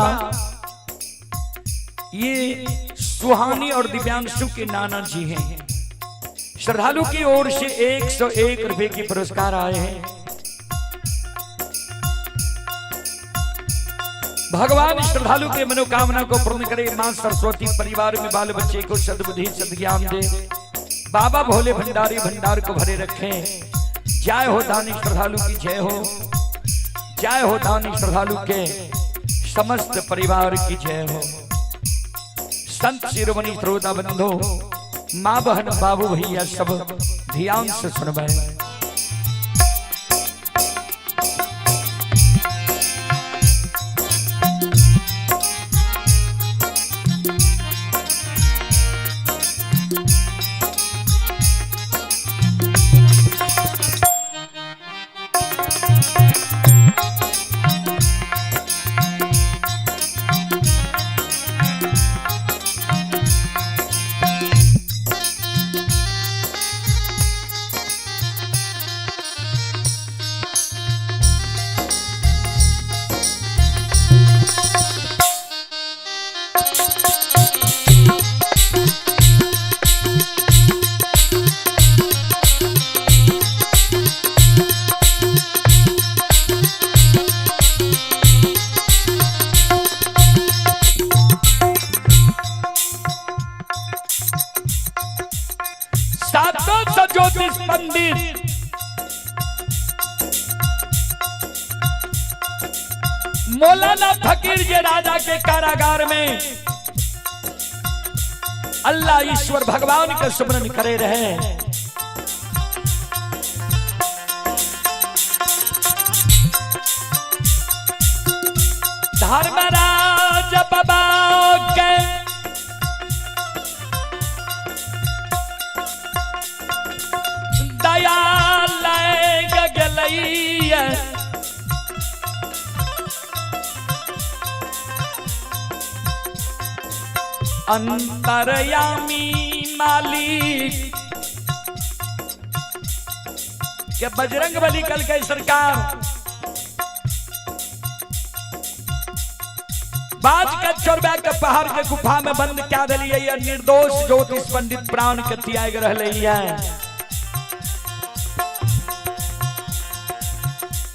ये सुहानी और दिव्यांशु के नाना जी हैं। श्रद्धालु की ओर से 101 रुपए की पुरस्कार आए हैं। भगवान श्रद्धालु के मनोकामना को पूर्ण करे। मां सरस्वती परिवार में बाल बच्चे को सद्बुद्धि सद्ज्ञान दे। बाबा भोले भंडारी भंडार को भरे रखें। जय हो दानी श्रद्धालु की जय हो। जय हो दानी श्रद्धालु के समस्त परिवार की जय हो। संत शिरोमणि श्रोता बंधु मां बहन बाबू भैया सब ध्यान से सुनबे। ज्योतिष पंडित मौलाना फकीर जे राजा के कारागार में अल्लाह ईश्वर भगवान के सुमरन करे रहे। धर्मराज बाबा के दया लग गलैया अंतरयामी मालिक के बजरंग बली कल के सरकार बाज के चोरबा के पहाड़ के गुफा में बंद क्या दिलिए ये निर्दोष ज्योतिष पंडित प्राण के त्याग रहले है।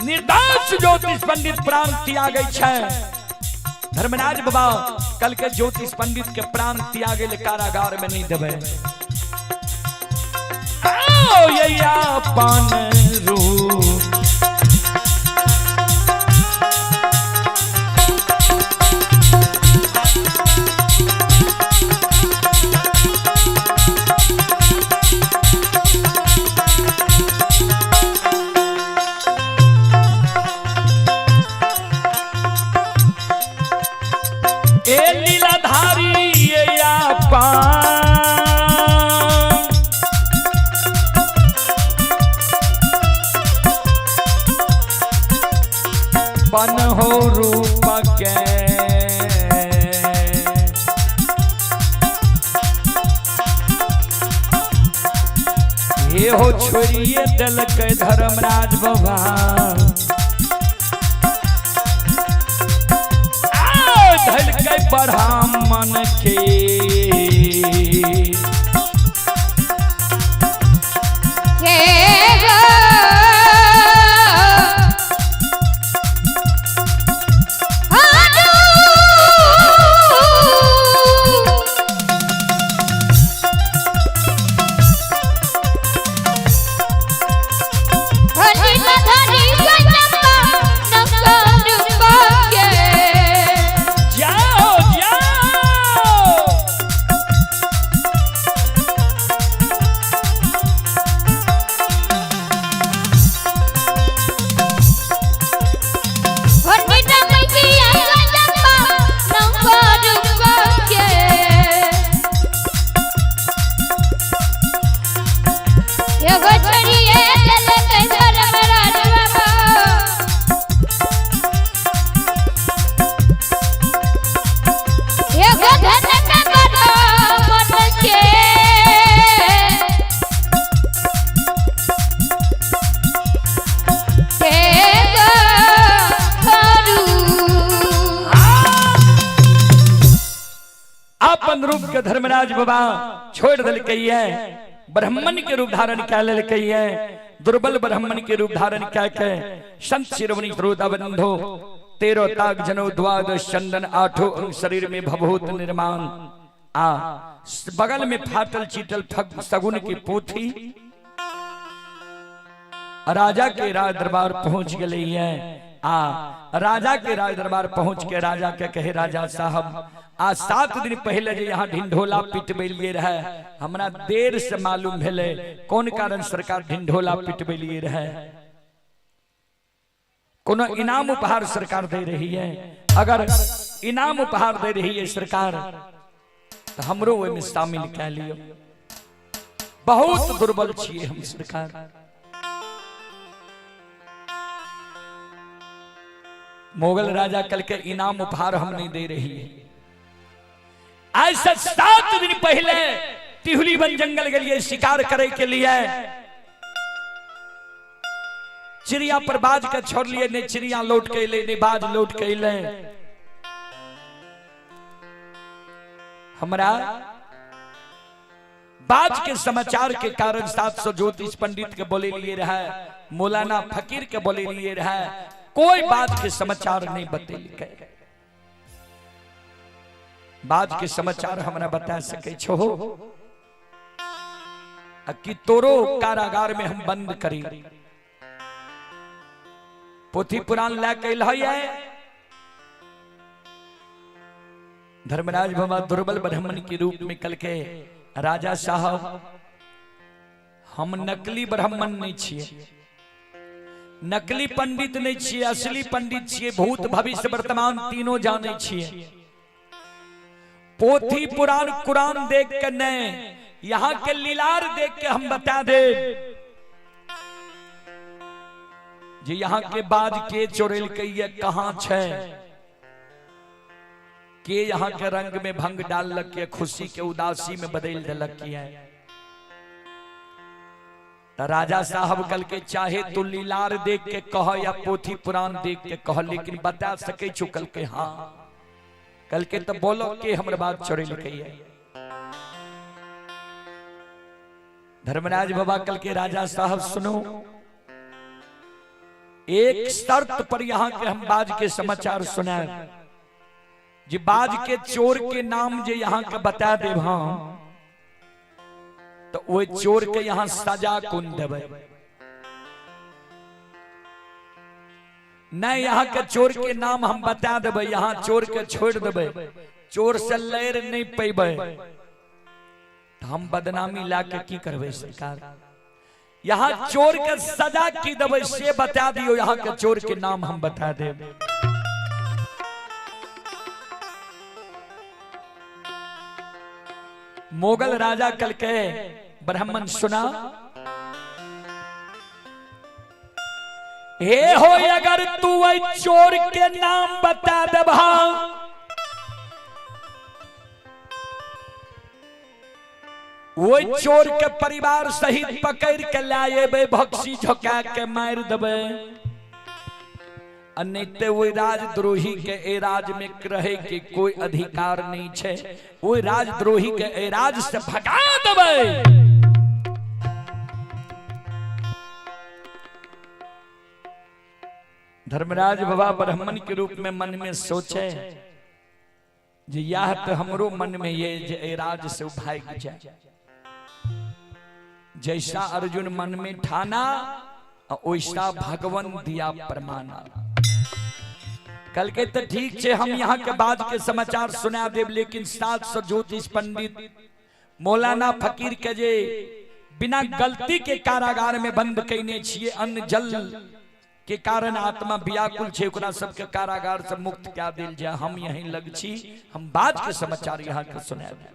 निर्दोष ज्योतिष पंडित प्राण त्याग छै। धर्मराज बाबा कल के ज्योतिष पंडित के प्राण त्यागे ले कारागार में नहीं देवे। अपन रूप ए लीलाधारी बन हो रूप के ये हो छोड़िए दिल के धर्मराज बाबा धल के ब्राह्मण के रूप के धर्मराज बाबा छोड़ दिल कही है। ब्राह्मण के रूप धारण क्या ले कही है। दुर्बल ब्राह्मण के रूप धारण क्या के संत शिरोमणि श्रोता बंधो 13 ताक जनो द्वादश चंदन 8 अंग शरीर में भभूत निर्माण आ बगल में फाटल चीटल ठग सगुन की पोथी राजा के राज दरबार पहुंच गई है। राजा के राज दरबार पहुंच के राजा के कहे राजा साहब आज 7 दिन पहले जो यहाँ ढिंढोला पिटबेलिए रहे हमरा देर से मालूम भेले कौन कारण सरकार ढिंढोला पिटबेलिए रहे। कोनो इनाम उपहार सरकार दे रही है। अगर इनाम उपहार दे रही है सरकार तो हमरो में शामिल कह लियो। बहुत दुर्बल छिए हम सरकार। मुगल राजा कल के इनाम उपहार हम नहीं दे रही है। आज से 7 दिन पहले तिहुली वन जंगल के लिए शिकार करे के लिए चिड़िया पर बाज के छोड़ लिए ने चिड़िया लौट के ले ने बाज लौट के ले। हमरा बाज के समाचार के कारण 700 ज्योतिष पंडित के बोले लिए रहा, मौलाना फकीर के बोले लिए रहा, कोई बात के समाचार नहीं बतेल। बात के समाचार हमरा बता सके छो कि तोरो कारागार में हम बंद करी पोथी पुराण लाके है। धर्मराज बाबा दुर्बल ब्राह्मण के रूप में कल के राजा साहब हम नकली ब्राह्मण नहीं छिए। नकली पंडित नहीं छिए, असली पंडित छिए। भूत भविष्य वर्तमान तीनों जाने छिए। पोथी पुराण कुरान देख के नहीं, यहाँ के लीलार देख के हम बता दे जे यहाँ के बाज के चोरेल के ये कहाँ छे, के यहाँ के रंग में भंग डाल लग, खुशी के उदासी में बदल दिलक है। तो राजा साहब कल के चाहे तो लीलार देख के कह या पोथी पुराण देख के कह, लेकिन बता सके छु कल के हाँ कल के तो बोलो के हमर बात चोरी लिखी है। धर्मराज बाबा कल के राजा साहब सुनो, एक शर्त पर यहाँ के हम बाज के समाचार सुना, जी बाज के चोर के नाम जे यहाँ के बता दे हाँ, तो वो चोर के यहाँ सजा कौन देवे। नहीं यहाँ के चोर के नाम हम बता देवे, यहाँ चोर के छोड़ देवे, चोर से लैर नहीं पेबे तो हम बदनामी ला के की करवे सरकार। यहाँ चोर के सजा की देवे से बता दियो, यहाँ के चोर के नाम हम बता दे। मोगल राजा कल के ब्राह्मण सुना, हे हो अगर तू वही चोर के नाम बता दबा, वो चोर के परिवार सहित पकड़ के लाए बे, भक्सी झोंका के मार देबे। अनित्य वो राजद्रोही के ए राज में रहे के कोई अधिकार नहीं छे, वो राजद्रोही के ए राज से भगा देबे। धर्मराज बाबा ब्राह्मण के रूप में मन में सोचे, जे यह तो हमरो मन में ये जे ए राज से भाग जाए। जैसा अर्जुन मन में ठाना वैसा भगवान दिया प्रमाणा। कल के तो ठीक छे हम यहाँ के बाद के समाचार सुना देव, लेकिन 700 ज्योतिष पंडित मौलाना फकीर के जे बिना गलती के कारागार में बंद कैने छिए, अन्न जल के कारण आत्मा व्याकुल छे, ओकरा सबके कारागार से मुक्त क्या दिल जाए। हम यहीं लग छी, हम बाद के समाचार यहाँ के सुना देव।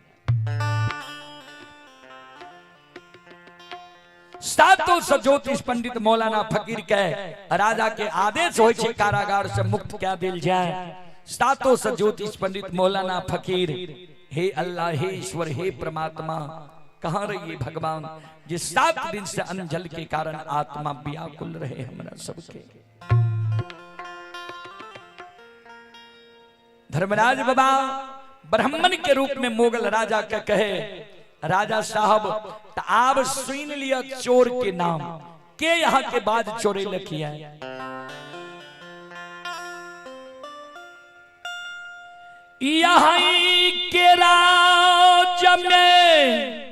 700 ज्योतिष पंडित मौलाना फकीर के राजा के आदेश होय छे कारागार से मुक्त क्या दिल जाए। 700 ज्योतिष पंडित मौलाना फकीर, हे अल्लाह, हे ईश्वर, हे परमात्मा, कहाँ रहिए भगवान, जिस 7 दिन से अनजल के कारण आत्मा व्याकुल रहे हमरा सबके। धर्मराज बाबा ब्राह्मण के रूप में मोगल राजा के कहे, राजा साहब तो आप सुन लिया चोर के नाम, के यहाँ के बाद चोरी लिखी है। यहाँ के राज में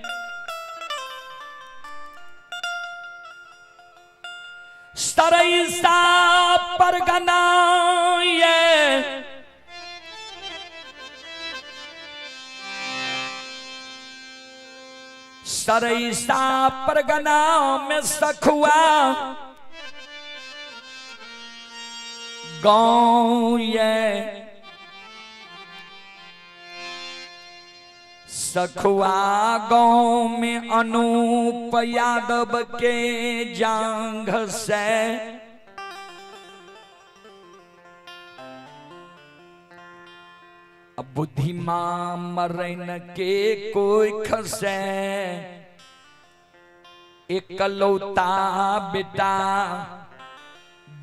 सरैसा परगना ये सरैसा परगना में सखुआ गाँव ये, सखुआ गाँव में अनूप यादव के जांघ से बुद्धिमा मरन के कोई खसे, एकलौता बेटा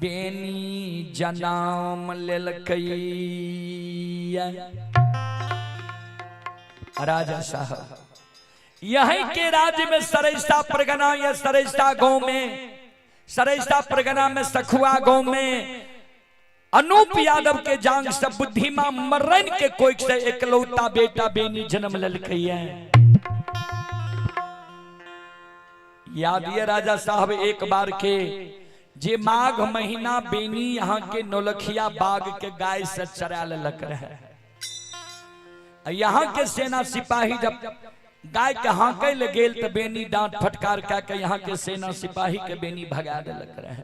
बेनी जन्म लेलकै। राजा साहब यहीं के राज्य में सरैसा परगना या सरैसा गांव में, सरैसा परगना में सखुआ गांव में अनूप यादव के जांग से बुद्धिमा मर्रन के कोई से एकलौता बेटा बेनी जन्म ललकै है। याद ये राजा साहब एक बार के जे माघ महीना बेनी यहाँ के नौलखिया बाग के गाय से चरा ललक रहे। यहाँ के सेना सिपाही जब गाय के हाके ले गेल तो बेनी डांट फटकार के यहाँ के सेना सिपाही के बेनी भगा देलक रहे।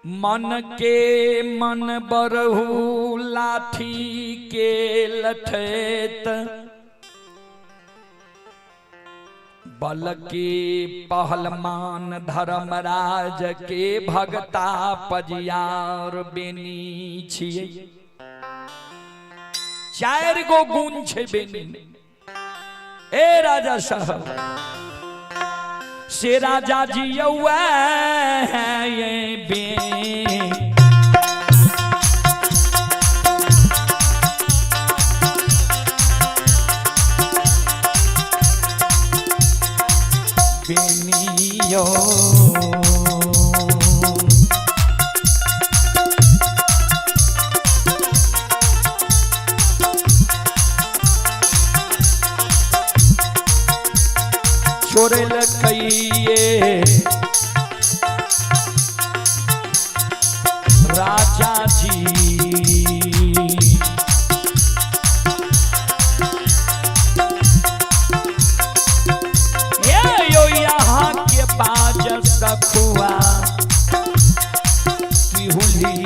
मन के मन बरहु लाठी के लठेत बल के पहलमान धर्मराज के भगता पजियार बेनी छिए। 4 गो गुण छे बेनी में। ए राजा साहब से राजा जी ये बे बेनियो छोरे लकइए राजा जी ये यो यहाँ के बाज सखुआ तिहुली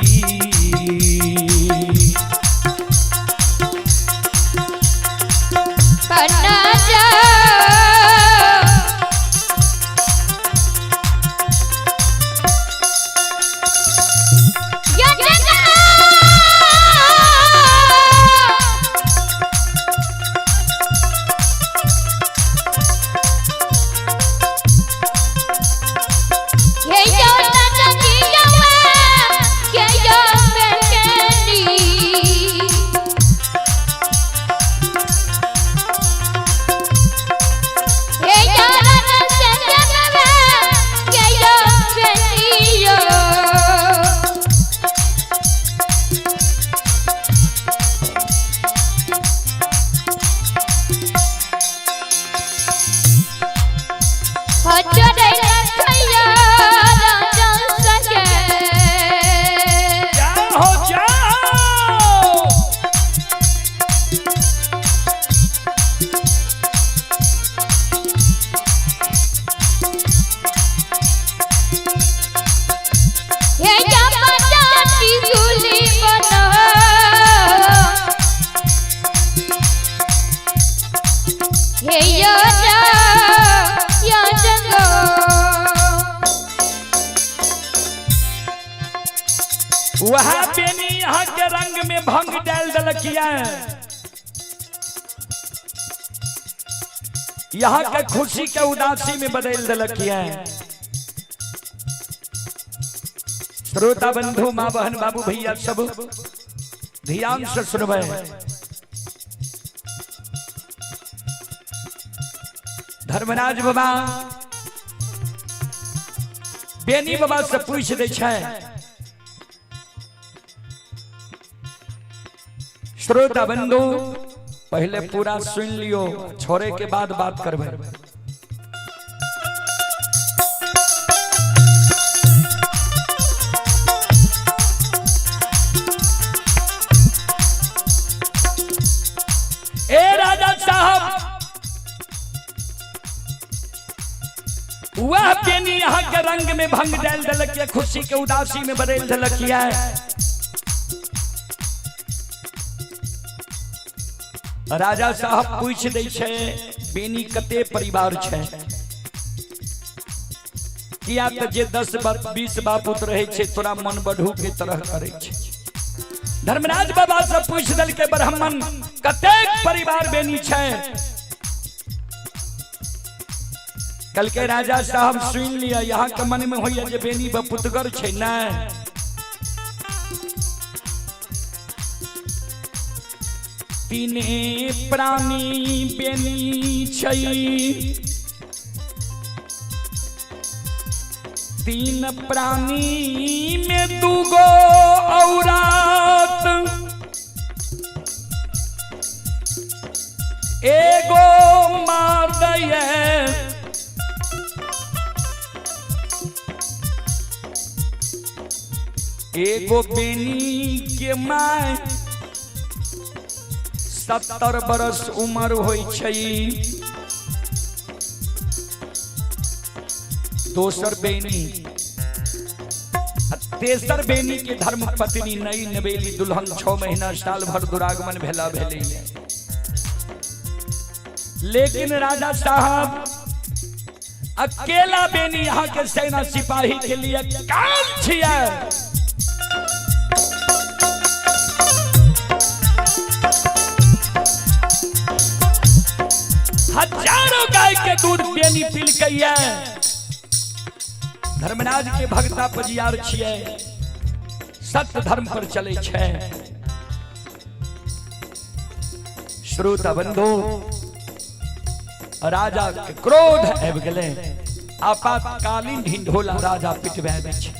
वह बेनी यहाँ के रंग में भंग डाल दलकिया। यहाँ के खुशी के उदासी में बदल दलकिया। श्रोता बंधु माँ बहन बाबू भैया सब ध्यान से सुनबे। धर्मराज बाबा बेनी बाबा से पूछ दे छे। श्रोता बंधु पहले पूरा सुन लियो, छोरे के बाद बात करबे। ए राजा साहब वह बेनी यहाँ के रंग में भंग डाल दलकिया, खुशी के उदासी में बदल दलकिया। राजा साहब पूछ दे छे बेनी कते परिवार छे। किया तो जे 10-20 बापुत रहे छे तोरा मन बढ़ू के तरह करे छे। धर्मराज बाबा से पूछ दल के ब्राह्मण कते परिवार बेनी छे। कल के राजा साहब सुन लिया, यहाँ के मन में होइए जे बेनी बपुतगर छे ना। तीने प्राणी बेनी छई, 3 प्राणी में 2 गो औरत, एगो मार दये एगो बेनी के माय 70 बरस उम्र होई छई। दोसर बेनी तेसर बेनी के धर्म पत्नी नई नवेली दुल्हन 6 महीना साल भर दुरागमन भेला भेले। लेकिन राजा साहब अकेला बेनी यहाँ के सेना सिपाही के लिए काम छिया। हजारों गाय के दूध बेनी पील कहिए। धर्मराज के भक्ता पजियार छिए, सत्य धर्म पर चले छे। श्रोता बंधु, राजा के क्रोध आबि गेलै। आपातकालीन ढिंढोला राजा पिटबाबै छै।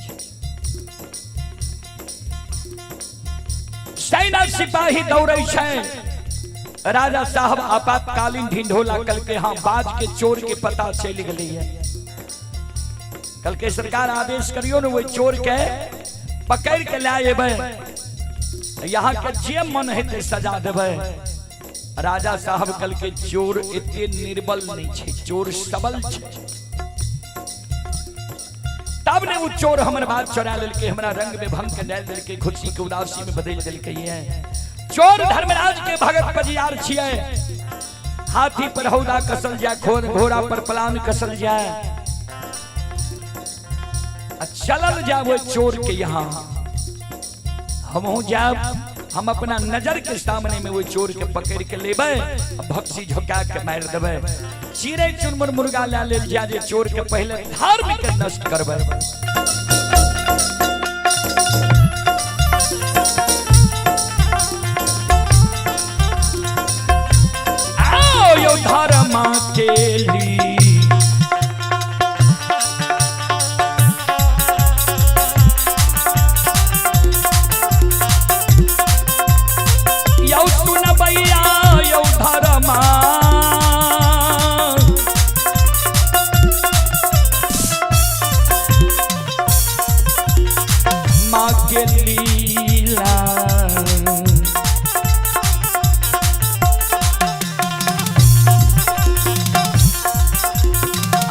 सेना सिपाही दौड़ै छै। राजा साहब आपातकालीन ढिंढोला कल के हाँ बाज के चोर के पता चल गई है। कल के सरकार आदेश करियो न, वो चोर के पकड़ के लाएबे, यहाँ के जे मन हेते सजा देबे। राजा साहब कल के चोर इतने निर्बल नहीं छे, चोर सबल छे। तब ने वो चोर हमर बात चोरा लेलके, हमरा रंग में भंग के डाल देलके, खुशी के उदासी में बदल देलके। ये चोर धर्मराज के भगत पजियार छिए। हाथी पर हौदा कसल जाए, घोड़ा पर पलान कसल जाए, चलल जाए वो चोर के यहाँ। हम जाब, हम अपना नजर के सामने में वो चोर के पकड़ के लेबे, भक्सी झोंका के मार देबे। चिड़ै चुनमुन मुर्गा ला ले जा, जे चोर के पहले धार्मिक नष्ट करबे। आओ यो धर्म के लिए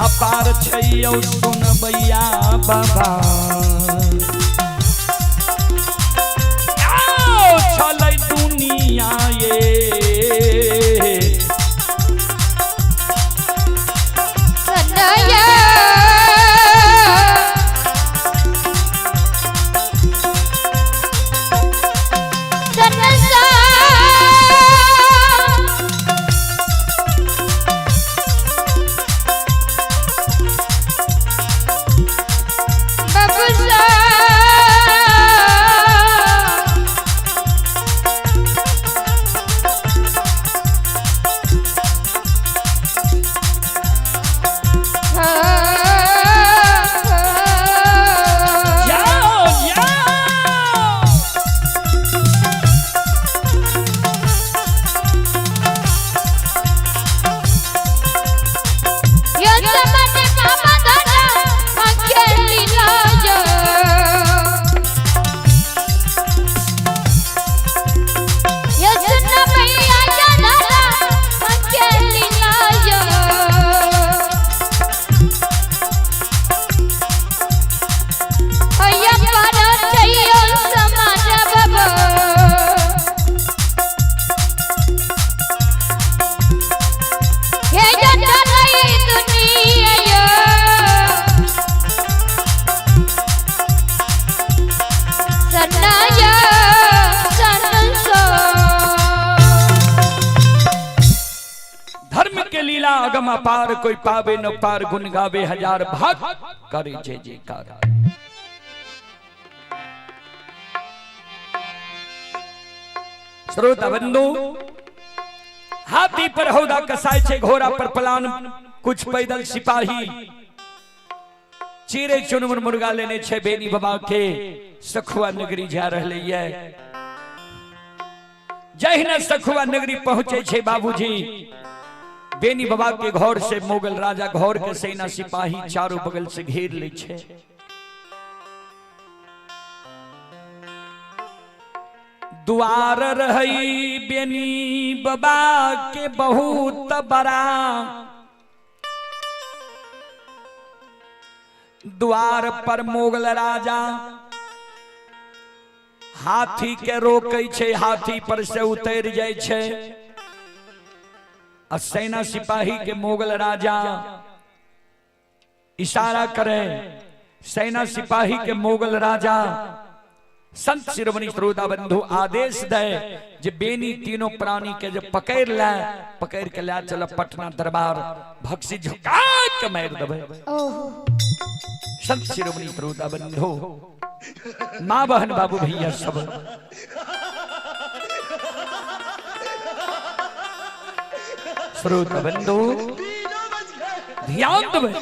अपार छैयौ सुन बैया बाबा। आओ चलै दुनिया ये सनया अगम अपार, कोई पावे न पार, गुन गावे हजार भाग, करे जय जयकार। श्रोता बंधु, हाथी पर हौदा कसाय छे, घोड़ा पर पलान, कुछ पैदल सिपाही। चिड़ै चुनमुन मुर्गा लेने छे बेनी बाबा के सखुआ नगरी जा रहले ये। जहिना सखुआ नगरी पहुंचे छे बाबूजी, बेनी बाबा के घर से मुगल राजा घर के सेना सिपाही चारों बगल से घेर ले छे। द्वार रही बेनी बाबा के बहुत बड़ा, द्वार पर मुगल राजा हाथी के रोकै छै, हाथी पर से उतर जाय छै। और सेना सिपाही के मुगल राजा इशारा करे, सेना सिपाही के मुगल राजा संत शिरोमणि श्रोता बंधु आदेश दे जे बेनी तीनों प्राणी के जब पकड़ के ला चल पटना दरबार, भक्सी झुका के मार देबे। संत शिरोमणि श्रोता बंधु, माँ बहन बाबू भैया सब श्रोता बंधु ध्यान देबे।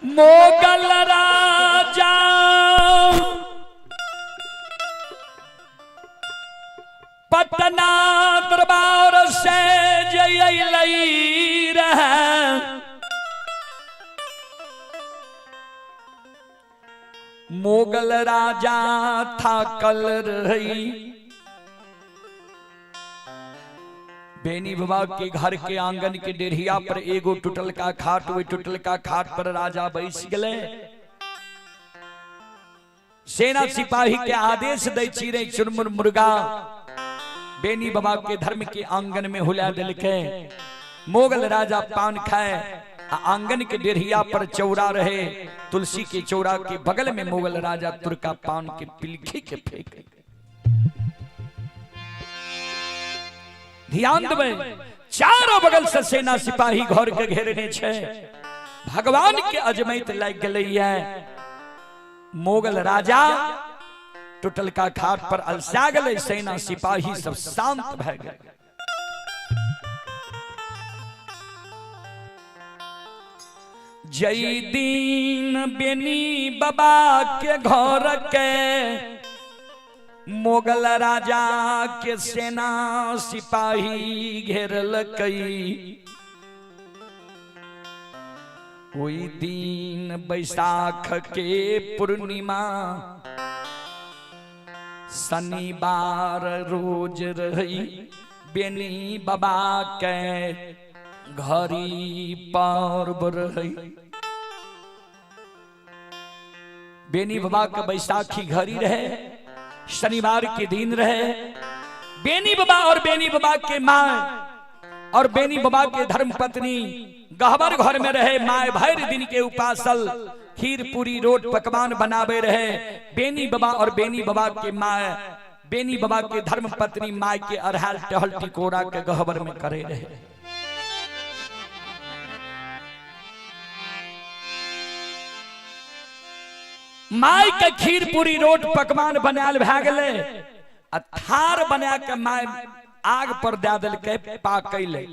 मोगल राजा पटना दरबार से जई रहे, मोगल राजा था कल रही। बेनी बाबा के घर के आंगन के डेढ़िया पर एगो टूटल का खाट, वही टूटल का खाट पर राजा बैस गए। सेना सिपाही के आदेश दे चिरे चुरमुर मुर्गा बेनी बाबा के धर्म के आंगन में हुला दिल के। मोगल राजा पान खाए, आंगन के डेढ़िया पर चौरा रहे, तुलसी के चौरा के बगल में मोगल राजा तुरका पान के पिलखी के फेंके। ध्यान देवे, चारों बगल से सेना सिपाही घर के घेरने छे। भगवान के अजमैत लग गए। मोगल राजा टूटल का खाट पर अलसा गए, सेना सिपाही सब शांत भ गए। जय दीन बेनी बाबा के घर के मोगल राजा के सेना सिपाही घेरल कई। ओई दिन बैसाख के पूर्णिमा शनिवार रोज रही, बेनी बाबा के घरी पर्व रही। बेनी बाबा के बैसाखी घड़ी रहे, शनिवार के दिन रहे। बेनी बाबा और बेनी बाबा के माँ और बेनी बाबा के धर्म पत्नी गहबर घर में रहे। माए भर दिन के उपासल खीर पूरी रोट पकवान बनावे रहे। बेनी बाबा और बेनी बाबा के माँ, बेनी बाबा के धर्म पत्नी माए के अरहल टहल टिकोरा के गहबर में करे रहे। माई के खीर पूरी रोट पकवान बनाल भए गेले। थार बना के माई आग पर दे दिल के पाकैले।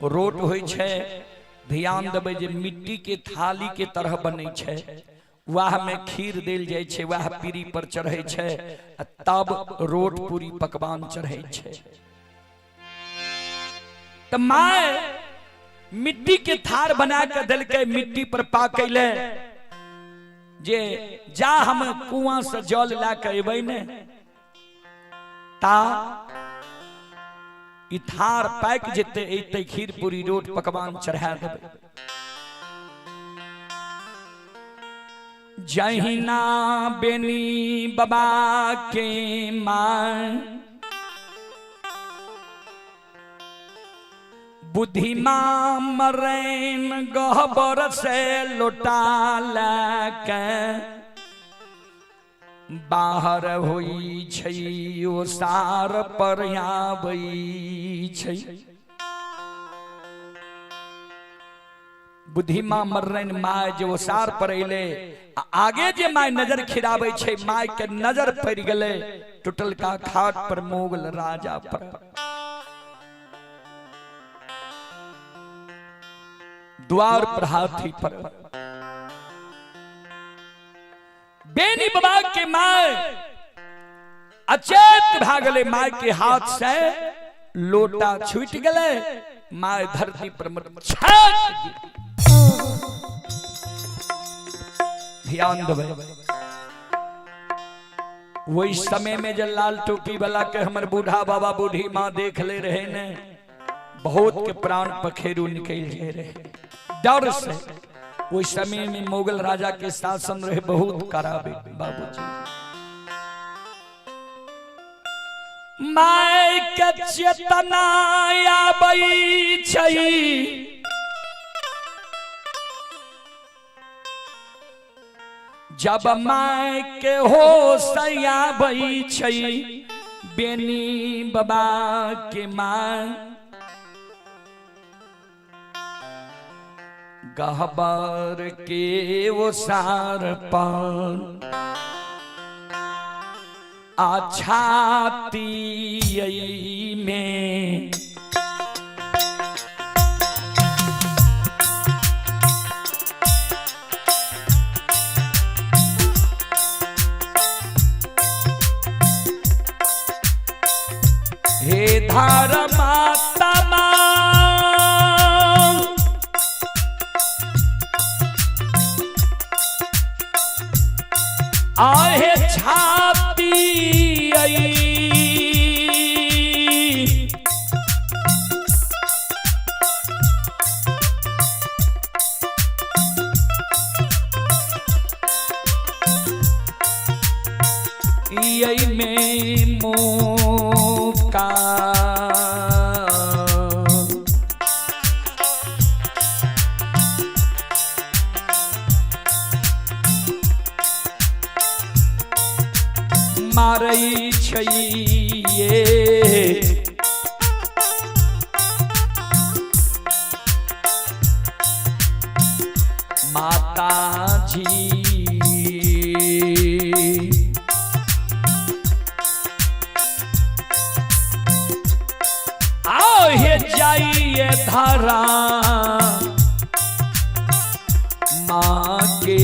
रोट होइ छै, ध्यान देबै जे मिट्टी के थाली के तरह बनै छै, वह में खीर देल जाय छै, वह पीरी पर चढ़ै छै, तब रोट पूरी पकवान चढ़ै छै। त माय मिट्टी के थार बना के दिल के मिट्टी पर पाकैले जे जा हम कुआं से जल ला के अबै ने ता ई थार पाक जेते एते खीर पूरी रोट पकवान चढ़ा देबै। जहिना बेनी बाबा के मां बुद्धिमा मरैन गहबर से लौटा लाके बाहर होई छै, ओ सार पर आबै छै। बुद्धिमा मरैन माय जो सार पर अइले, आगे जे माय नजर खिराबै छै, माय के नजर पड़ गेलै टूटल का खाट पर मोगल राजा पर। द्वार पर हाथी पर बेनी बाबा के माय अचेत भ गेले। माय के हाथ से लोटा छूट गेले, माय धरती पर ध्यान देवे। वही समय में जब लाल टोपी वाला के हमर बूढ़ा बाबा बूढ़ी माँ देख ले रहे ने, बहुत के प्राण पखेरु निकल जाए रहे डर से। उस समय में मुगल राजा के शासन रहे बहुत कराबे बाबूजी। माय के चेतना आबै छै जब माय के होश आबै छै बेनी बाबा के माय गहबर के वो सार पर आछाती में हे धार माता आहे छाती यही में मोका मारै छै माता जी आओ हे जाइए धारा माँ के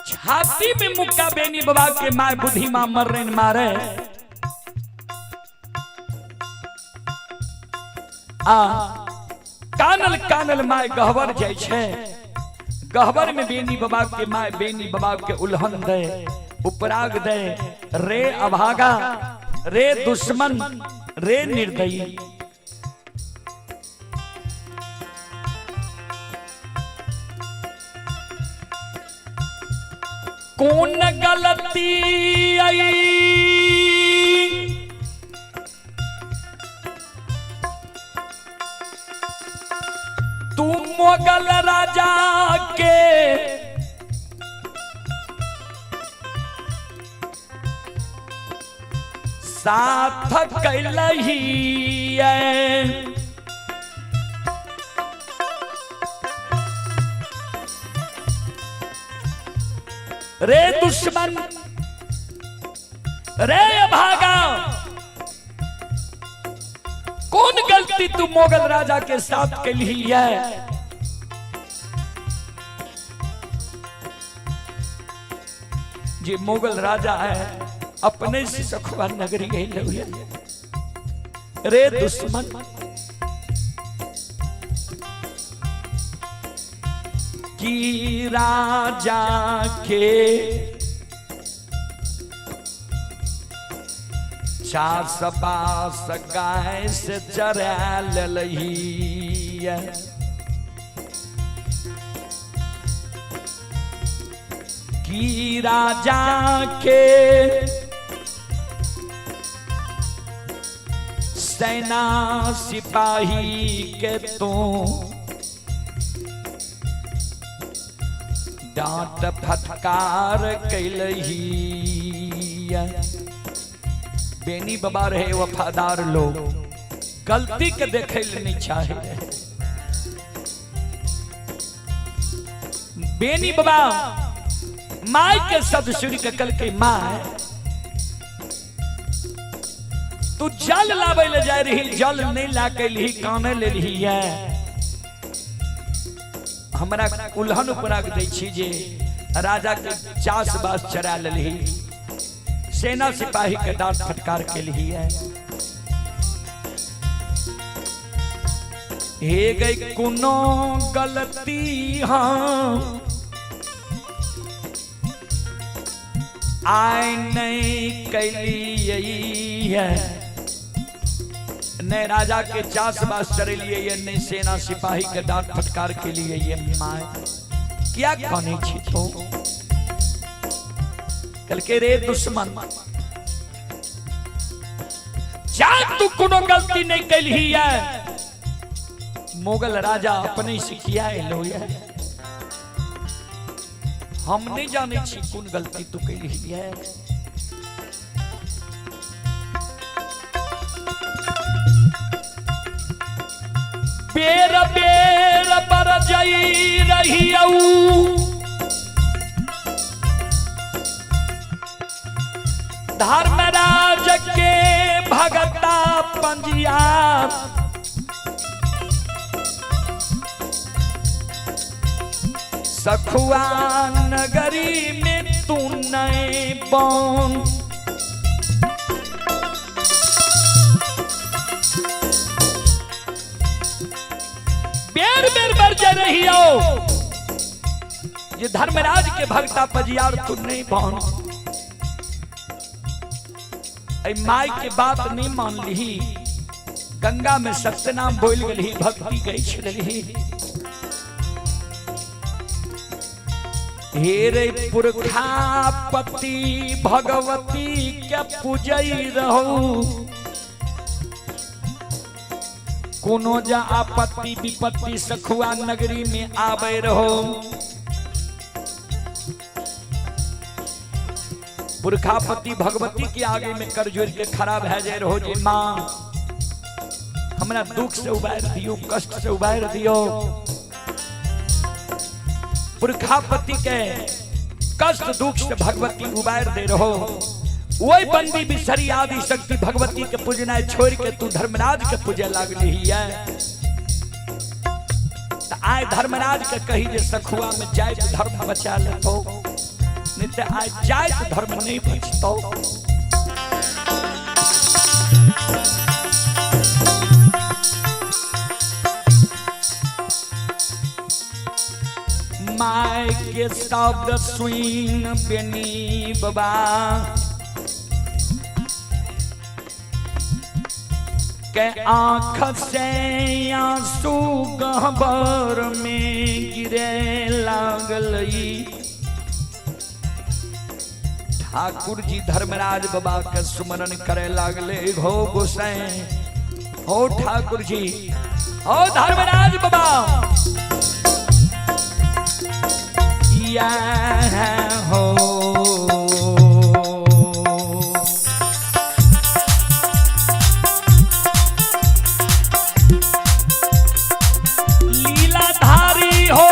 छाती में मुक्का बेनी बाबा के माय बुद्धि मां मर्रे मारे आ कानल कानल माय गहवर जाय छे गहवर में बेनी बाबा के माय बेनी बाबा के उल्हन दे उपराग दे रे अभागा रे दुश्मन रे निर्दयी कौन गलती आई तू मुगल राजा के साथ कैलही रे दुश्मन, रे अभागा, कौन गलती तू मुगल राजा के साथ के लिए है? जी मुगल राजा है अपने से सखुआ नगरी गई लौया। रे दुश्मन, की राजा के चास बास गाय से चरा लही, की राजा के सेना सिपाही के तू डांट फटकार कैलही। बेनी बाबा रहे वफादार लोग, गलती के देखे नहीं चाहे। बेनी बाबा माई के शब्द सुन के कल के माँ तू जल लावे ले जा रही, जल नहीं ला के ली काने ले रही है। हमरा उल्हन उपराग दै छी जे राजा के चास बास चरा लही, सेना सिपाही के डांट फटकार के लिए है। हे गई कुनो गलती हाँ आय नहीं कैली है, न राजा के चास बास चरे लिए ये, नहीं सेना सिपाही के डांट फटकार के लिए ये। माय क्या कहने छी तो कल के रे दुश्मन, जा तू कोनो गलती नहीं कैली है, मुगल राजा अपने से किया लो है। हम नहीं जाने छी कौन गलती तू कैली है। बेर बेर पर जई रही धर्मराज के भगता पंजिया, सखुआ नगरी में तू नहीं बन। बेर बेर बरजे रही हो ये धर्मराज के भगता पजियार तू नहीं बन। माई के बात नहीं मान ली, गंगा में सत्यनाम बोल गई, भक्ति गई छलही। हेरे पुरखापति भगवती के पूजई रहो, कोनो जा आपत्ति विपत्ति सखुआ नगरी में आवे रहो। पुरखापति भगवती के आगे में कर जोड़ के खड़ा भै जाए रहो जी माँ हमरा दुख से उबार दियो, कष्ट से उबार दियो। पुरखापति के कष्ट दुख से भगवती उबार दे रहो। वही बंदी बिसरी आदि शक्ति भगवती के पूजना छोड़ के तू धर्मराज के पूजे लागली है। तो आए धर्मराज के कही जे सखुआ में जाए तो धर्म बचा ले, तो नहीं तो आए जाए तो धर्म नहीं बचतो। माय के शब्द सुन बेनी बाबा के आँख से आंसू गहबर में गिरे लागलई। ठाकुर जी धर्मराज बाबा के सुमरन करे लागले। हो गोसाई, हो ठाकुर जी, हो धर्मराज बाबा, या हो लीलाधारी हो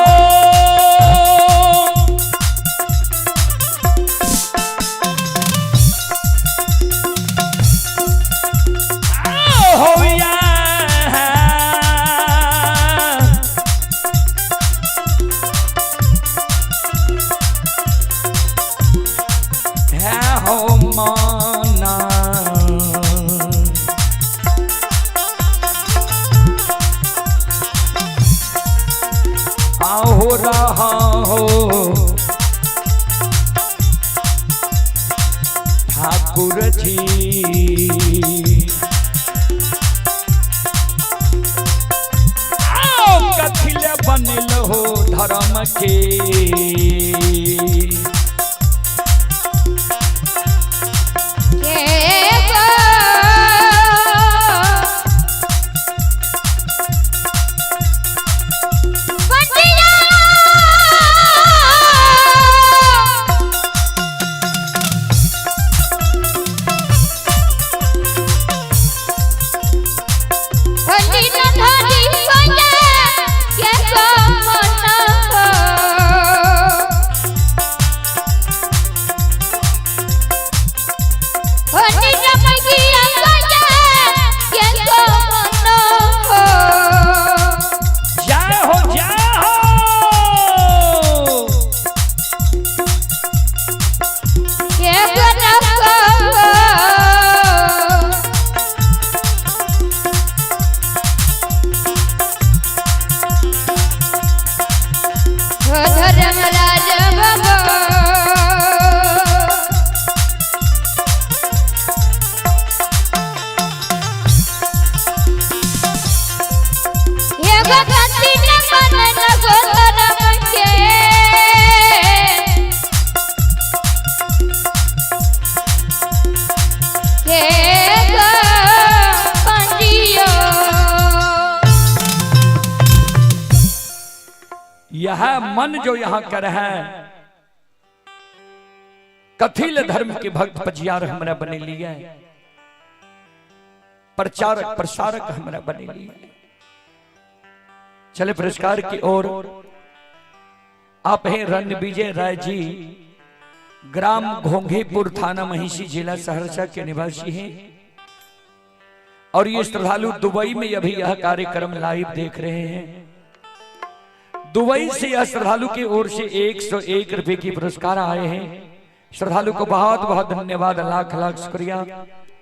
यह मन जो यहाँ कर है कथिल धर्म के भक्त पजियार हमरा बने लिया, प्रचारक प्रसारक हमरा बने लिया। चले पुरस्कार की ओर। आप हैं रणविजय राय जी, ग्राम घोंघेपुर, थाना महिषी, जिला सहरसा के निवासी हैं और ये श्रद्धालु दुबई में अभी यह कार्यक्रम लाइव देख रहे हैं। दुबई से यह श्रद्धालु की ओर से 101 रुपए की पुरस्कार आए हैं। श्रद्धालु को बहुत बहुत धन्यवाद, लाख लाख शुक्रिया,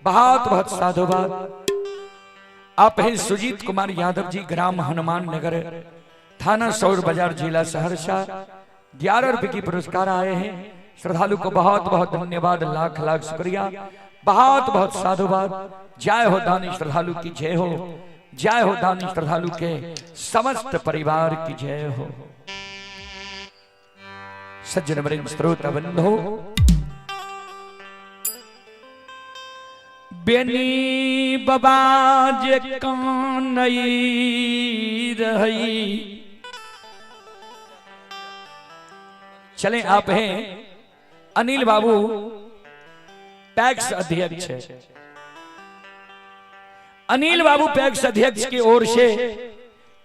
बहुत बहुत साधुवाद। आप हैं सुजीत कुमार यादव जी, ग्राम हनुमान नगर, थाना सौर बाजार, जिला सहरसा, 11 रुपए की पुरस्कार आए हैं। श्रद्धालु को बहुत बहुत धन्यवाद, लाख लाख शुक्रिया, बहुत बहुत साधुवाद। जय हो दानी श्रद्धालु की जय हो, जय हो दानी श्रद्धालु के समस्त परिवार की जय हो। सज्जन वृंद श्रोता बंधो, बेनी बबाज कानई रही। चलें, आप हैं अनिल बाबू, पैक्स अध्यक्ष है। अनिल बाबू पैक्स अध्यक्ष की ओर से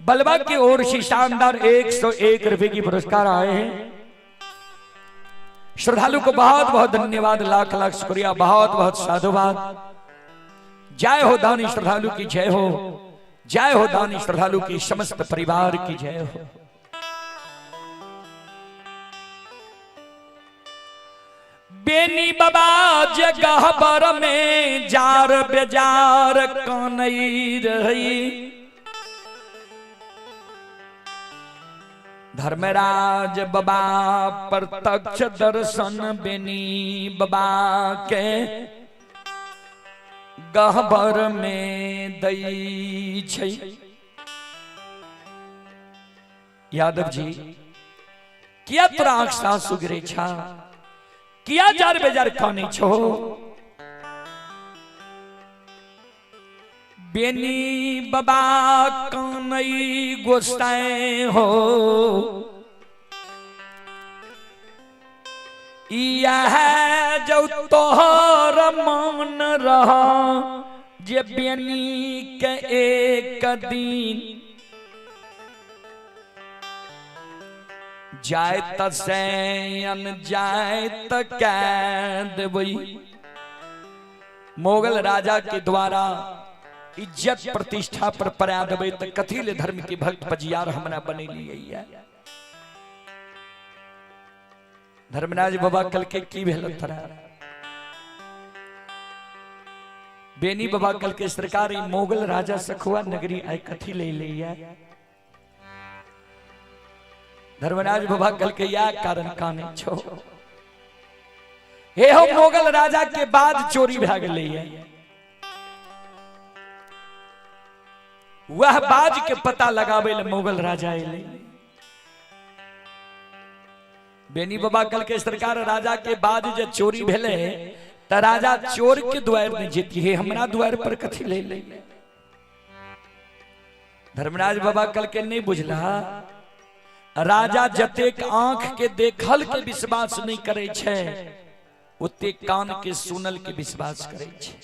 बलवा की ओर से शानदार 101 रुपए की पुरस्कार आए हैं। श्रद्धालु को बहुत बहुत धन्यवाद, लाख लाख शुक्रिया, बहुत बहुत साधुवाद। जय हो दानी श्रद्धालु की जय हो, जय हो दानी श्रद्धालु की समस्त परिवार की जय हो। बेनी बाबा जगह पर में जार बेजार कानई रही। धर्मराज बाबा प्रत्यक्ष दर्शन बेनी बाबा के गहबर में दई छै। यादव जी, किया तोरा आंख सासु गिरे छा, किया जार बेजार खानी छो। बेनी बाबा कानई गोसाई हो, यह जो तोहर मान रहा जे बेनी के एक दिन जाय तसैन जाय त कैद वही। मोगल राजा के द्वारा इज्जत प्रतिष्ठा पर परा देवे तो कथिल धर्म के भक्त पजियार हमरा बने लिए। धर्मराज बाबा कल के की भेल थरा, बेनी बाबा कल के सरकार मोगल राजा सखुआ नगरी आय कथी ले लिया। धर्मराज बाबा कल के या कारण काने छो। हे हो मोगल राजा के बाद चोरी भा गई है, वह बाज के पता लगावे ले मोगल राजा अइले। बेनी बाबा कल के सरकार राजा के बाद जो चोरी भेले त राजा चोर के द्वार में जीती है, हमरा द्वार पर कथी ले ले। धर्मराज बाबा कल के नहीं बुझला, राजा जतेक आंख के देखल के विश्वास नहीं करे छे, ओते कान के सुनल के विश्वास करे छे।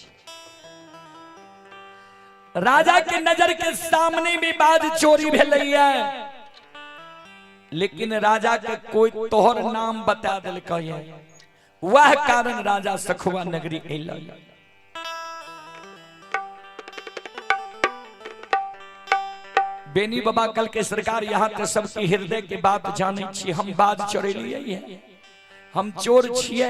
राजा के नजर के सामने में बाद चोरी भेलैया, लेकिन राजा के कोई तोहर नाम बता दिलक, वह कारण राजा सखुआ नगरी अइला। बेनी बाबा कल के सरकार यहाँ के सबके हृदय के बात जाने छी। हम बात चोरेलिए है, हम चोर छिए।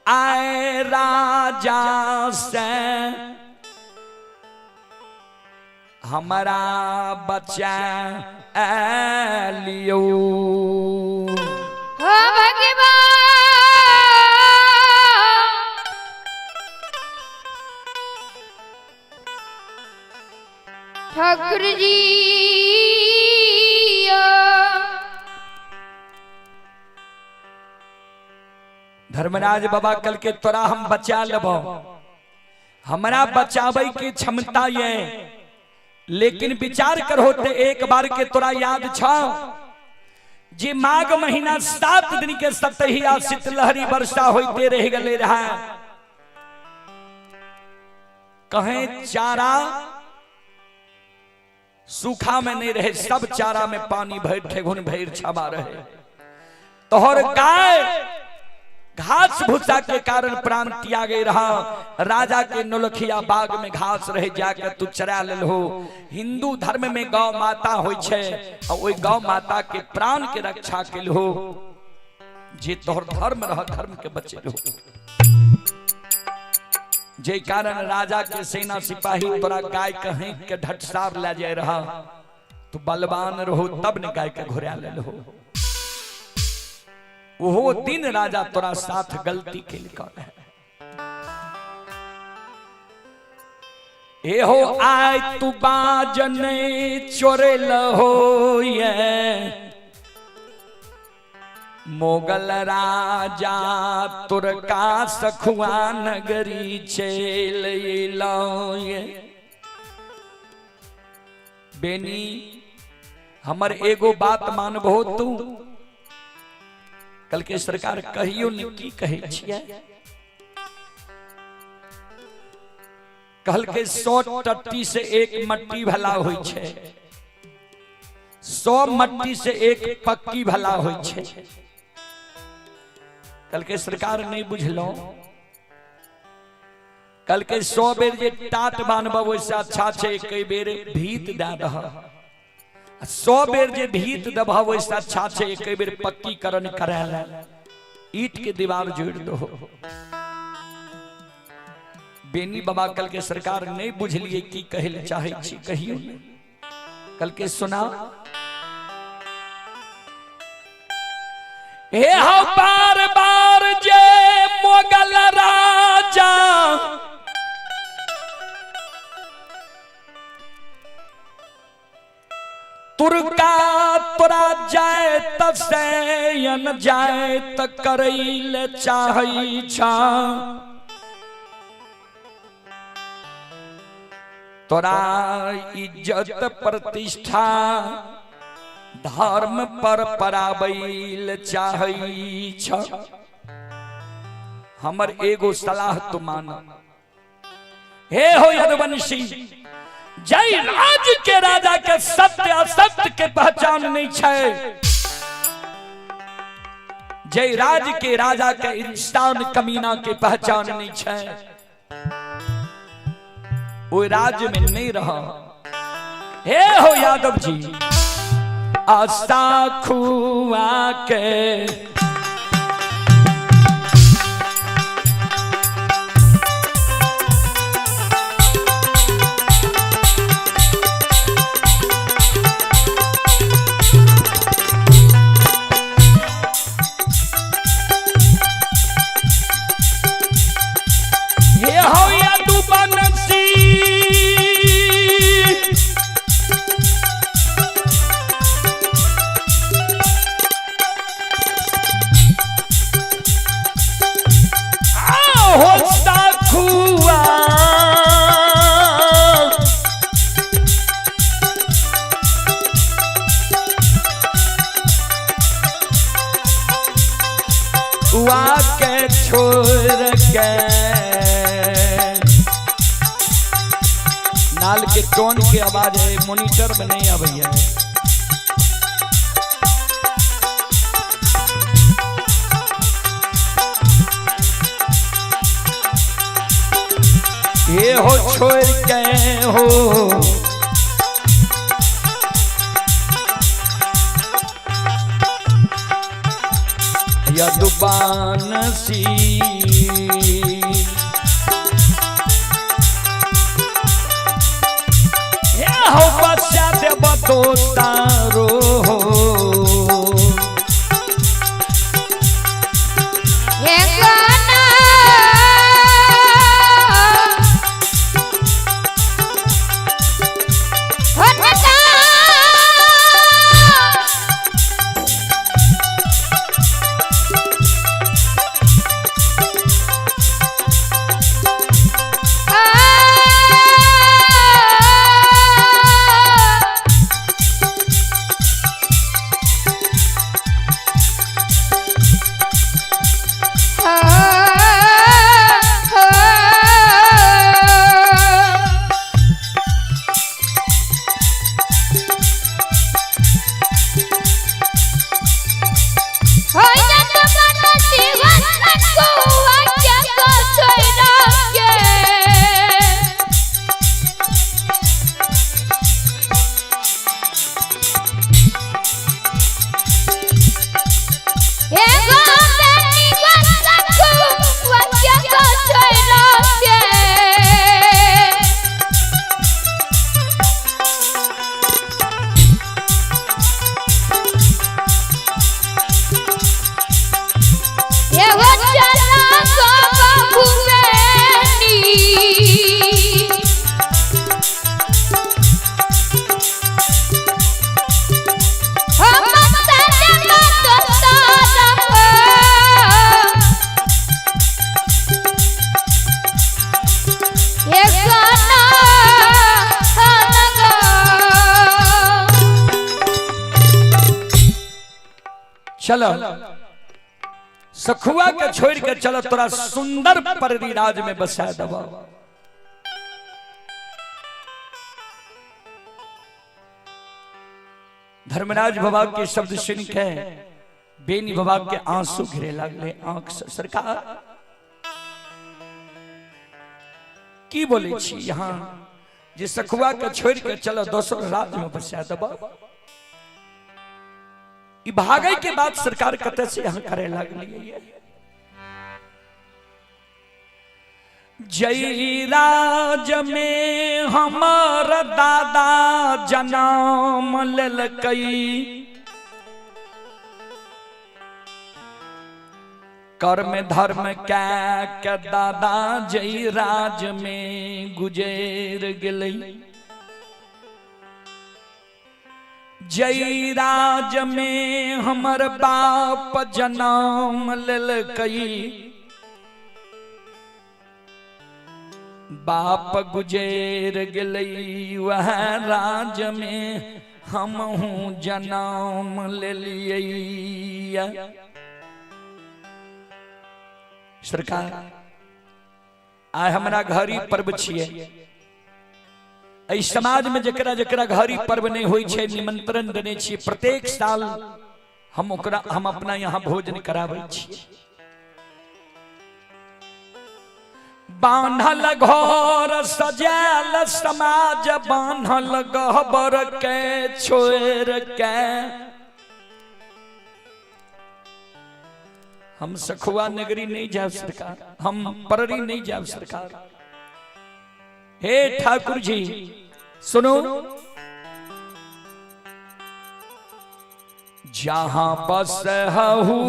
आए राजा से हमारा बच्चा लियो, हो भगवान ठाकुर जी। धर्मराज बाबा कल के तोरा हम बचा लेबो, हमरा बचावे के क्षमता ये, लेकिन विचार करहो ते एक बार के तोरा याद छ जे माघ महीना 7 दिन के सतहिया शीतलहरी वर्षा होते रह गले रहा। कहें चारा सूखा में नहीं रहे, सब चारा में पानी भर ठेगुन भर छबा रहे। तोहर गाय घास भूसा के कारण प्राण त्यागे रहा। राजा के नौलखिया बाग में घास रहे, जाकर तू चरा ले हो। हिंदू धर्म में गौ माता होय छे, और ओई गौ माता के प्राण के रक्षा के हो, जे तोहर धर्म रह, धर्म के बचे रहो। जे कारण राजा के सेना सिपाही तोरा गाय कहीं के ढटसार ले जाए रहा, तू बलवान रहो तब न गाय के घुरा ले हो। वो दिन राजा तोरा साथ गलती के लिए ए हो। आय तू बाजने चोरे लहो ये, मोगल राजा तुरका सखुआ नगरी चल ये। बेनी हमर एगो बात मानबो तू, कल के सरकार कहियो ने की कहे छिए। कल के 100 टट्टी से एक मट्टी भला होय छे, 100 मट्टी से एक पक्की भला होय छे। कल के सरकार नहीं बुझलो, कल के 100 बेर जे टाट बानबो वैसे अच्छा छे कई बेर भीत दे दह। 100 बेर जे भीत दबा वैसे अच्छा छे कई बेर पक्कीकरण कराला, ईट के दीवार जोड़ दो। बेनी बाबा कल के सरकार नहीं बुझलिए की कहले चाहे छी, कहियो कल के सुना। हे हो बार बार जे मोगल राजा तुरका तोरा जाए तसेयन जाए त करैल चाहै छा। तोरा इज्जत प्रतिष्ठा धर्म पर पराबैल चाहै छ। हमर एगो सलाह तू मान। हे हो यदुवंशी, जय राज के राजा के सत्य असत्य के पहचान नहीं छे। जय राज के राजा के इंसान कमीना के पहचान नहीं छे। वो राज्य में नहीं रहा। हे हो यादव जी, आस्था खुआ के सखुआ के छोड़ के नाल के टोन की आवाज है, मॉनिटर में नहीं आ भैया। ये हो छोड़ के हो यदुबान सी ये हो बच्चा देव तो तारो चलो सखुआ के छोड़ के चलो तोरा सुंदर परिराज में बसा दबा। धर्मराज बाबा के शब्द सुन के बेनी बाबा के आंसू गिरे लगले आंख से। सरकार की बोले छी यहाँ जे सखुआ के छोड़ के चलो दोसर राज्य में बसा दबा। भागे के बाद सरकार कते से यहाँ करे लगली। जय राज में हमार दादा जन्म लेलकई, कर्म धर्म के दादा जय राज में गुजर गेलई। जय राज में हमर बाप जन्म लेलकई, बाप गुजर गेलई वह राज में हमहू जन्म लेलिए। सरकार आय हमरा घरी पर्व छिए, इस समाज में जकरा जकरा घरी पर्व नहीं होई छे निमंत्रण देने छी। प्रत्येक साल हम अपना यहाँ भोजन कराबै छी। बांधल घर सजाल समाज, बांधल गहबर के छोड़ के हम सखुआ नगरी नहीं जाब सरकार, हम पररी नहीं जाब सरकार। हे ठाकुर जी सुनो, जहां बस हूँ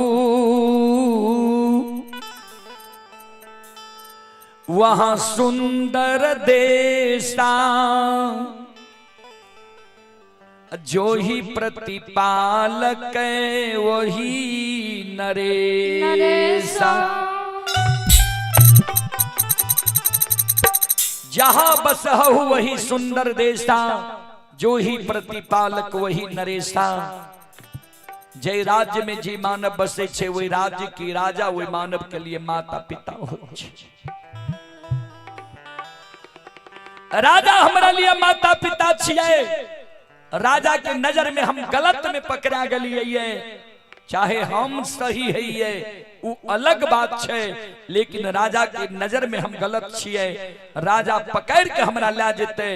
वहां सुंदर देशा, जो ही प्रतिपालक वही नरेशा। जहां बस हूँ वही सुंदर देशा, जो ही प्रतिपालक वही नरेशा। जय राज्य में जी मानव बसे छे वही राज्य की राजा वही मानव के लिए माता पिता हो छे। राजा हमारा लिए माता पिता छिए। राजा के नजर में हम गलत में पकड़ा गलिए, चाहे हम सही है वो अलग बात छे, लेकिन राजा के नजर में हम गलत छिए। राजा पकड़ के हमरा ले जेते,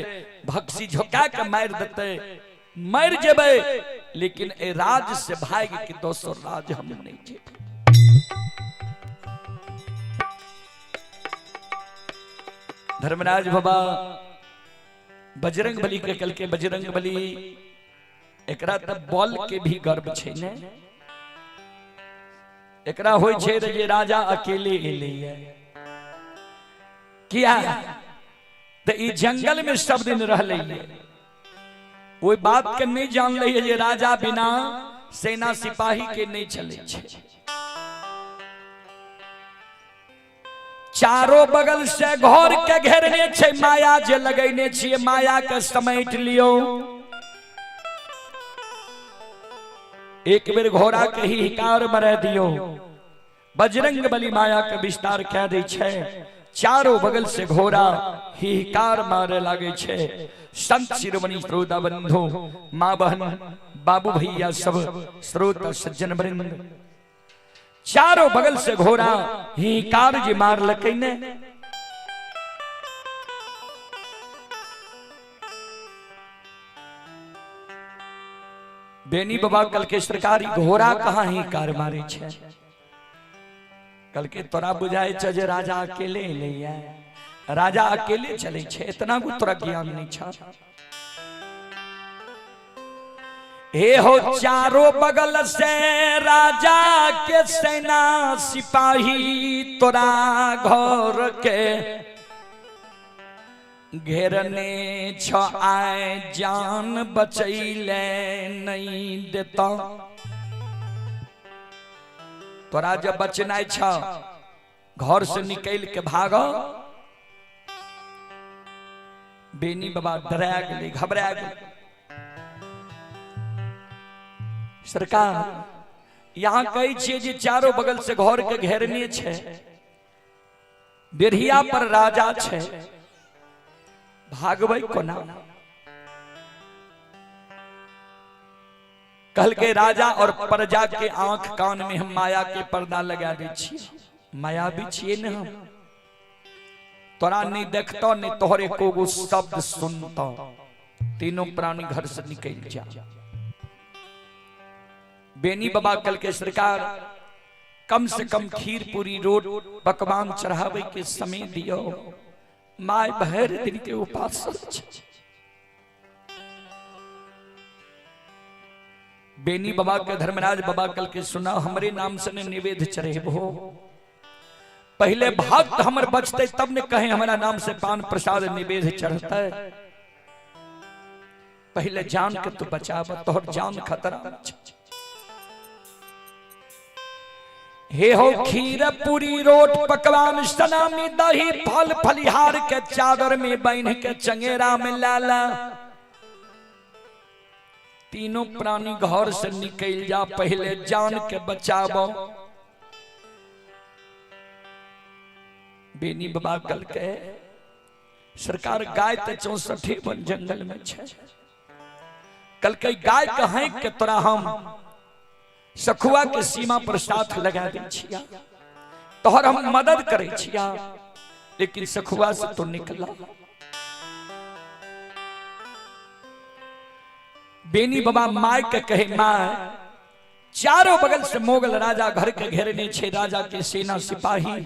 भक्सी झोंका के मार देते, मर जेबे, लेकिन ए राज से भाग के दोसर राज हम नहीं जेबे। धर्मराज बाबा बजरंग बली के कल के बजरंग बली एकरा त बल के भी गर्व छे ने। एकरा होय छे जे राजा अकेले एले किया त ई जंगल में सब दिन रहले, कोई बात के नहीं जान ले जे राजा बिना सेना सिपाही के नहीं चले छे। चारों बगल से घर के घेरने छे, माया जे लगैने छिए माया के समेट लियो। एक बेर घोड़ा के ही हिकार मरे दियो, बजरंग बली माया के विस्तार कह दे छे। चारों बगल से घोड़ा हिकार मारे लागे छे। संत शिरोमणि श्रोता बंधु माँ बहन बाबू भैया सब श्रोता सज्जन वृंद, चारों बगल से घोड़ा हिकार जी मार लकैने। बेनी बाबा कल के सरकारी घोड़ा कहाँ हिकार मारे छे। कल के तोरा बुझाए छे जे राजा अकेले ले राजा अकेले चले छे, इतना को तोरा ज्ञान नहीं छा। हे हो चारों बगल से राजा के सेना सिपाही तोरा घर के घेरने छ आए, जान बचैले नहीं देता। तोरा जब बचना छ घर से निकल के भागो। बेनी बाबा डरा गए, घबरा गए। सरकार यहाँ कही छे जे चारों बगल से घर के घेरने छे, बेरिया पर राजा छे, भागबै कोना। कल के राजा और प्रजा के आंख कान में हम माया के पर्दा लगा दे छी। माया भी छिए न हम, तोरा नहीं देखता नहीं तोहरे को शब्द सुनता, तीनों प्राणी घर से निकल जा। बेनी बाबा कल के सरकार कम से कम खीर पूरी रोट पकवान चढ़ावे के समय दियो। माय बहर दिन के उपास बेनी बाबा के धर्मराज बाबा कल के सुना हमरे नाम से निवेद चढ़े हो। पहले भक्त हमर बचते तब ने कहे हमारा नाम से पान प्रसाद निवेद चढ़ता है। पहले जान के तू बचाव, तोहर जान खतरा। हे हो खीर पूरी रोट पकवान सलामी दही फल फलिहार के चादर में बांध के चंगेरा में लाला। तीनों प्राणी घर से निकल जा, पहले जान के बचावो। बेनी बाबा कल के सरकार गाय ते 64 वन जंगल में छे। कल के गाय कहे के तोरा हम सखुआ के सीमा पर साथ लगा दे छिया, तोहर हम मदद करे छिया, लेकिन सखुआ से तो निकला। बेनी बाबा माय के कहे माय, चारों बगल से मोगल राजा घर के घेरने छे, राजा के सेना सिपाही।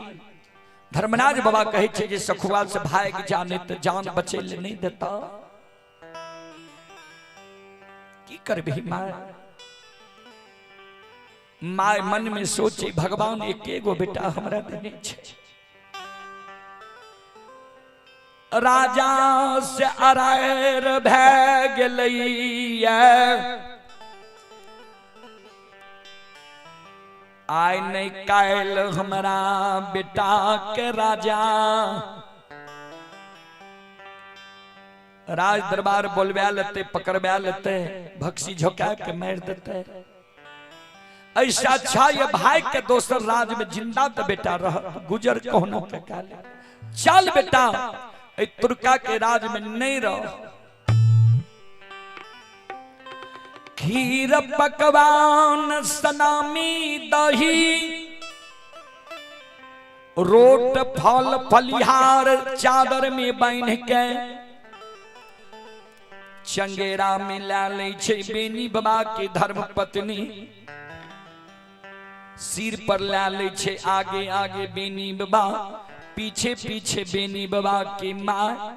धर्मराज बाबा कहे छे जे सखुआ से भाग जाने तो जान बचे नहीं देता। की करबे माय? माय मन में सोचे भगवान एकेगो बेटा हमरा देने छे। राजा से अरायर भै गेलैया, आय नहीं कायल हमरा बेटा के राजा। राज दरबार बोलबा लेते, पकड़बा लेते, भक्सी झोंका के मार देते। ऐसा अच्छा ये भाई के दोसर राज में जिंदा तो बेटा रह गुजर कहना के काले चल बेटा ए तुर्का के राज में नहीं रह। खीर पकवान सनामी दही रोट फल फलिहार चादर में बांध के चंगेरा में ला ले छे बेनी बाबा के धर्म पत्नी सिर पर ला ले छे आगे आगे बेनी बाबा पीछे पीछे बेनी बाबा की माँ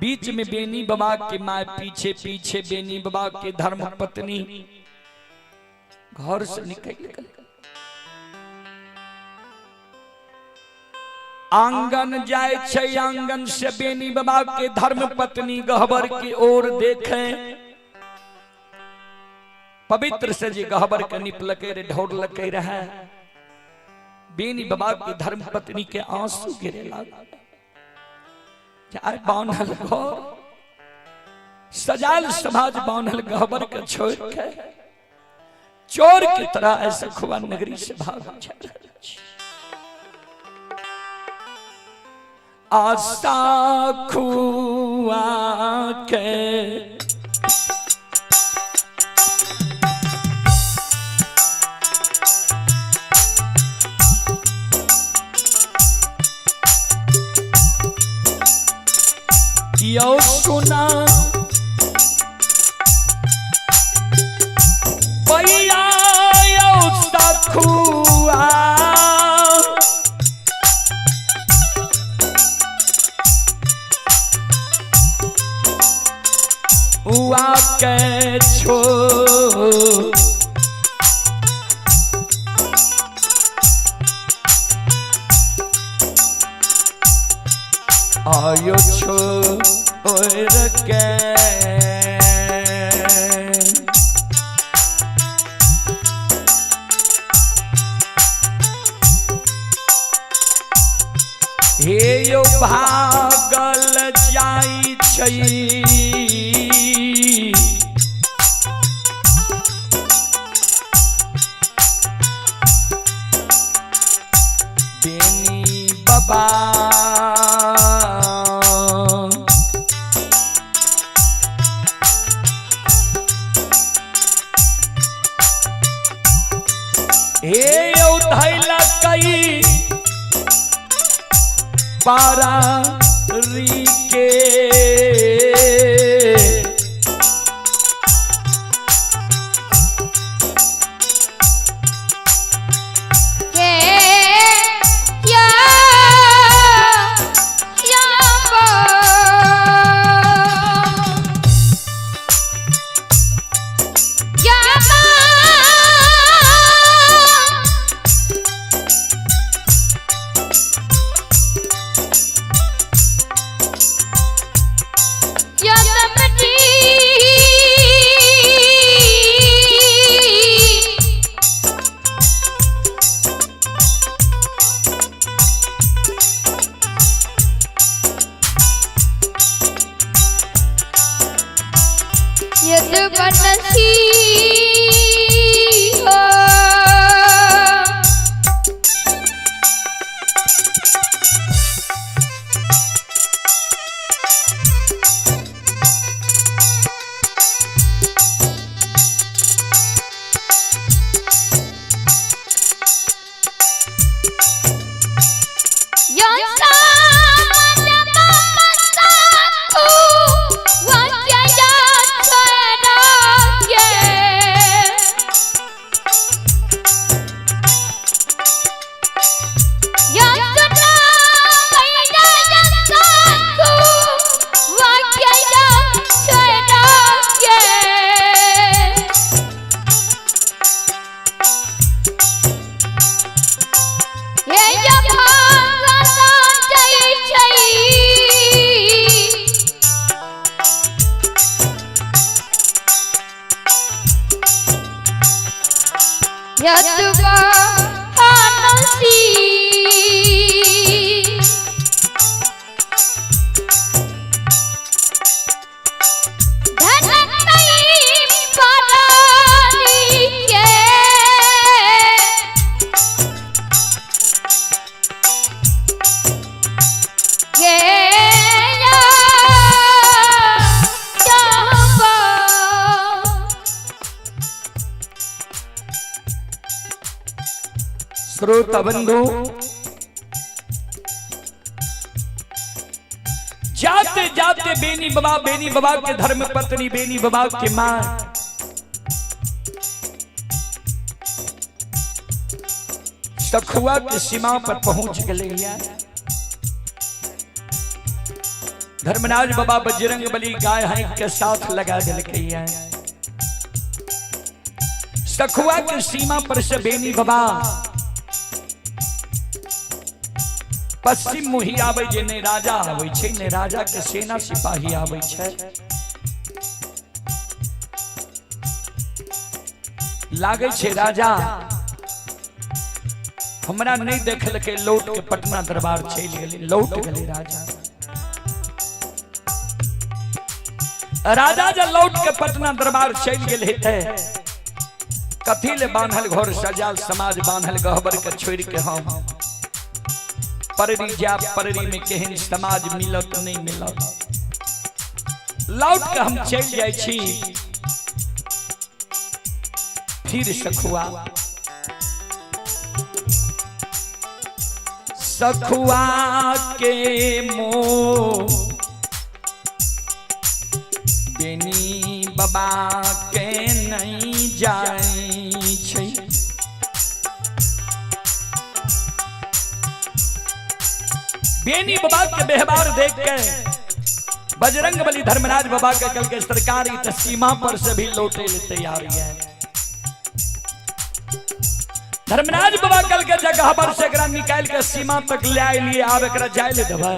बीच में बेनी बाबा की माँ पीछे पीछे बेनी बाबा के धर्म पत्नी घर से निकल आंगन जाए छे आंगन से बेनी बाबा के धर्म पत्नी गहबर की ओर देखे पवित्र से जी गहबर के निपलके रे ढोर लके रहे बेनी बाबा की धर्म पत्नी के आंसू गिरे लगा बानल घर सजाल समाज बानल गहबर के छोड़ के चोर की तरह ऐसे खुआ नगरी से भाग चल आस्था खुआ के यो सुना भैया यो सखुआ हुआ के छो आयो छो और के हे यो भागल जाई छई बेनी बाबा हे उधैला कई पारा री के धन नहीं परानी के श्रोता बंधु, जाते जाते बेनी बाबा के धर्म पत्नी, बेनी बाबा के मां सखुआ की सीमा पर पहुंच गए। धर्मराज बाबा बजरंग बली गाय हाथ के साथ लगा दिल। सखुआ की सीमा पर से बेनी बाबा पश्चिम मुही आवे जे ने राजा आवे छे, ने राजा के सेना सिपाही आवे छे। लागे छे राजा हमरा नहीं देखल के लौट के पटना दरबार चल गेले, लौट गेले राजा। राजा जब लौट के पटना दरबार चल गेले थे, कथी ले बांधल घर सजाल समाज बांधल गहबर के छोड़ के हम पररी जा, पररी में केहन समाज मिलत नहीं मिलत, लौट के हम चल जाय छी। फिर सखुआ के मोह बेनी बाबा के नहीं जाई छै। बेनी बाबा के व्यवहार देख के बजरंग बली धर्मराज बाबा के कल के सरकारी सीमा पर से भी लौटे ले तैयारी है। धर्मराज बाबा कल के जगह पर से निकाल के सीमा तक ले आए लिए, आब एकरा जाय ले देबे।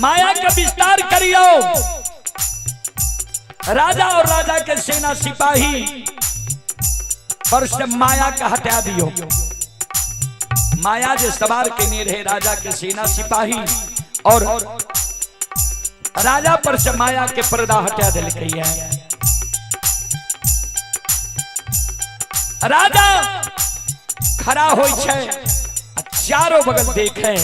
माया का विस्तार करियो, राजा और राजा के सेना सिपाही पर से माया का हटा दियो। माया जो सवार के नहीं रहे राजा के सेना सिपाही, और राजा पर से माया के पर्दा हटा दिल है। राजा खड़ा होय छे, चारों बगल देखे,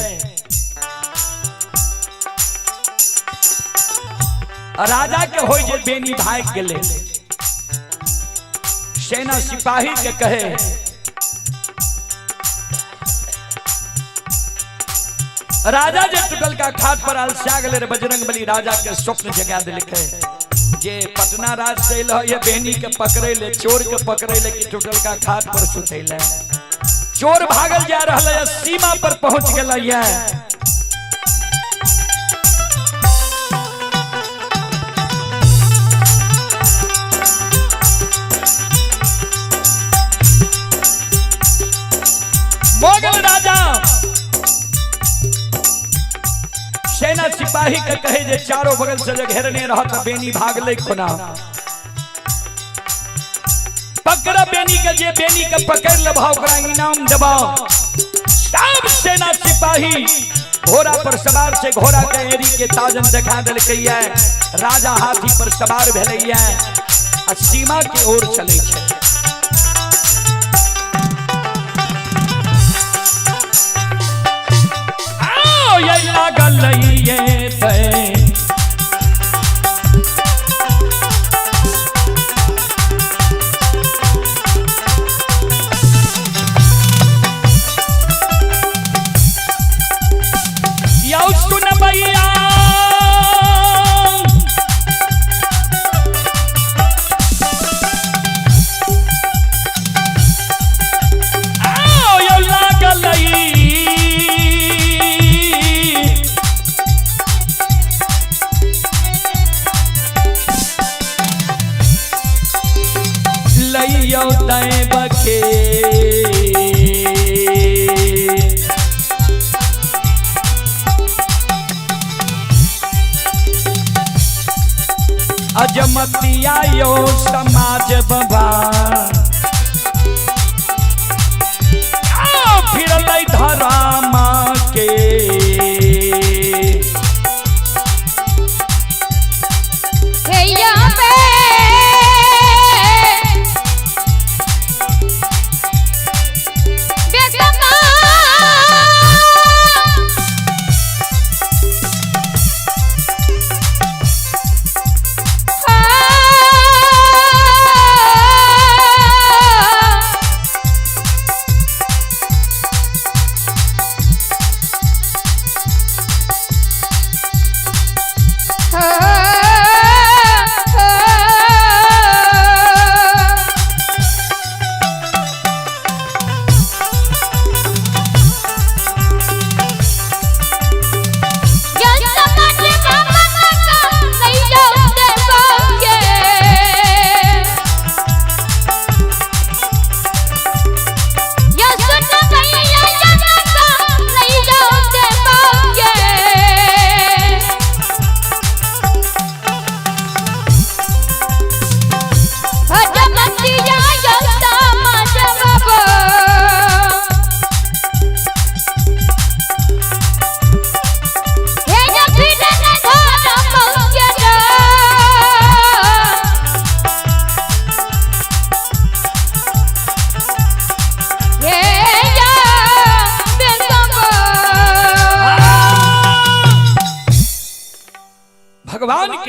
राजा के होय जे बेनी भाग गेले। सेना सिपाही के कहे राजा जे टुटल का खाट पर अलसा गेले, बजरंग बली राजा के स्वप्न जगा दिलके जे पटना राज से ये बेनी के पकड़े ले, चोर के पकड़े ले कि टुटल का खाट पर सुतैले। चोर भागल जा रहा है, सीमा पर पहुंच गया है। मोगल राजा सेना सिपाही के कहे जे चारों बगल से घेरने रहा, बेनी भाग ले कोना। पकड़ा बेनी के, जे बेनी के पकड़ ले भाव करा इनाम दबाओ। सब सेना सिपाही घोड़ा पर सवार से घोड़ा के एरी के ताजन दिखा दिल है। राजा हाथी पर सवार भेले है, सीमा की ओर चले छे। लागल ये सुन भैया अजमतिया यो समाज बाबा फिर धरामा के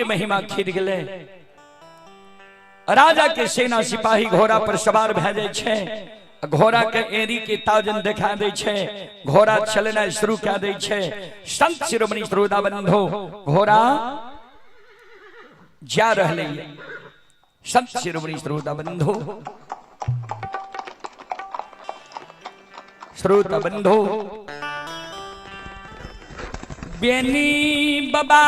महिमा खीर गेले। राजा के सेना सिपाही घोड़ा पर सवार भए जाय छै, घोड़ा के एरी के ताजन देखा दे छे, घोड़ा चलना शुरू कर दे छे। संत शिरोमणि श्रोता बंधु घोड़ा जा रहले। संत शिरोमणि श्रोता बंधु बेनी बाबा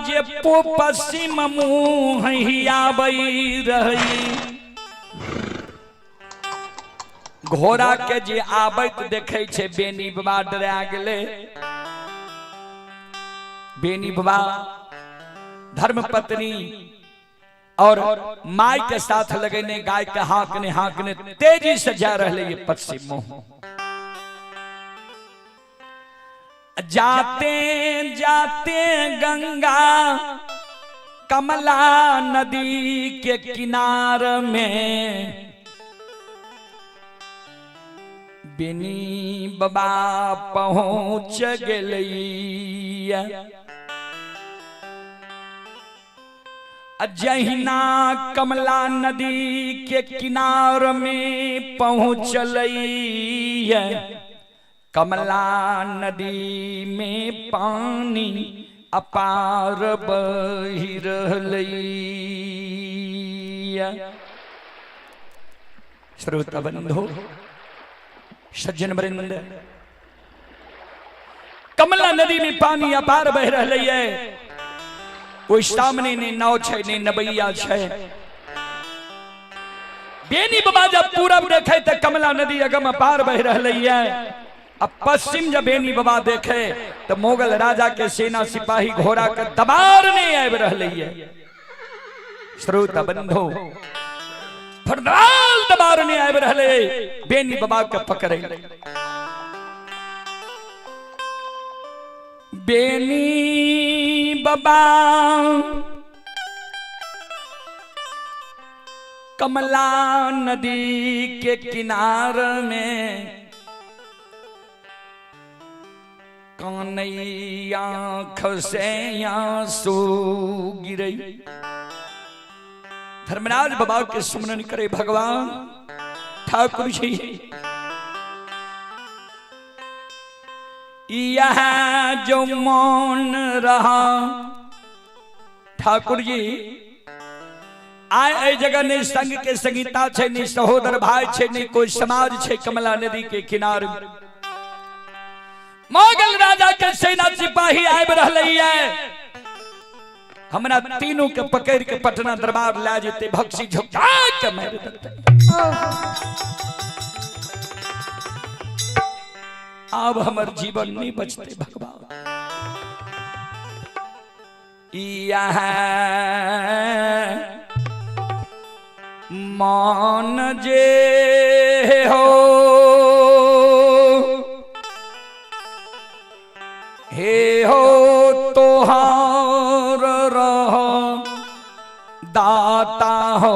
जे पश्चिम मुँह आबई रही, घोड़ा के जे आबत देखे छे बेनी बाबा डरा गेले। बेनी बाबा धर्म पत्नी और माई के साथ लगने गाय के हाकने तेजी से जा रहे ये पश्चिम मुँह। जाते जाते गंगा कमला नदी के किनार में बेनी बाबा पहुंच गेलैया। जहिना कमला नदी के किनार में पहुंचलैया, कमला नदी में पानी अपार बही रहलैया। श्रोता बंधु सज्जन वृंद, कमला नदी में पानी अपार बह रहलैया। कोई सामने ने नाव छे ने नबैया छे। बेनी बाबा जब पूरब देखे तो कमला नदी अगम अपार बह रहलैया। अब पश्चिम जब बेनी बाबा देखे तो मुगल राजा के सेना सिपाही घोड़ा के दबारने आब रहलैया। श्रोता बंधु फरदाल दबारने आब रहले, बेनी बाबा के पकड़े। बेनी बाबा कमला नदी के किनार में कानैया आँख से आंसू गिरे। धर्मराज बाबा के सुमरन करे भगवान ठाकुर जी। यह जो मौन रहा ठाकुर जी, आए जगह नहीं संग के संगीता छे, नहीं सहोदर भाई छे, नहीं कोई समाज छे। कमला नदी के किनारे मुगल राजा के सेना सिपाही आब रहलैया। हमरा तीनों के पकड़ के पटना दरबार ला जेते, भक्सी झुका के मार देते। अब हमर जीवन नहीं बचते भगवान। यह मान जे हो हे हो तोहार रह दाता हो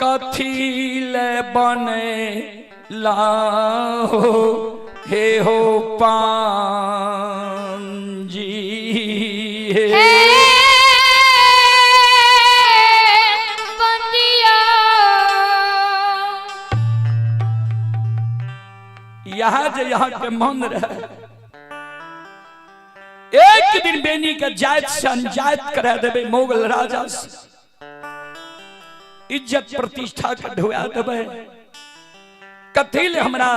कथी ले बने लाहो हे हो पांजी हे बंदिया। यहाँ जो यहाँ के मन रहे, एक दिन बेनी के जायत से अनजायत करा देवे मुगल राजा से, इज्जत प्रतिष्ठा के ढुआ देवे। कथिल हमरा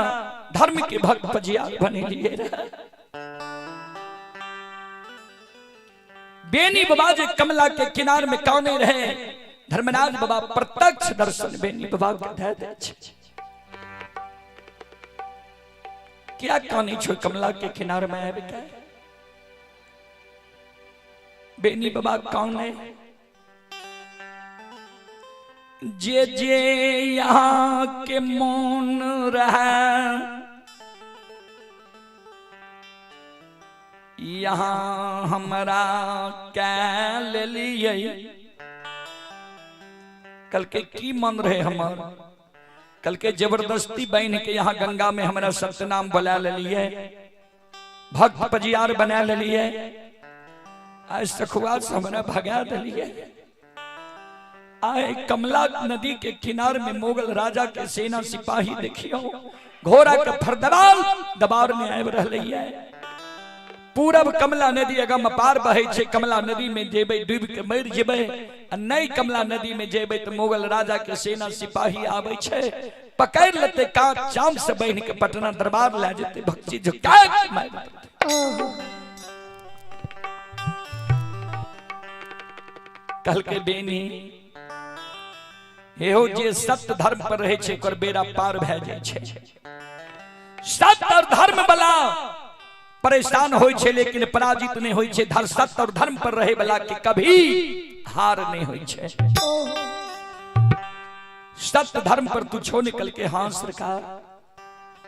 धर्म के भक्त पजिया बने लिए रहे। बेनी बाबा जे कमला के किनार में कौने रहे, धर्मराज बाबा प्रत्यक्ष दर्शन बेनी बाबा के दे दे छे। क्या कहानी छो कमला के किनार में आवे के? बेनी बाबा कौन है? जे जे यहाँ के मौन रहा, यहाँ हमरा क्या ले लिए कल के की मन रहे हमर कल के जबरदस्ती बहन के यहाँ गंगा में हमारा सत्यनाम बुला ले लिए भक्त पजियार बना ले लिए आज सखुआ से हमारा भगा दिलिए आए कमला नदी के किनारे में मुगल राजा के सेना सिपाही देखियो घोड़ा के फरदराल दबार में आब रही है पूरब कमला नदी अगम पार बहे छे कमला नदी में जेबे डूब के मर जेबे नई कमला नदी में जेबे तो मुगल राजा के सेना सिपाही आवे छे पकड़ लेते का चाम से बहन के पटना दरबार ले जेते भक्ति झुका कल के बेनी एहो जे सत्य धर्म पर रहे छे कर बेरा पार भए जाय छे सत्य और धर्म वाला परेशान होय छे लेकिन पराजित नहीं होय छे धर्म सत्य और धर्म पर रहे वाला के कभी हार नहीं होय छे सत्य धर्म पर तू छो निकल के हां सरकार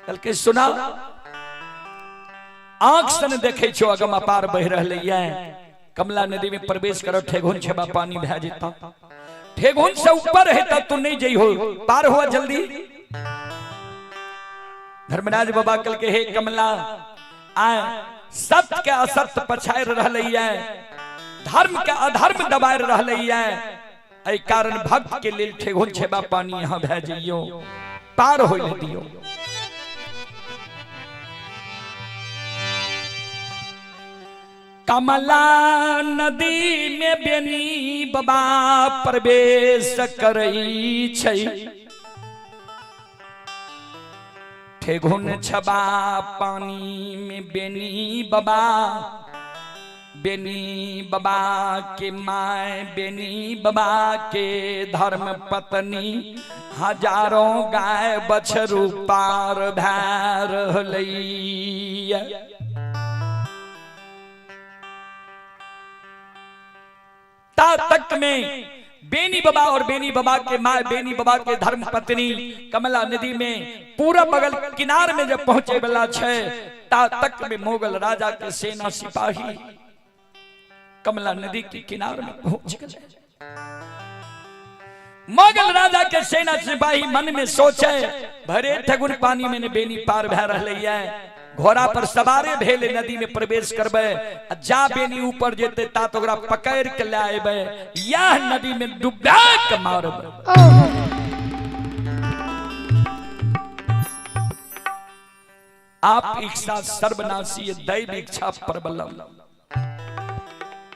कल के सुना आंख से देखे छो अगम अपार बह रहले ये कमला नदी में प्रवेश करो ठेगुन छबा पानी भे जेता ठेगुन से ऊपर है तब तू नहीं जई हो पार हुआ जल्दी धर्मराज बाबा कल के हे कमला आए सत्य के असत्य पछाड़ रहले ये धर्म के अधर्म दबाड़ रहले ये एहि कारण भक्त के लेल ठेगुन छबा पानी यहां भे जइयो पार होय दियो कमला नदी में बेनी बाबा प्रवेश करई छै ठेगुन छबा पानी में बेनी बाबा के माय बेनी बाबा के धर्म पत्नी हजारों गाय बछरू पार भै रहलैया तक में बेनी बाबा और बेनी बाबा के माँ बेनी बाबा के धर्म पत्नी कमला नदी में पूरा बगल किनार में जब पहुंचे वाला छे तक में मुगल राजा के सेना सिपाही कमला नदी के किनार में पहुंच गए मुगल राजा के सेना सिपाही मन में सोचे भरे ठगुन पानी में बेनी पार भै रहले ये घोड़ा पर सवारे भेले नदी में प्रवेश करबे जा बेनी ऊपर जेते ता तो ओकरा पकड़ के ले आबे यह नदी में डुबा के मारबे आप इच्छा सर्वनाशी दैव इच्छा प्रबलम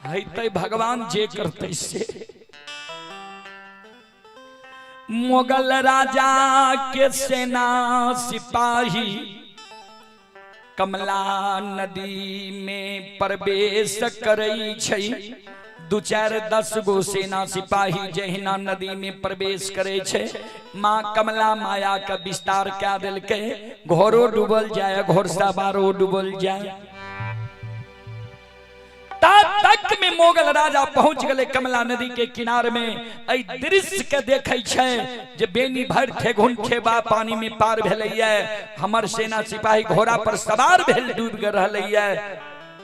है भगवान जे करते से मुगल राजा के सेना सिपाही कमला नदी में प्रवेश करई छै 2-4-10 गो सेना सिपाही जहिना नदी में प्रवेश करे छे माँ कमला माया का विस्तार क्या दिल के घोरो डूबल जाए घोरसा बारो डूबल जाए तक में मुगल राजा पहुंच गए कमला नदी के किनारे में ऐ दृश्य के देखे छे जे बेनी भर ठेगुन छेबा पानी में पार भेलैया हमर सेना सिपाही घोड़ा पर सवार भेल डूब गए रहलैया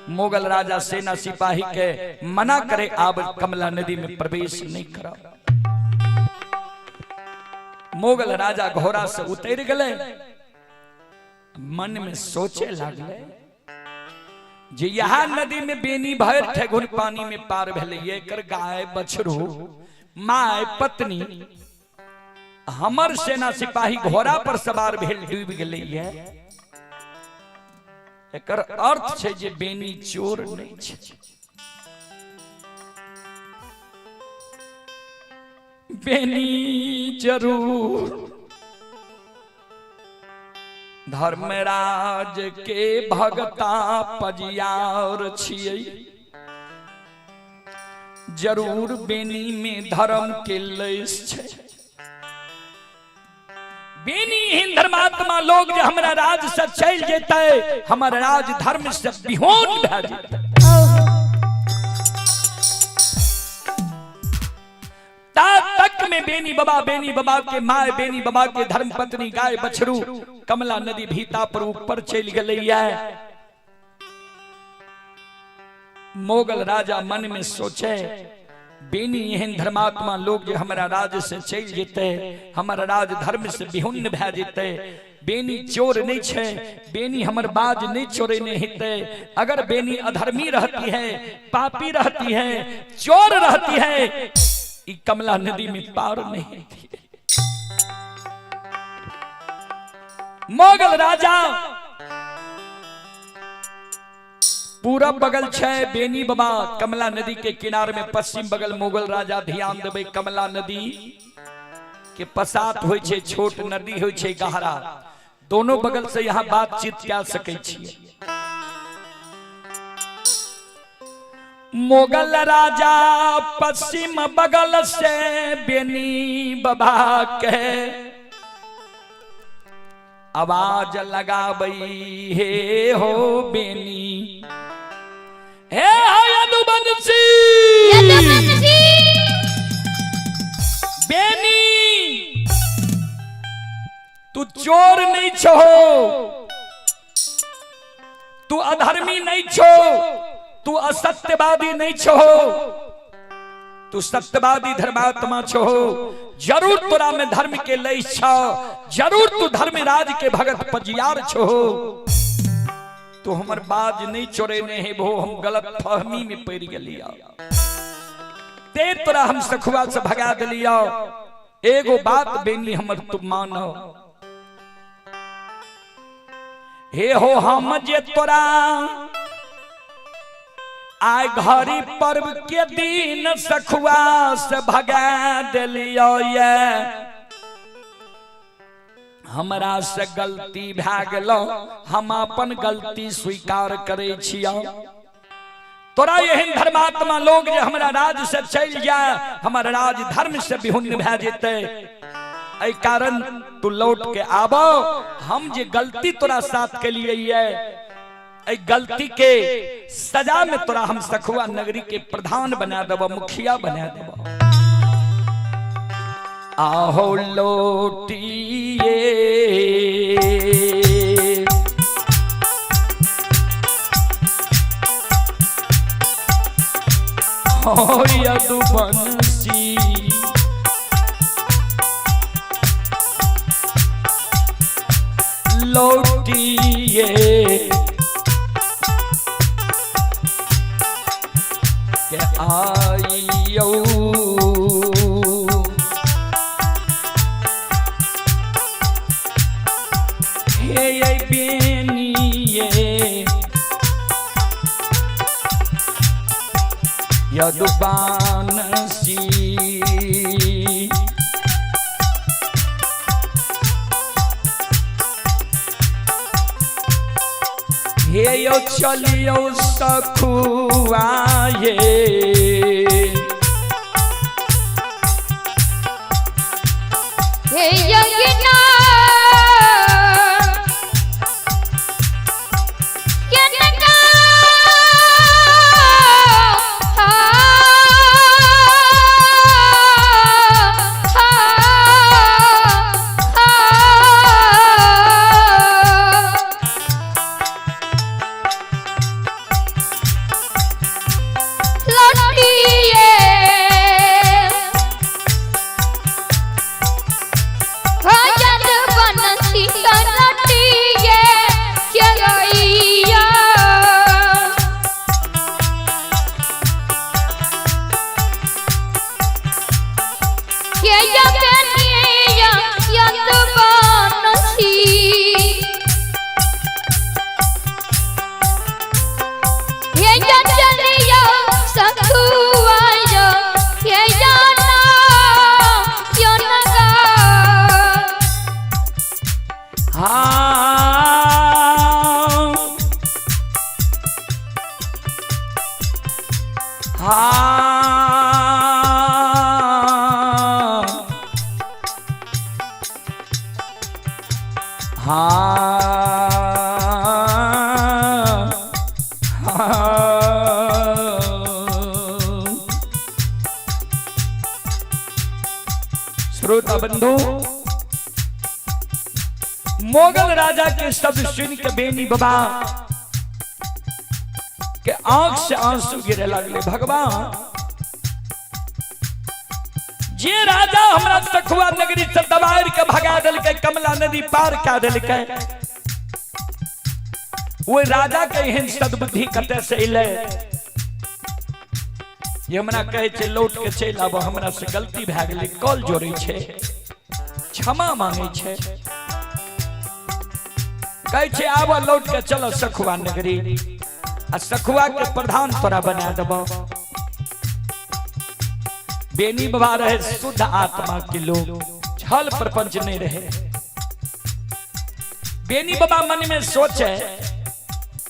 मुगल राजा सेना सिपाही के मना करे आब कमला नदी में प्रवेश नहीं करो मुगल राजा घोड़ा से उतर गए मन में सोचे लागले जे यहाँ नदी में बेनी भर ठेगुन पानी में पार भेलैया कर गाय बछरू माय पत्नी हमर सेना सिपाही घोड़ा पर सवार भेल डूब गेलैया एकर अर्थ छै जे बेनी चोर नहीं छै बेनी जरूर धर्मराज के भगता पजियार छियै जरूर बेनी में धर्म के लैस छै बेनी हिंद धर्मात्मा लोग जे हमरा राज से चल जेते हमर राज धर्म से विहोन भए जेते तक में बेनी बाबा के माय बेनी बाबा के धर्म पत्नी गाय बछरू कमला नदी भीता पर ऊपर चल गलैया मोगल राजा मन में सोचे बेनी एहन धर्मात्मा लोग जो हमारा राज से चल जेते, हमारा राज धर्म से विहुन्न भै जेते। बेनी चोर नहीं छे, बेनी हमर बाज नहीं चोरे नहीं हिते। अगर बेनी अधर्मी रहती है, पापी रहती है, चोर रहती है, ई कमला नदी में पार नहीं होती है। मोगल राजा पूरा बगल छे बेनी बाबा कमला नदी के किनारे में, पश्चिम बगल मोगल राजा। ध्यान देबे कमला नदी के पसात होय छे, छोट नदी होय छे गहरा, दोनों बगल से यहाँ बातचीत क्या सके छिए। मोगल राजा पश्चिम बगल से बेनी बाबा के आवाज लगाबई, हे हो बेनी, हे यदुवंशी, बेनी तू चोर नहीं छो, तू अधर्मी नहीं छो, तू असत्यवादी नहीं छो, तू सत्यवादी धर्मात्मा छो। जरूर तोरा में धर्म के लय छो, जरूर तू धर्मराज के भगत पजियार छो। तू हमर बाज नहीं चोरे नहीं भो, हम गलत फहमी में पड़ गलिया, ते तोरा हम सखुआ से भगा दिलिया। एगो बात बेनी हमर तू मानो, हे हो हम जे तोरा आय घड़ी पर्व के दिन सखुआ से भगा दिलिया, ये हमरा से गलती भै गेलो, हम अपन गलती स्वीकार करे छिया। तोरा एहन धर्मात्मा लोग जे हमरा राज से चल जाए, हमारा राज धर्म से विहुन्न भै जेते। ऐ कारण तू लौट के आबो, हम जे गलती तोरा साथ के लिए ये, ऐ गलती के सजा में तोरा हम सखुआ नगरी के प्रधान बना देबो, मुखिया बना देबो। आहो लोटिए हो यदुवंशी, लोटिए के आइयो, हे बेनिए यदुवंशी, हे यो चलियो सखुआ ये, हे यज्ञना श्रोता बंधु, मोगल राजा के शब्द सुन के बेनी बाबा के आंख से आंसू गिरे लगले। भगवान जे राजा हमरा सखुआ नगरी से दबाड़ के भगा दिल के, कमला नदी पार कर दिल के, वो राजा के एहन सद्बुद्धि कते से अइले ये हमरा कहे छे लौट के चल आबो, हमरा से गलती भए गेलै, कॉल जोड़े छे, क्षमा मांगे छे, कहे छे आबो लौट के चलो सखुआ नगरी, आ सखुआ के प्रधान तोरा बना देबो। बेनी बाबा रहे शुद्ध आत्मा के लोग, छल प्रपंच नहीं रहे। बेनी बाबा मन में सोचे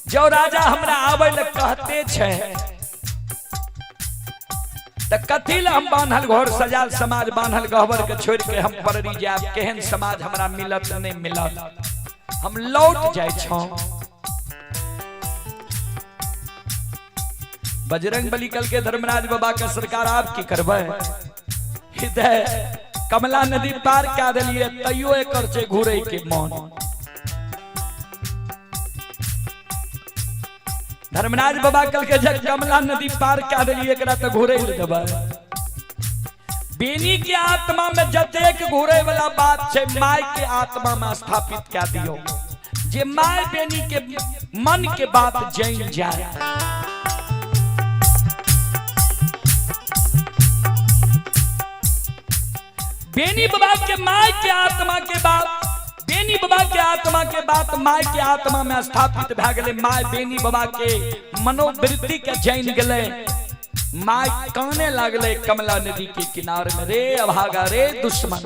जो राजा हमरा आवे ल कहते छे त कथी ल हम बांधल घर सजाल समाज बांधल गहबर के छोड़ के हम पररी जाब, केहन समाज हमरा मिलत नहीं मिलत, हम लौट जाय छौ। बजरंग बली कल के धर्मराज बाबा के सरकार आप की करबे, हृदय कमला नदी पार क्या दिलिए तैयो एकर से घूरे के मन। धर्मराज बाबा कल के जग कमला नदी पार क्या दिलिए एकरा त घूरे देबे। बेनी के आत्मा में जतेक घूरे वाला बात छे माय के आत्मा में स्थापित क्या दियो, जे माय बेनी के मन के बात जान जाए। बेनी बाबा के माय के आत्मा के बात, बेनी बाबा के आत्मा के बात माय के आत्मा में स्थापित भ गेले। माय बेनी बाबा के मनोवृत्ति के जान गेले। माय काने लागले कमला नदी के किनारे में, रे अभागा रे दुश्मन,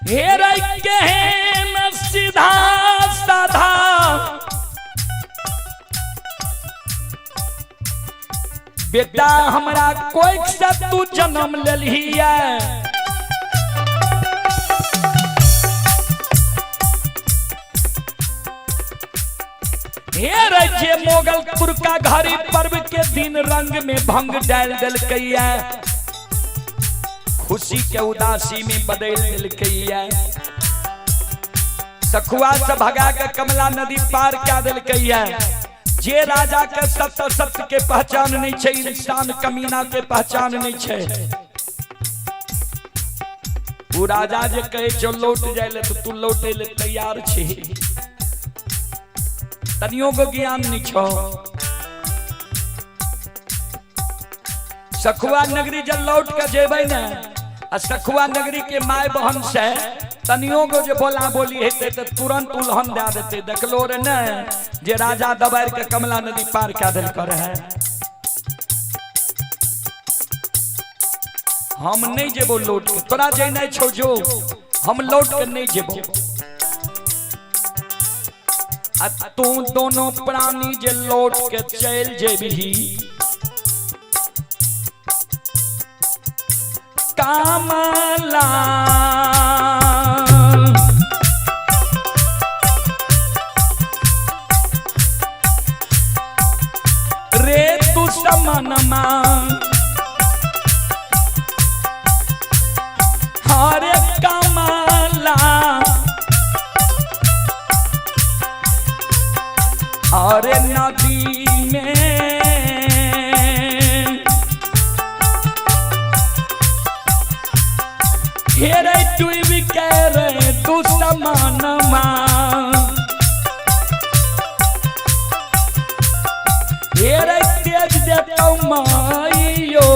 हे रे के सीधा साधा बेटा हमरा कोई से तू जन्म लेलही है, हे रे जे मोगलपुर का घड़ी पर्व के दिन रंग में भंग डाल दिल कैया, खुशी के उदासी में बदल दिल कैया, सखुआ से भगा के कमला नदी पार क्या दिल कैया। जे राजा के सत्य सत्य के पहचान नहीं छे, इंसान कमीना के पहचान नहीं छे। वो राजा जे कहे जो लौट जाए तो तू लौटे ले तैयार छे, तनियो को ज्ञान नहीं छो। सखुआ नगरी जब लौट के जेबे न, सखुआ नगरी के माय बहन से तनियो को जो बोला बोली हेते तो तुरंत उल्हन दे देते। देखलो रे न जे राजा दबाड़ के कमला नदी पार क्या दिल कर है। हम नहीं जेबो लौट के, तोरा जे नहीं छो जो हम लौट के नहीं जेबो। आ तू दोनों प्राणी जे लौट के चल जेबही, कमला रे दुश्मनमा, हरे कमला हरे नदी में हेरे तुई भी कह रहे दुश्मनमा, हेरे तेज देता माइयो,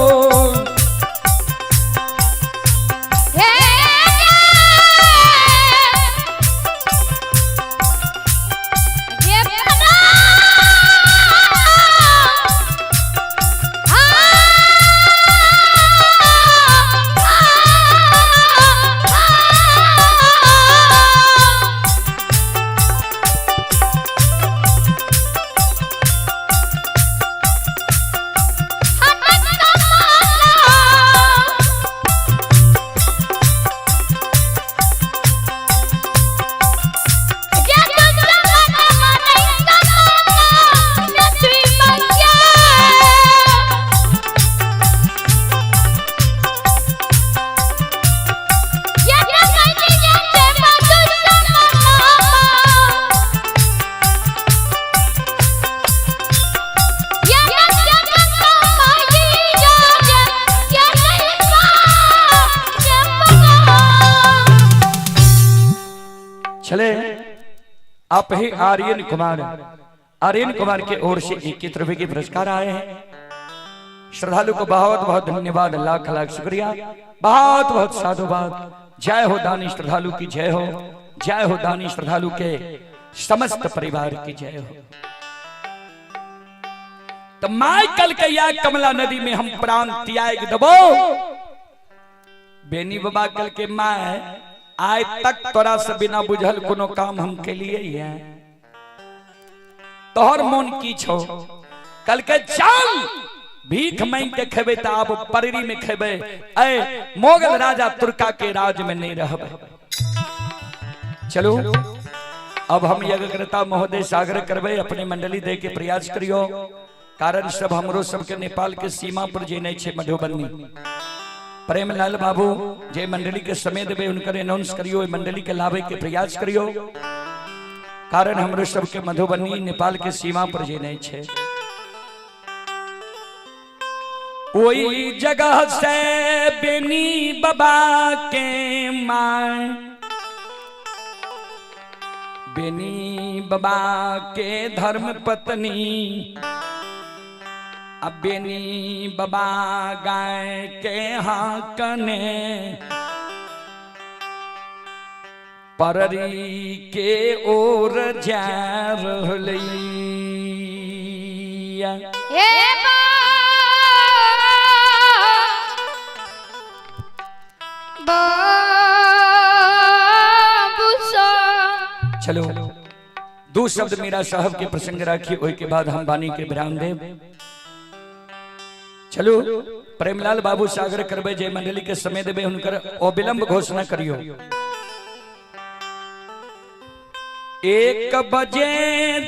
आप ही आर्यन कुमार के ओर से 21 रुपए के पुरस्कार आए हैं। श्रद्धालु को बहुत बहुत धन्यवाद, लाख लाख शुक्रिया, बहुत बहुत साधुवाद। जय हो दानी श्रद्धालु की जय हो, जय हो दानी श्रद्धालु के समस्त परिवार की जय हो। तो माइकल के या कमला नदी में हम प्राण त्याग दबो। बेनी बाबा कल के माए आय तक तोरा से बिना बुझल कोनो काम हम के लिए ही है। तोहर मन की छो कल के चल भीख मांग के खेबे त अब पररी में खेबे, ऐ मोगल राजा तुर्का के राज में नहीं रहबे। चलो अब हम यज्ञकर्ता महोदय सागर करबे, अपने मंडली दे के प्रयास करियो। कारण सब हमरो सबके नेपाल के सीमा पर जे नहीं छे मधुबनी। प्रेमलाल बाबू जे मंडली के समय देवे उनकर अनाउंस करियो, मंडली के लाभे के प्रयास करियो। कारण हमरो सबके मधुबनी नेपाल के सीमा पर जे नहीं छे। वही जगह से बेनी बाबा के मां, बेनी बाबा के धर्म पत्नी, अब बेनी बाबा गाय के हाकने पररी के ओर जा रहलैया। चलो दो शब्द मीरा साहब के प्रसंग राखी, ओई के बाद हम वाणी के विराम देव। चलो प्रेमलाल बाबू सागर करबे जय मंडली के समय देवे उनकर अविलंब घोषणा करियो। 1 बजे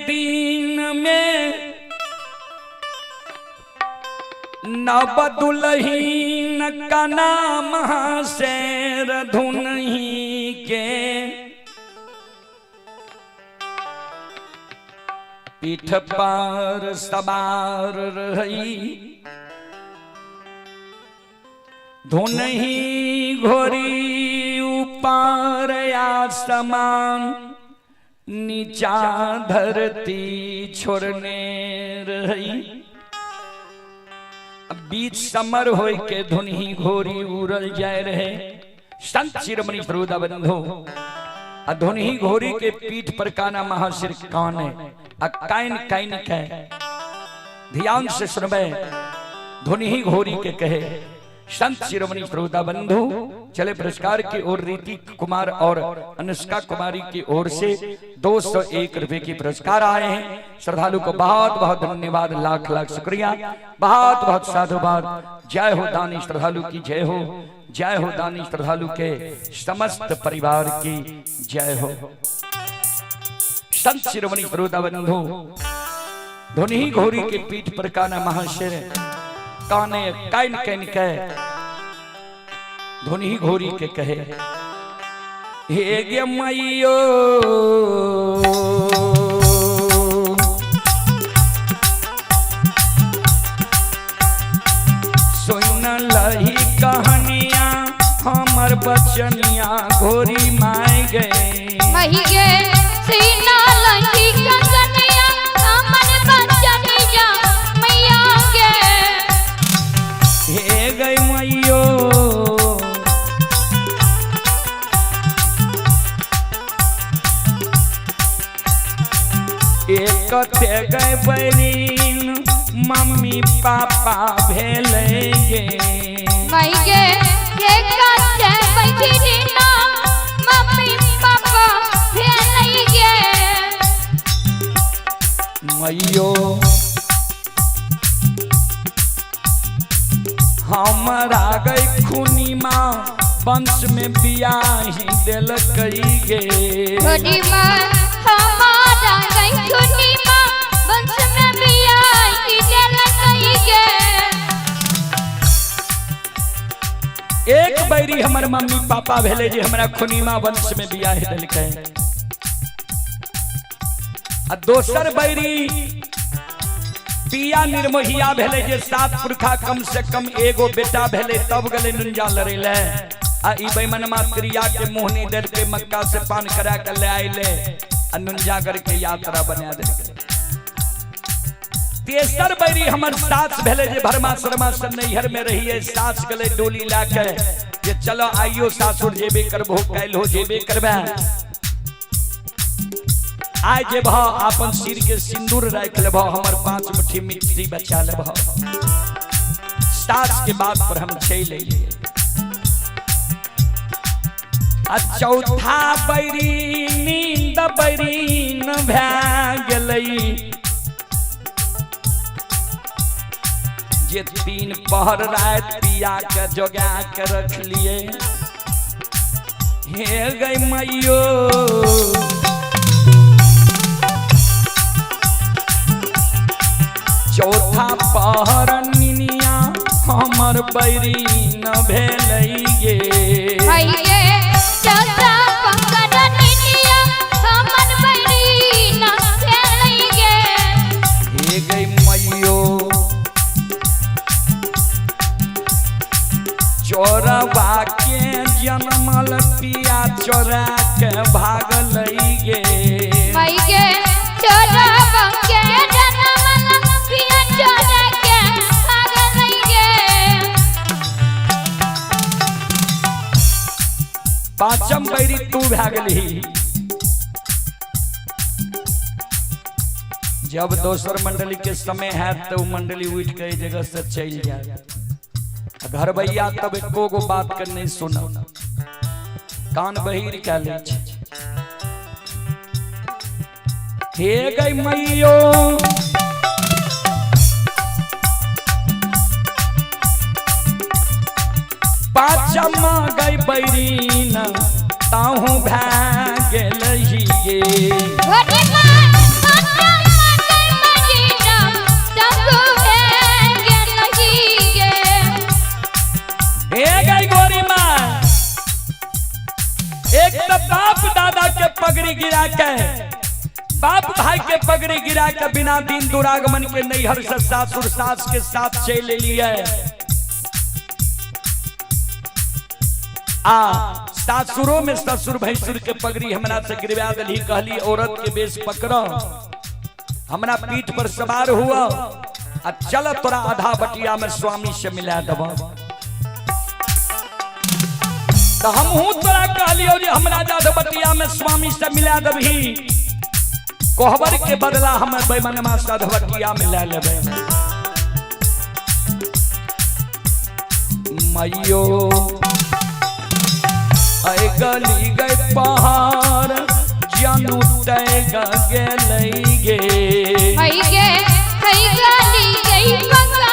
दिन में नव दुल्हीन का नाम शेर धुनही के पीठ पर सवार रही, धुनही घोरी ऊपर आसमान, नीचा धरती छोड़ने रही। बीच समर होय के धुनही घोरी उड़ल जाए रहे। संत शिरोमणि प्रभुदा बंधु धुनही घोरी के पीठ पर काना महाशिर कान काइन काइन के ध्यान से सुनबे। धुनही घोरी के कहे संत शिरोमणि प्रभुदा बंधु। चले पुरस्कार की ओर रीति कुमार और अनुष्का कुमारी की ओर से 201 रुपए की पुरस्कार आए हैं। श्रद्धालु को बहुत बहुत धन्यवाद, लाख लाख शुक्रिया, बहुत बहुत साधुवाद। जय हो दानी श्रद्धालु की जय हो, जय हो दानी श्रद्धालु के समस्त परिवार की जय हो। संत शिरोमणि प्रभुदा बंधु धुनही घोरी के पीठ पर काना महाशर काने काइन काइन के धुनही घोरी के कहे हे गे मैयो सुन लही कहानिया हमर बचनिया घोरी माय गए मही गे सीना लही कहानिया हमर बचनिया मैया गे हे गई मैयो एक ते गए बहन मम्मी पापा भेलेंगे मही गे काचे बैठी ना मम्मी पापा भेलेंगे मैयो हमारा गई खूनी माँ वंश में बियाही दिल कई गे खूनी माँ हमारा गई खूनी माँ वंश में बियाही दिल कई गे। एक बैरी हमर मम्मी पापा भेले जे हमरा खूनी माँ वंश में बियाही दिल कई, आ दोसर बैरी पिया निर्मोहिया भेले जे 7 पुरखा कम से कम एगो बेटा भेले तब गले नुंजा लड़ेले। आ ई बेईमान क्रिया के मुहनी दर के मक्का से पान करा के ले आइले अनुजागर के यात्रा बना दे। तेसर बैरी हमर सास भेले जे भरमा शर्मा से नैहर में रही है। सास गले डोली लाके जे चलो आइयो सासुर जेबे करबो काल हो जेबे करबे। आज जे भाव अपन सिर के सिंदूर रख लेबो हमर 5 मुट्ठी मिट्टी बचा लेबो। सास के बात पर हम चल लिए। चौथा बैरी नींद बैरी न भै गेलई जे 3 पहर रात पिया के जोगा के रख लिए। हे गई मैयो चौथा पहर निनिया हमर बैरी न भेलई गे। चौथा पहर निनिया हमर बैरी न भेलई गे। हे गई मैयो चोरवा के जनमल पिया चोरा के भागलई गे। चोरवा के जनमल पिया चोरा के भागलई गे। 5म बैरी तू भागली। जब दोसर मंडली के समय है तो मंडली उठ के जगह से चल जाए। घर भैया तब एको गो बात कर नहीं सुना कान बहिर के ले। हे गई मैयो पाँचमा गई बैरी न ताहू भाग गेलही गे। एक तो बाप दादा के पगड़ी गिरा के बाप भाई के पगड़ी गिरा के बिना दिन दुरागमन के नैहर से सासुर सास के साथ चल लिए। सासुरों में ससुर भैंसुर के पगड़ी हमरा से गिरवा दली। कहली औरत के बेस पकड़ो हमरा पीठ पर सवार हुआ आ चल तोरा आधा बटिया में स्वामी से मिला दबा। तो हम तोरा कहलियो जे हमरा आधा बटिया में स्वामी से मिला दबही। कोहबर के बदला हम बैमनमा से आधा बटिया में ले लेबे। मैयो ऐ गली गए पहाड़ जानू तय गेलई गे। गली गई पहाड़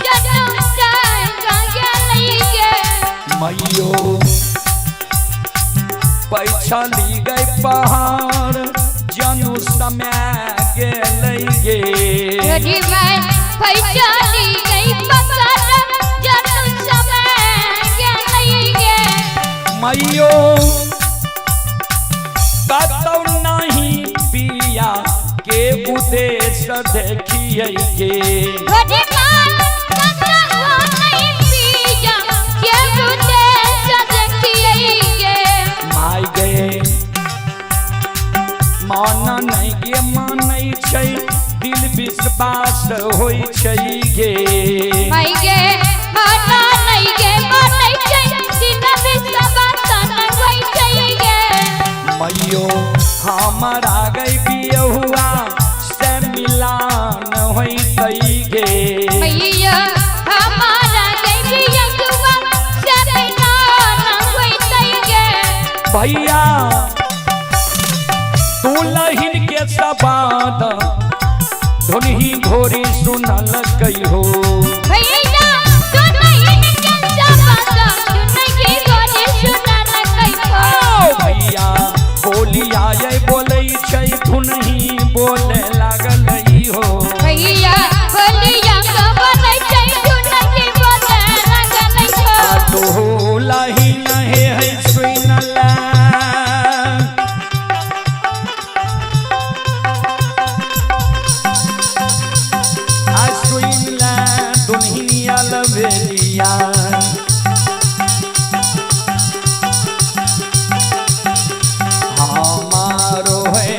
जानू तय गेलई गे। मैयो पैछली गई पहाड़ जानू समय गेलई गे। पैछली गई पहाड़ जानू समय गेलई गे। मैयो कतौ नहीं पिया के उदेश देखिए गे। माय गे मान नहीं गे मानै छै दिल विश्वास होई छै गे। माय गे माना नहीं गे मानै छै दिल विश्वास होई छै गे। मैयो हमारा गई बियहुआ से मिलान होई गे। मैया हमारा गई बियहुआ से मिलान होई गे। भैया तू लहिन के सबाद धुनही घोरी सुनल कई हो। भैया तू लहिन के सबाद धुनही घोरी सुनल कई हो। भैया बोली आए बोलै छै धुनही बोले लागल हो। भैया बोलिया के बोलै छै धुनही बोले लागल हो। तो लहिन है सुनल बेलिया हमारो है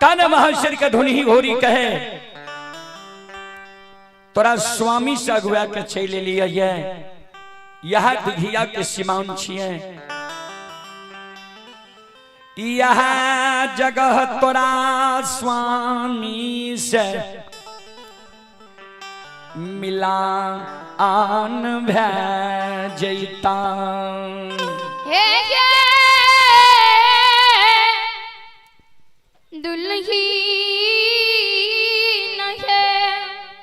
कान्हा महाशय का धुनी घोरी कहे तोरा स्वामी से अगुआ के चल लिया यह दिघिया के सिमान छिए यह जगह तोरा स्वामी से मिला आन भैजता दुल्ही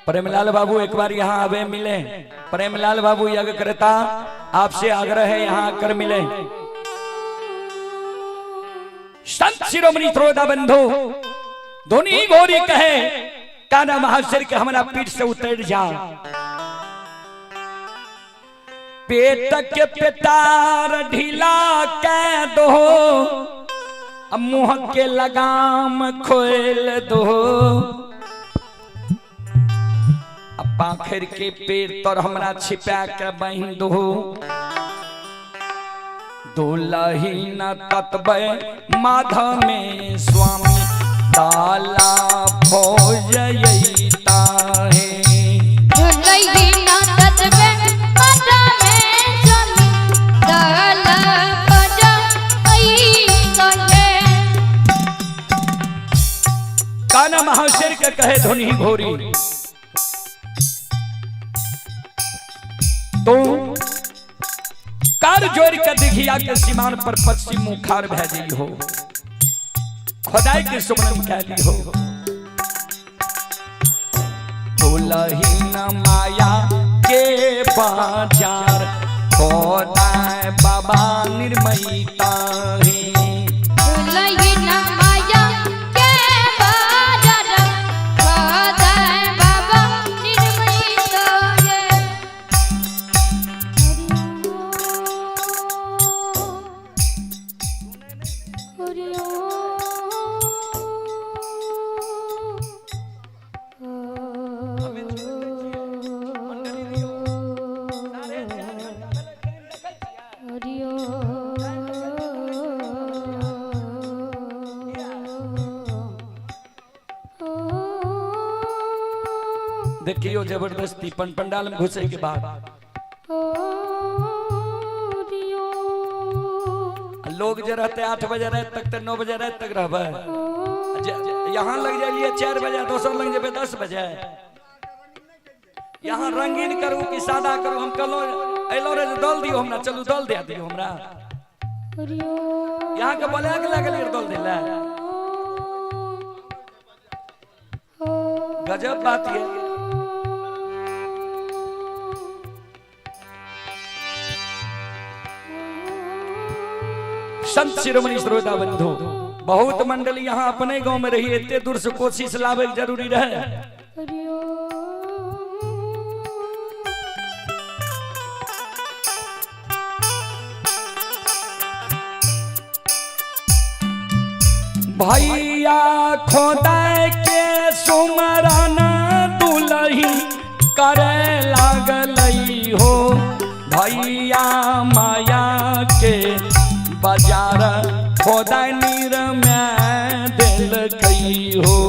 प्रेमलाल बाबू एक बार यहाँ आवे मिले। प्रेमलाल बाबू यज्ञ करता आपसे आग्रह है यहाँ आकर मिले। संत शिरोमणि श्रोता बंधु धुनी घोरी कहे कान्हा महाशय के हमारा पीठ से उतर जा पेट के पेटार ढीला कै दो मुंह के लगाम खोल दो पाखर के पेड़ तर हमरा छिपा के बहिन दो दुलही न तत्बे माधा में स्वामी दाला भोजयता है दुलही न तत्बे माधा में स्वामी दाला भोजयता है। कान्हा महाशय के कहे धुनी घोरी तो कार जोड़ के दिघिया के सीमान पर पश्चिम मुखार भेजी हो खुदाई के सुमन कैली हो दुलही न माया के बाजार खुदाई बाबा निर्मयता है दुलही न माया के बाजार खुदाई बाबा निर्मयता है। देखियो जबरदस्ती पंडाल में घुसे के बाद लोग जो रहते 8 बजे रात तक तो 9 बजे रात तक रहबे यहाँ लग जाइए 4 बजे दोसर लग जाए 10 बजे यहाँ रंगीन करू कि सादा करू हम कलो एलो रे दल दियो हमरा चलू दल दे दियो हमरा यहाँ के बोले के लागल दल दिला गजब बात ये संत शिरोमणि श्रोता बंधु बहुत मंडली यहाँ अपने गांव में रही इतने दूर से कोशिश लावे जरूरी रहे भैया खोदा के सुमरन दुलही करे लागलई हो भैया माया के बाजार खोदा नीर में दिल कई हो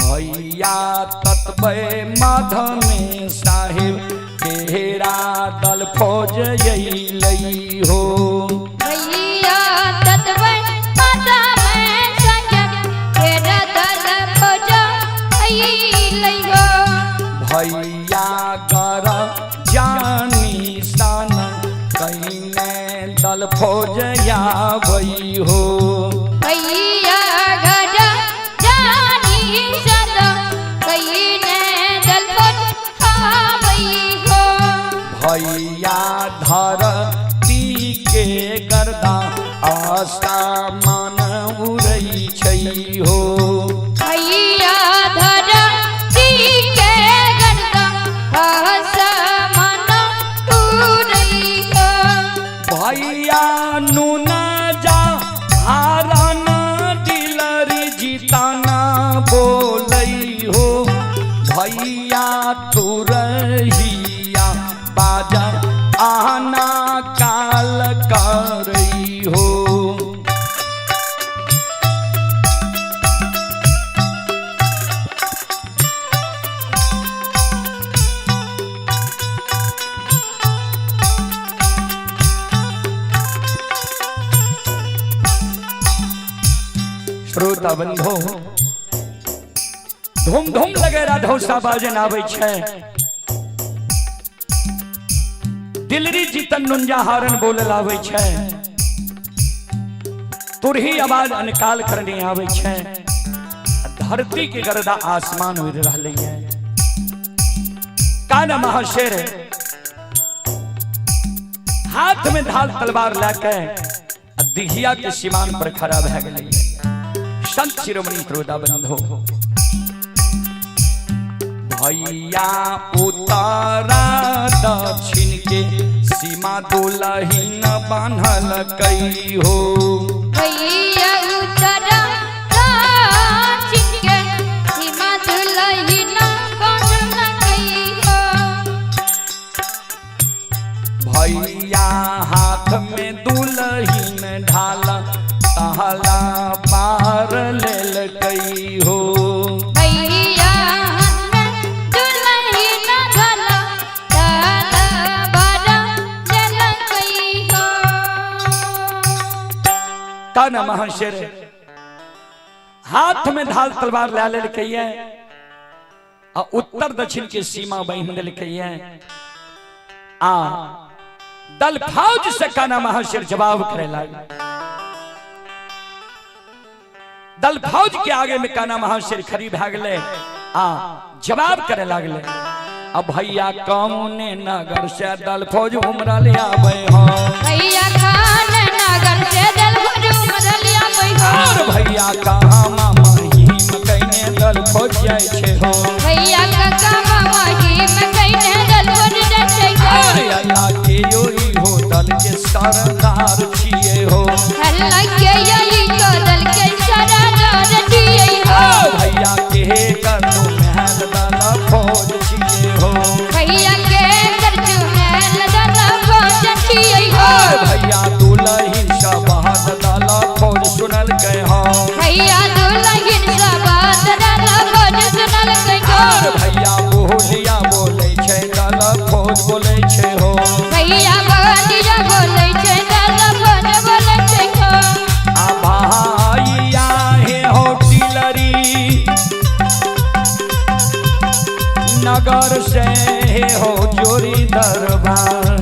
भैया तत्वे माधा में साहिब तेरा दल फौज यही लई हो भैया तत्वे माधा में साहिब तेरा दल फौज यही लई हो भैया कर जानी सान कहीं दल फौज या भई हो भैया घर जानी सदा कहीं दल फौज आवई हो भैया धरती के गर्दा आसमान उड़ई छई हो भैया धरती के गर्दा आसमान भैया तुरहिया बाजा आना काल करई हो। श्रोता बंधो धूम धूम लगे राधौसा बाजन आवे छै। दिलरी जीतन नुंजा हारन बोल लावे छै। तुरही आवाज अनकाल करने आवे छै। धरती के गर्दा आसमान उड़ रहले है। काना महाशेर हाथ में ढाल तलवार लेके दिघिया के सीमान पर खड़ा भए गेलै। संत शिरोमणि श्रोता बंधो भैया उतारा दक्षिण के सीमा दुलहिन बांधल कई हो। भैया उतारा दक्षिण के सीमा दुलहिन बांधल कई हो। भैया हाथ में दुलहिन ढाला तहला पार लेल कई हो। भैया दुलहिन ढाला तहला पार लेल कई हो। काना महाशेर हाथ में ढाल तलवार ले लेल कहिए और उत्तर दक्षिण के सीमा बांध लेल कहिए। आ दल फौज से काना महाशेर जवाब करे लगे। दल फौज के आगे में काना महाशेर खड़ी भए गेले आ जवाब करे लगले। अब भैया कौने नगर से दल फौज उमरा ले आवे हो। भैया कान नगर से दल फौज उमरा ले आवे हो। और भैया कहाँ महिम कइने दल फौज जाय छे हो। भैया कहाँ महिम कइने दल फौज जाय छे हो। अरे अल्लाह के योई हो दल के सरदार छिए हो। अल्लाह के योई को दल के सरदार छिए हो। भैया के करतो महल दल फौज छिए हो। भैया के करतो महल दल फौज छिए हो। भैया दुलहिन शबाद दल फौज सुनल के हो। भैया दुलहिन शबाद दल फौज सुनल के हो। भैया बोलिया बोले छे दल फौज बोले छे हो। भैया बोलिया बोले छे दल फौज बोले छे हो। आ भैया हे हो दिलरी नगर से हे हो जोरी दरबार।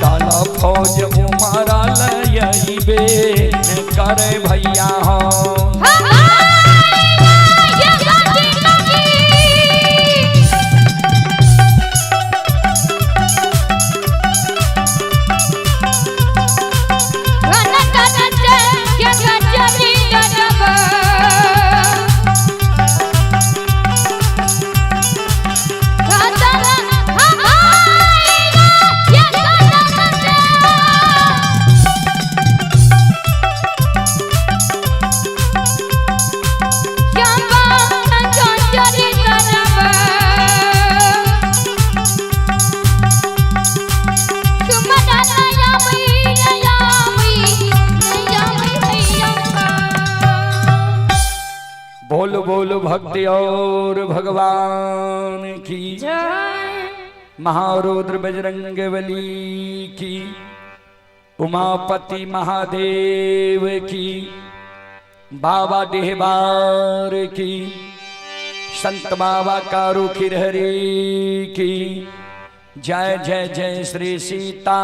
दल फौज उमरा लई बे करे भैया हो। बोलो बोलो भक्ति और भगवान की जय। महारुद्र बजरंग बली की, उमापति महादेव की, बाबा देहबार की, संत बाबा कारू खिरहरी की जय जय जय श्री सीताराम।